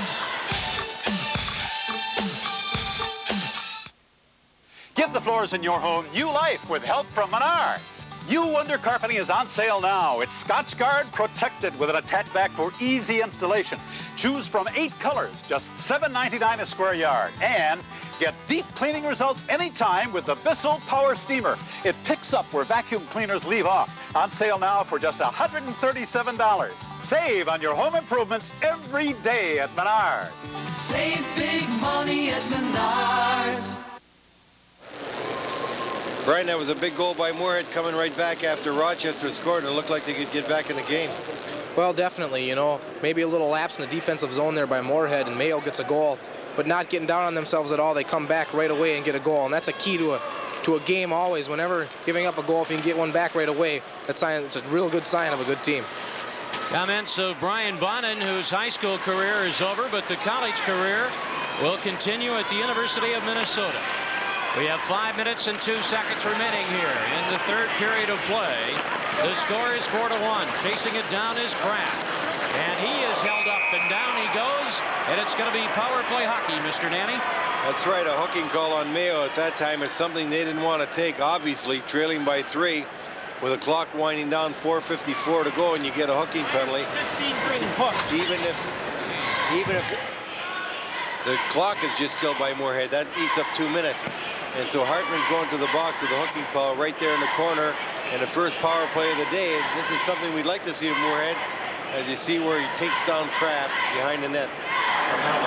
Give the floors in your home new life with help from Menards. New undercarpeting is on sale now. It's Scotchgard protected with an attachback for easy installation. Choose from 8 colors, just $7.99 a square yard. And get deep cleaning results anytime with the Bissell Power Steamer. It picks up where vacuum cleaners leave off. On sale now for just $137. Save on your home improvements every day at Menards. Save big money at Menards. Brian, that was a big goal by Moorhead coming right back after Rochester scored, and it looked like they could get back in the game. Well, definitely, you know, maybe a little lapse in the defensive zone there by Moorhead, and Mayo gets a goal, but not getting down on themselves at all. They come back right away and get a goal, and that's a key to a game always. Whenever giving up a goal, if you can get one back right away, it's a real good sign of a good team. Comments of Brian Bonin, whose high school career is over, but the college career will continue at the University of Minnesota. We have 5 minutes and 2 seconds remaining here in the third period of play. The score is 4-1. Chasing it down is Kraft. And he is held up, and down he goes. And it's going to be power play hockey, Mr. Nanny. That's right, a hooking call on Mayo at that time. It's something they didn't want to take, obviously, trailing by 3 with the clock winding down, 4:54 to go, and you get a hooking penalty. Even if the clock is just killed by Moorhead, that eats up 2 minutes. And so Hartman's going to the box with a hooking call right there in the corner, and the first power play of the day. This is something we'd like to see of Moorhead, as you see where he takes down Kraft behind the net.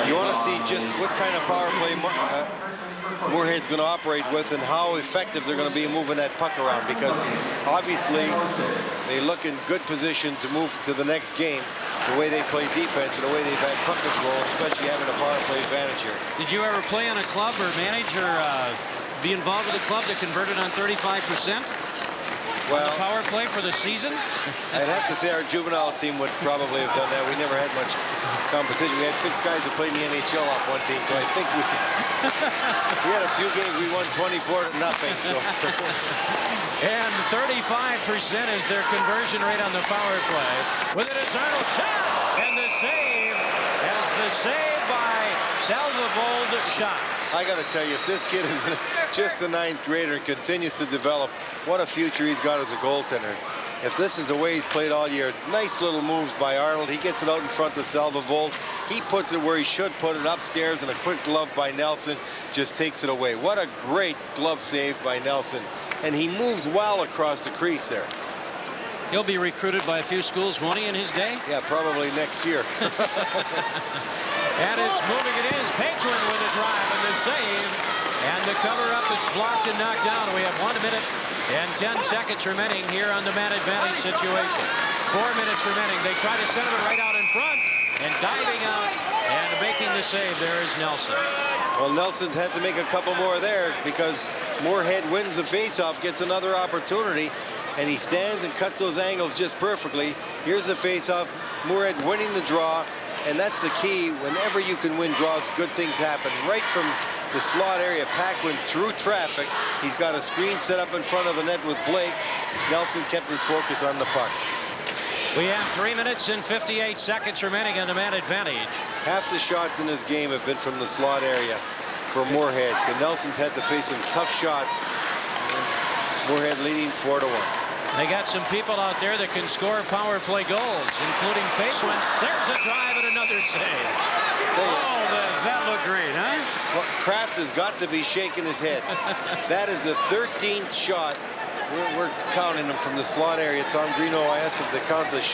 You want to see just what kind of power play Moorhead's going to operate with and how effective they're going to be moving that puck around, because obviously they look in good position to move to the next game, the way they play defense and the way they've had puck control, especially having a power play advantage here. Did you ever play on a club or manage or be involved with a club that converted on 35%? Well, on the power play for the season? I'd have to say our juvenile team would probably have done that. We never had much competition. We had 6 guys that played in the NHL off one team, so I think we had a few games we won 24-0. So. And 35% is their conversion rate on the power play. With it, it's Arnold shot, and the save as the save by Salvovold shot. I got to tell you, if this kid is just a 9th grader and continues to develop, what a future he's got as a goaltender. If this is the way he's played all year, nice little moves by Arnold. He gets it out in front of Salvovold. He puts it where he should put it upstairs, and a quick glove by Nelson just takes it away. What a great glove save by Nelson. And he moves well across the crease there. He'll be recruited by a few schools, won't he, in his day? Yeah, probably next year. And it's moving it in. Patron with a drive and the save. And the cover-up is blocked and knocked down. We have 1 minute and 10 seconds remaining here on the man advantage situation. 4 minutes remaining. They try to send it right out in front. And diving out and making the save there is Nelson. Well, Nelson's had to make a couple more there because Moorhead wins the faceoff, gets another opportunity, and he stands and cuts those angles just perfectly. Here's the faceoff. Moorhead winning the draw, and that's the key. Whenever you can win draws, good things happen. Right from the slot area. Pack went through traffic. He's got a screen set up in front of the net with Blake. Nelson kept his focus on the puck. We have 3 minutes and 58 seconds remaining in the man advantage. Half the shots in this game have been from the slot area for Moorhead. So Nelson's had to face some tough shots. Moorhead leading 4-1. They got some people out there that can score power play goals, including Paquin. There's a drive and another save. Oh, does that look great, huh? Well, Kraft has got to be shaking his head. That is the 13th shot. We're counting them from the slot area. Tom Greeno, I asked him to count the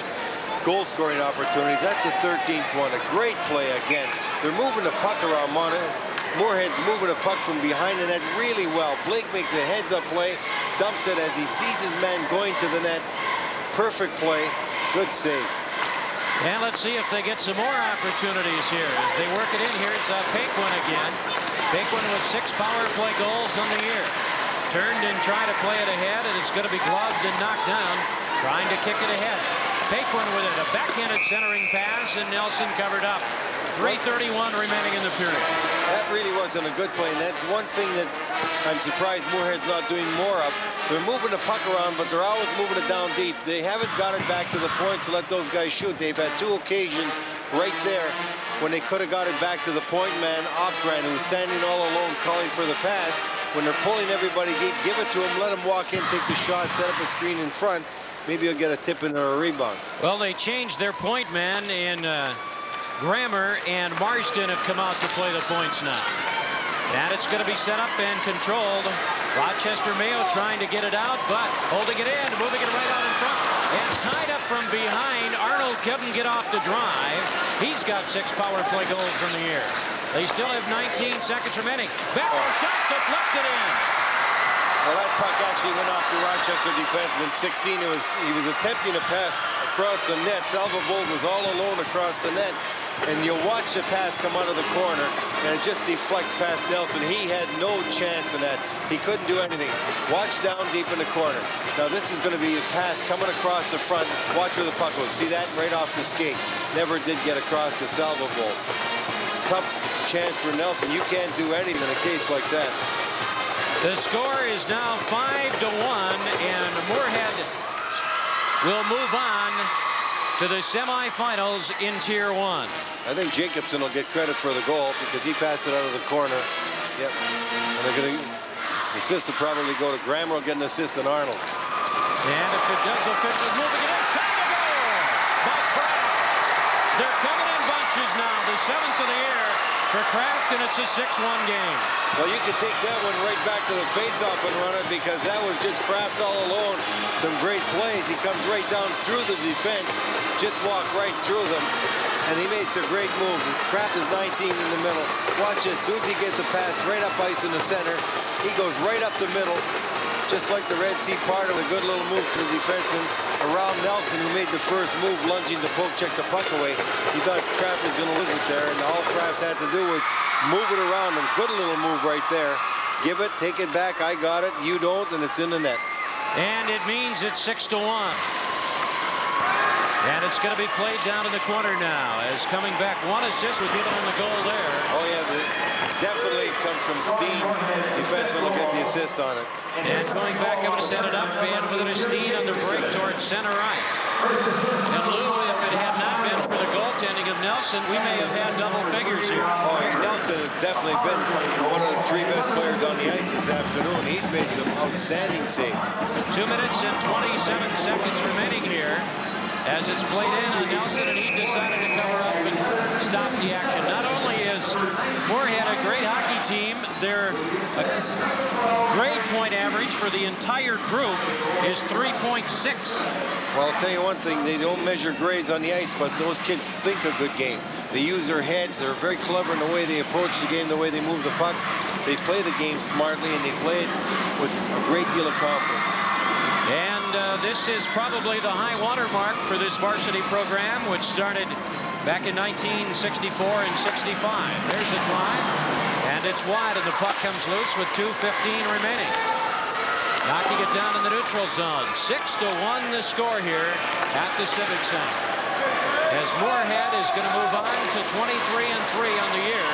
goal scoring opportunities. That's the 13th one. A great play again. They're moving the puck around. Moorhead's moving the puck from behind the net really well. Blake makes a heads-up play, dumps it as he sees his man going to the net. Perfect play. Good save. And let's see if they get some more opportunities here. As they work it in, here's Paquin again. Paquin with 6 power play goals on the year. Turned and tried to play it ahead, and it's going to be gloved and knocked down, trying to kick it ahead. Paquin with it, a backhanded centering pass, and Nelson covered up. 3:31 remaining in the period. That really wasn't a good play, and that's one thing that I'm surprised Moorhead's not doing more of. They're moving the puck around, but they're always moving it down deep. They haven't got it back to the point to let those guys shoot. They've had 2 occasions right there when they could have got it back to the point man, Opgren, who was standing all alone calling for the pass. When they're pulling everybody deep, give it to him, let him walk in, take the shot, set up a screen in front. Maybe he'll get a tip in or a rebound. Well, they changed their point man in Grammer, and Marsden have come out to play the points now. And it's going to be set up and controlled. Rochester Mayo trying to get it out, but holding it in, moving it right out in front. And tied up from behind. Arnold couldn't get off the drive. He's got 6 power play goals from the year. They still have 19 seconds remaining. Backward shot deflected in. Well, that puck actually went off the Rochester defenseman. 16. He was attempting to pass across the net. Salvavold was all alone across the net. And you'll watch the pass come out of the corner, and it just deflects past Nelson. He had no chance in that. He couldn't do anything. Watch down deep in the corner. Now this is going to be a pass coming across the front. Watch where the puck goes. See that? Right off the skate. Never did get across to Salvavold. Tough chance for Nelson. You can't do anything in a case like that. The score is now 5-1, and Moorhead will move on to the semifinals in Tier 1. I think Jacobson will get credit for the goal because he passed it out of the corner. Yep. And they're going to assist will probably go to Grammer. Will get an assist on Arnold. And if it does, officials moving it in. Shot the goal by Kraft. They're coming in bunches now. The 7th of the year for Kraft, and it's a 6-1 game. Well, you can take that one right back to the faceoff and run it because that was just Kraft all alone. Some great plays. He comes right down through the defense, just walked right through them, and he makes a great move. Kraft is 19 in the middle. Watch this. As soon as he gets the pass right up ice in the center, he goes right up the middle, just like the Red Sea part of a good little move to the defenseman around Nelson, who made the first move, lunging to poke check the puck away. He thought Kraft was going to lose it there, and all Kraft had to do was move it around him. Good little move right there. Give it, take it back. I got it. You don't, and it's in the net. And it means it's 6-1. And it's going to be played down in the corner now. As coming back, 1 assist with Heaton on the goal there. Oh, yeah, definitely comes from Steen. Defenseman will get the assist on it. And going back, I'm going to set it up, and with it, Steen on the break towards center right. And Lou, if it had not been for the goaltending of Nelson, we may have had double figures here. Oh, Nelson has definitely been one of the 3 best players on the ice this afternoon. He's made some outstanding saves. 2 minutes and 27 seconds remaining here as it's played in on Nelson, and he decided to cover up and stop the action. Not only is Moorhead a great hockey team, their grade point average for the entire group is 3.6. Well, I'll tell you one thing, they don't measure grades on the ice, but those kids think a good game. They use their heads. They're very clever in the way they approach the game, the way they move the puck. They play the game smartly, and they play it with a great deal of confidence. And this is probably the high water mark for this varsity program, which started back in 1964 and 65. There's a drive, and it's wide, and the puck comes loose with 2:15 remaining. Knocking it down in the neutral zone. 6-1 the score here at the Civic Center. As Moorhead is going to move on to 23-3 on the year.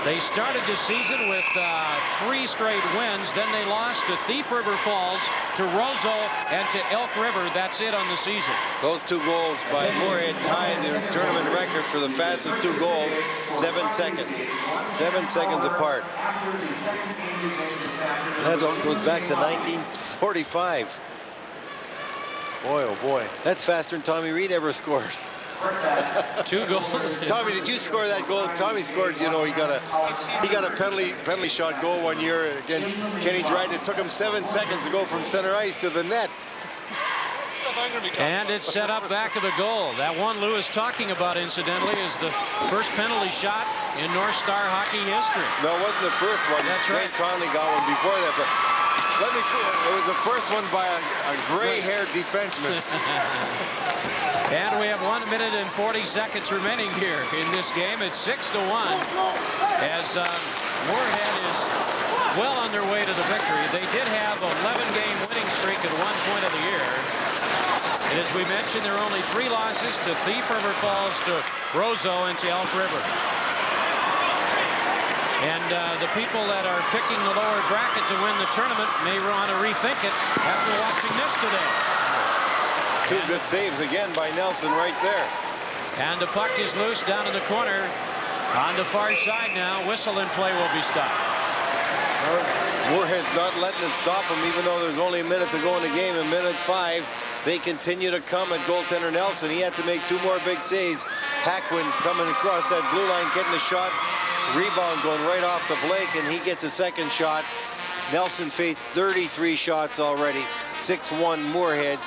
They started the season with 3 straight wins. Then they lost to Thief River Falls, to Roseau, and to Elk River. That's it on the season. Those 2 goals by Moorhead tied their tournament record for the fastest 2 goals, 7 seconds. 7 seconds apart. That goes back to 1945. Boy, oh boy. That's faster than Tommy Reed ever scored. 2 goals. Tommy, did you score that goal? Tommy scored, you know, he got a penalty shot goal one year against Kenny Dryden. It took him 7 seconds to go from center ice to the net. And it's set up back of the goal. That one Lou is talking about, incidentally, is the first penalty shot in North Star hockey history. No, it wasn't the first one. That's right. Ray Conley got one before that, but it was the first one by a gray-haired defenseman. And we have 1 minute and 40 seconds remaining here in this game. It's 6-1 as Moorhead is well on their way to the victory. They did have a 11-game winning streak at one point of the year. And as we mentioned, there are only 3 losses to Thief River Falls, to Roseau, and to Elk River. And the people that are picking the lower bracket to win the tournament may want to rethink it after watching this today. 2 good saves again by Nelson right there. And the puck is loose down in the corner on the far side now. Whistle and play will be stopped. Moorhead's not letting it stop him, even though there's only a minute to go in the game. In minute 5, they continue to come at goaltender Nelson. He had to make 2 more big saves. Hackwind coming across that blue line, getting a shot. Rebound going right off the Blake, and he gets a second shot. Nelson faced 33 shots already. 6-1 Moorhead,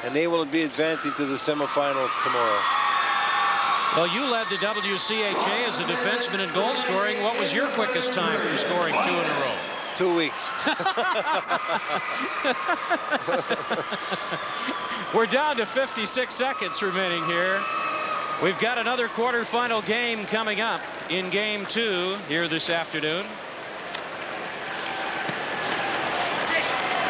and they will be advancing to the semifinals tomorrow. Well, you led the WCHA as a defenseman in goal scoring. What was your quickest time for scoring 2 in a row? 2 weeks. We're down to 56 seconds remaining here. We've got another quarterfinal game coming up in Game 2 here this afternoon.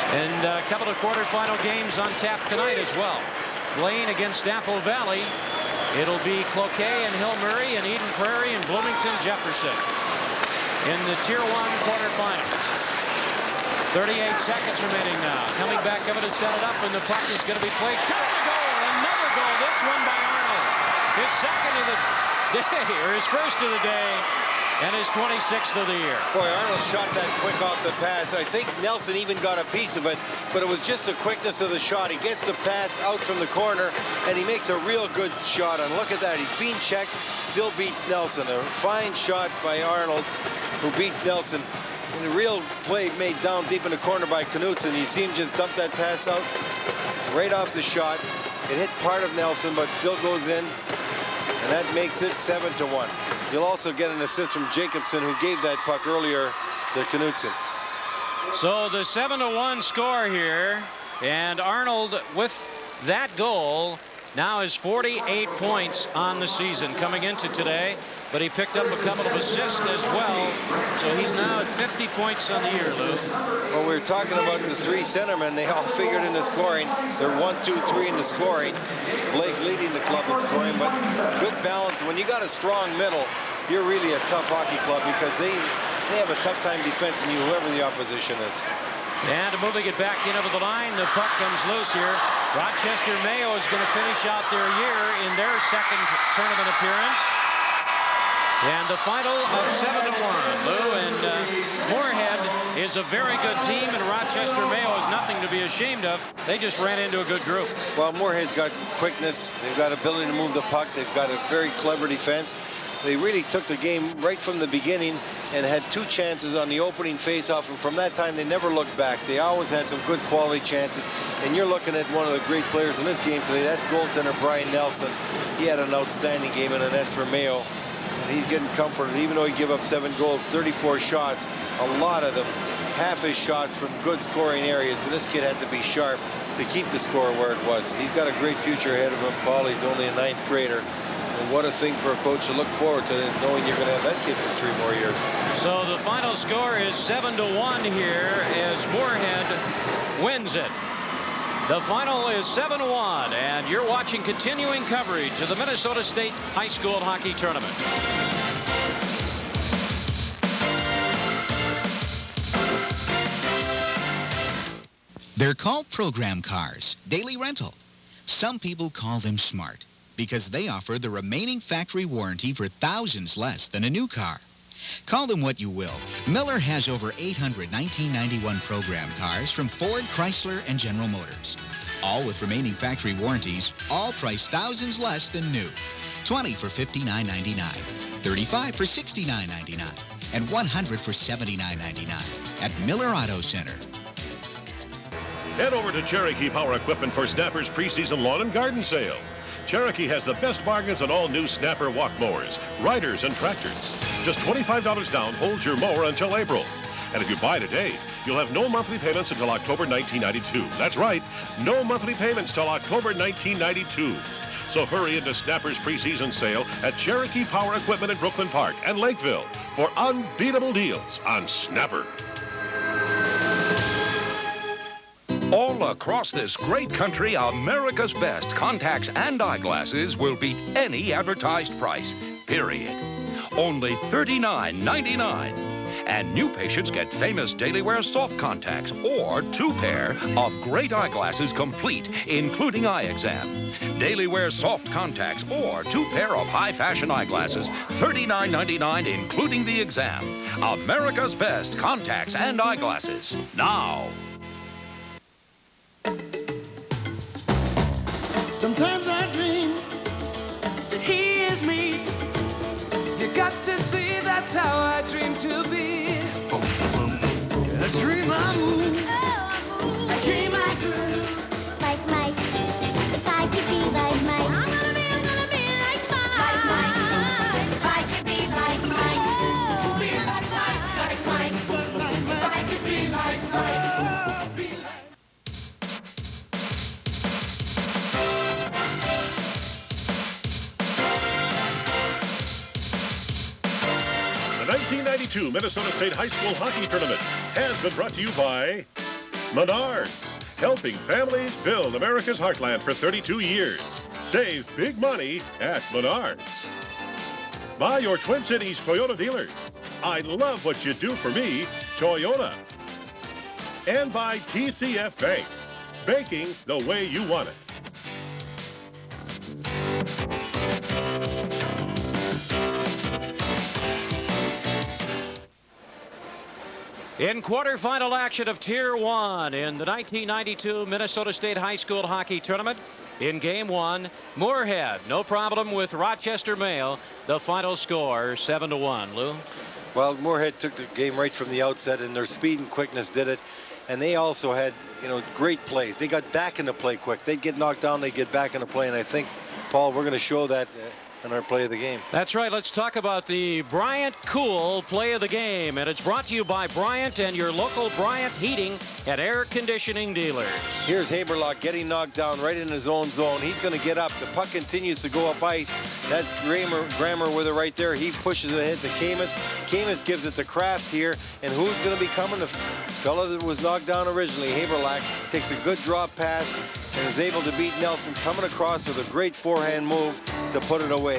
And a couple of quarterfinal games on tap tonight as well. Blaine against Apple Valley. It'll be Cloquet and Hill Murray, and Eden Prairie and Bloomington Jefferson in the Tier 1 quarterfinals. 38 seconds remaining now. Coming back over to set it up, and the puck is going to be played. Shot to goal, another goal. This one by Arnold. His second of the day, or his first of the day, and his 26th of the year. Boy, Arnold shot that quick off the pass. I think Nelson even got a piece of it, but it was just the quickness of the shot. He gets the pass out from the corner, and he makes a real good shot. And look at that. He's being checked, still beats Nelson. A fine shot by Arnold, who beats Nelson. And a real play made down deep in the corner by Knutson. You see him just dump that pass out right off the shot. It hit part of Nelson, but still goes in. And that makes it 7-1. You'll also get an assist from Jacobson, who gave that puck earlier to Knutson. So the 7-1 score here, and Arnold with that goal now is 48 points on the season coming into today, but he picked up a couple of assists as well, so he's now at 50 points on the year, Lou. Well, we were talking about the 3 centermen. They all figured in the scoring. They're 1, 2, 3 in the scoring. Blake leading the club in scoring, but good balance. When you got a strong middle, you're really a tough hockey club, because they have a tough time defending you, whoever the opposition is. And moving it back in over the line, the puck comes loose here. Rochester Mayo is going to finish out their year in their second tournament appearance. And the final of 7-1. Lou, and Moorhead is a very good team, and Rochester Mayo is nothing to be ashamed of. They just ran into a good group. Well, Moorhead's got quickness. They've got ability to move the puck. They've got a very clever defense. They really took the game right from the beginning and had 2 chances on the opening faceoff, and from that time they never looked back. They always had some good quality chances, and you're looking at one of the great players in this game today. That's goaltender Brian Nelson. He had an outstanding game in the nets for Mayo, and he's getting comforted. Even though he gave up 7 goals, 34 shots, a lot of them, half his shots from good scoring areas, and this kid had to be sharp to keep the score where it was. He's got a great future ahead of him. Paul, he's only a 9th grader. And what a thing for a coach to look forward to, knowing you're going to have that kid for 3 more years. So the final score is 7-1 here as Moorhead wins it. The final is 7-1, and you're watching continuing coverage of the Minnesota State High School Hockey Tournament. They're called program cars, daily rental. Some people call them smart because they offer the remaining factory warranty for thousands less than a new car. Call them what you will. Miller has over 800 1991 program cars from Ford, Chrysler, and General Motors. All with remaining factory warranties, all priced thousands less than new. 20 for $59.99, 35 for $69.99, and 100 for $79.99 at Miller Auto Center. Head over to Cherokee Power Equipment for Snapper's preseason lawn and garden sale. Cherokee has the best bargains on all new Snapper walk mowers, riders, and tractors. Just $25 down holds your mower until April. And if you buy today, you'll have no monthly payments until October 1992. That's right, no monthly payments till October 1992. So hurry into Snapper's preseason sale at Cherokee Power Equipment in Brooklyn Park and Lakeville for unbeatable deals on Snapper. All across this great country, America's best contacts and eyeglasses will beat any advertised price, period. Only $39.99. And new patients get famous Daily Wear soft contacts or 2 pair of great eyeglasses complete, including eye exam. Daily Wear soft contacts or 2 pair of high fashion eyeglasses, $39.99, including the exam. America's best contacts and eyeglasses. Now. Sometimes I dream that he is me. You got to see that's how I dream to be. I dream I move. I dream I groove. Like Mike. If I could be like Mike. I'm gonna be like Mike. Like Mike. If I could be like Mike. Be like Mike. If I could be like Mike. The 1992 Minnesota State High School Hockey Tournament has been brought to you by Menards, helping families build America's heartland for 32 years. Save big money at Menards. By your Twin Cities Toyota dealers. I love what you do for me, Toyota. And by TCF Bank, banking the way you want it. In quarterfinal action of Tier 1 in the 1992 Minnesota State High School Hockey Tournament, in Game 1, Moorhead, no problem with Rochester Mayo. The final score, 7-1. Lou? Well, Moorhead took the game right from the outset, and their speed and quickness did it. And they also had, great plays. They got back into play quick. They'd get knocked down, they'd get back into play, and I think, Paul, we're going to show that in our play of the game. That's right. Let's talk about the Bryant Cool play of the game. And it's brought to you by Bryant and your local Bryant Heating and Air Conditioning dealers. Here's Haberlock getting knocked down right in his own zone. He's going to get up. The puck continues to go up ice. That's Grammer with it right there. He pushes it ahead to Camus. Camus gives it to Kraft here. And who's going to be coming? The fellow that was knocked down originally, Haberlock, takes a good drop pass and is able to beat Nelson, coming across with a great forehand move to put it away.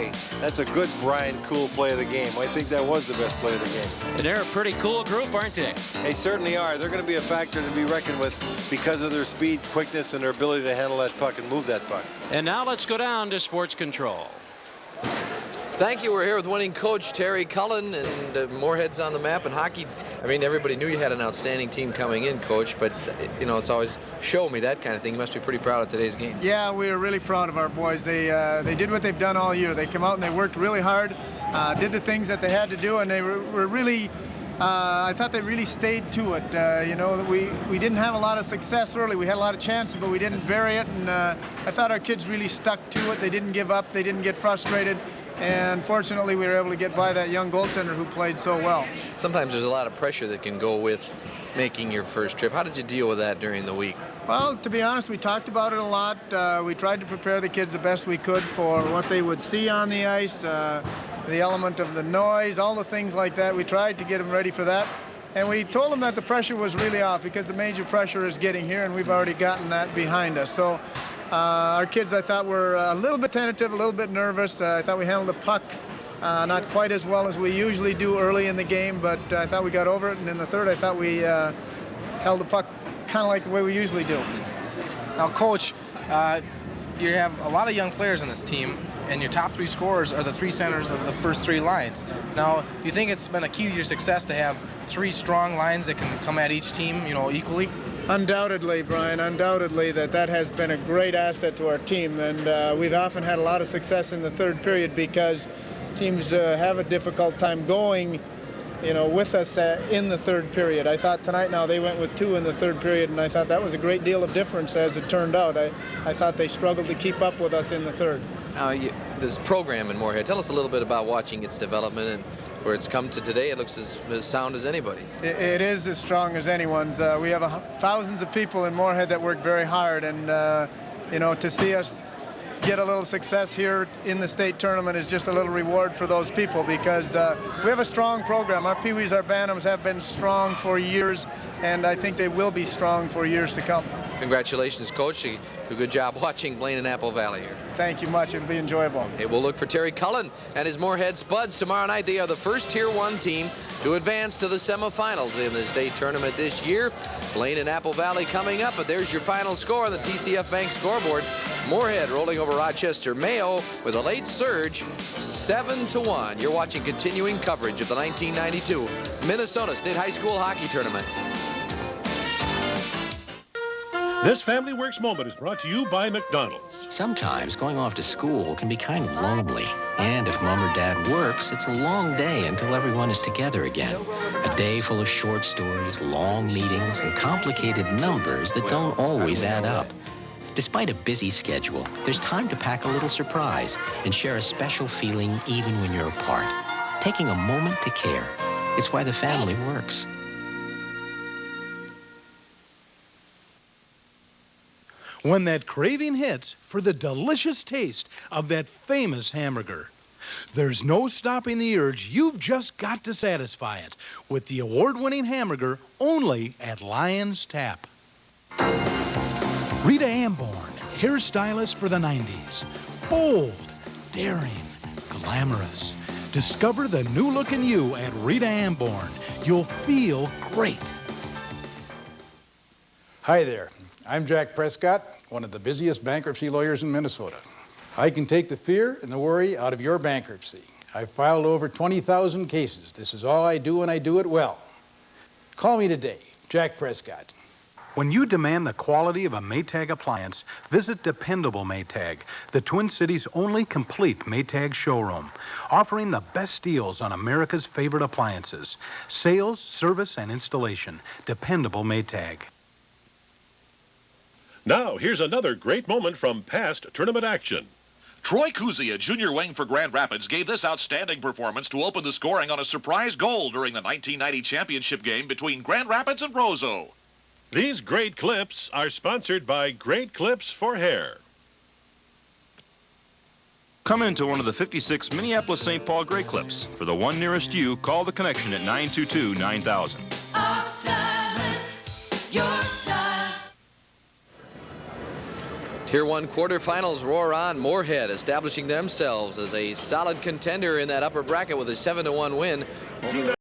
That's a good Brian Cool play of the game. I think that was the best play of the game. And they're a pretty cool group, aren't they? They certainly are. They're going to be a factor to be reckoned with because of their speed, quickness, and their ability to handle that puck and move that puck. And now let's go down to sports control. Thank you. We're here with winning coach Terry Cullen, and Moorhead's on the map in hockey. I mean, everybody knew you had an outstanding team coming in, Coach, but, it's always show me that kind of thing. You must be pretty proud of today's game. Yeah, we are really proud of our boys. They did what they've done all year. They come out and they worked really hard, did the things that they had to do, and they were really, I thought they really stayed to it. We didn't have a lot of success early. We had a lot of chances, but we didn't bury it, and I thought our kids really stuck to it. They didn't give up. They didn't get frustrated. And fortunately, we were able to get by that young goaltender who played so well. Sometimes there's a lot of pressure that can go with making your first trip. How did you deal with that during the week? Well, to be honest, we talked about it a lot. We tried to prepare the kids the best we could for what they would see on the ice, the element of the noise, all the things like that. We tried to get them ready for that. And we told them that the pressure was really off because the major pressure is getting here, and we've already gotten that behind us. So our kids, I thought, were a little bit tentative, a little bit nervous. I thought we handled the puck not quite as well as we usually do early in the game, but I thought we got over it. And in the third, I thought we held the puck kind of like the way we usually do. Now, Coach, you have a lot of young players on this team, and your top 3 scorers are the 3 centers of the first 3 lines. Now, do you think it's been a key to your success to have 3 strong lines that can come at each team, you know, equally? Undoubtedly, Brian, undoubtedly that has been a great asset to our team, and we've often had a lot of success in the third period because teams have a difficult time going, you know, with us in the third period. I thought tonight now they went with 2 in the third period, and I thought that was a great deal of difference as it turned out. I thought they struggled to keep up with us in the third. This program in Moorhead, tell us a little bit about watching its development and where it's come to today. It looks as sound as anybody. It is as strong as anyone's. We have thousands of people in Moorhead that work very hard, and you know, to see us get a little success here in the state tournament is just a little reward for those people, because we have a strong program. Our peewees, our bantams have been strong for years, and I think they will be strong for years to come. Congratulations, Coach. You do a good job watching Blaine and Apple Valley here. Thank you much. It'll be enjoyable. Okay, we'll look for Terry Cullen and his Moorhead Spuds tomorrow night. They are the first Tier 1 team to advance to the semifinals in the state tournament this year. Blaine and Apple Valley coming up, but there's your final score on the TCF Bank scoreboard. Moorhead rolling over Rochester. Mayo with a late surge, 7-1. You're watching continuing coverage of the 1992 Minnesota State High School Hockey Tournament. This Family Works moment is brought to you by McDonald's. Sometimes going off to school can be kind of lonely. And if Mom or Dad works, it's a long day until everyone is together again. A day full of short stories, long meetings, and complicated numbers that don't always add up. Despite a busy schedule, there's time to pack a little surprise and share a special feeling even when you're apart. Taking a moment to care. It's why the family works. When that craving hits for the delicious taste of that famous hamburger, there's no stopping the urge. You've just got to satisfy it with the award-winning hamburger only at Lion's Tap. Rita Amborn, hairstylist for the 90s. Bold, daring, glamorous. Discover the new look in you at Rita Amborn. You'll feel great. Hi there. I'm Jack Prescott, one of the busiest bankruptcy lawyers in Minnesota. I can take the fear and the worry out of your bankruptcy. I've filed over 20,000 cases. This is all I do, and I do it well. Call me today, Jack Prescott. When you demand the quality of a Maytag appliance, visit Dependable Maytag, the Twin Cities' only complete Maytag showroom, offering the best deals on America's favorite appliances. Sales, service, and installation. Dependable Maytag. Now, here's another great moment from past tournament action. Troy Kuzi, a junior wing for Grand Rapids, gave this outstanding performance to open the scoring on a surprise goal during the 1990 championship game between Grand Rapids and Roseau. These great clips are sponsored by Great Clips for Hair. Come into one of the 56 Minneapolis-St. Paul Great Clips. For the one nearest you, call the connection at 922-9000. Tier 1 quarterfinals roar on. Moorhead establishing themselves as a solid contender in that upper bracket with a 7-1 win over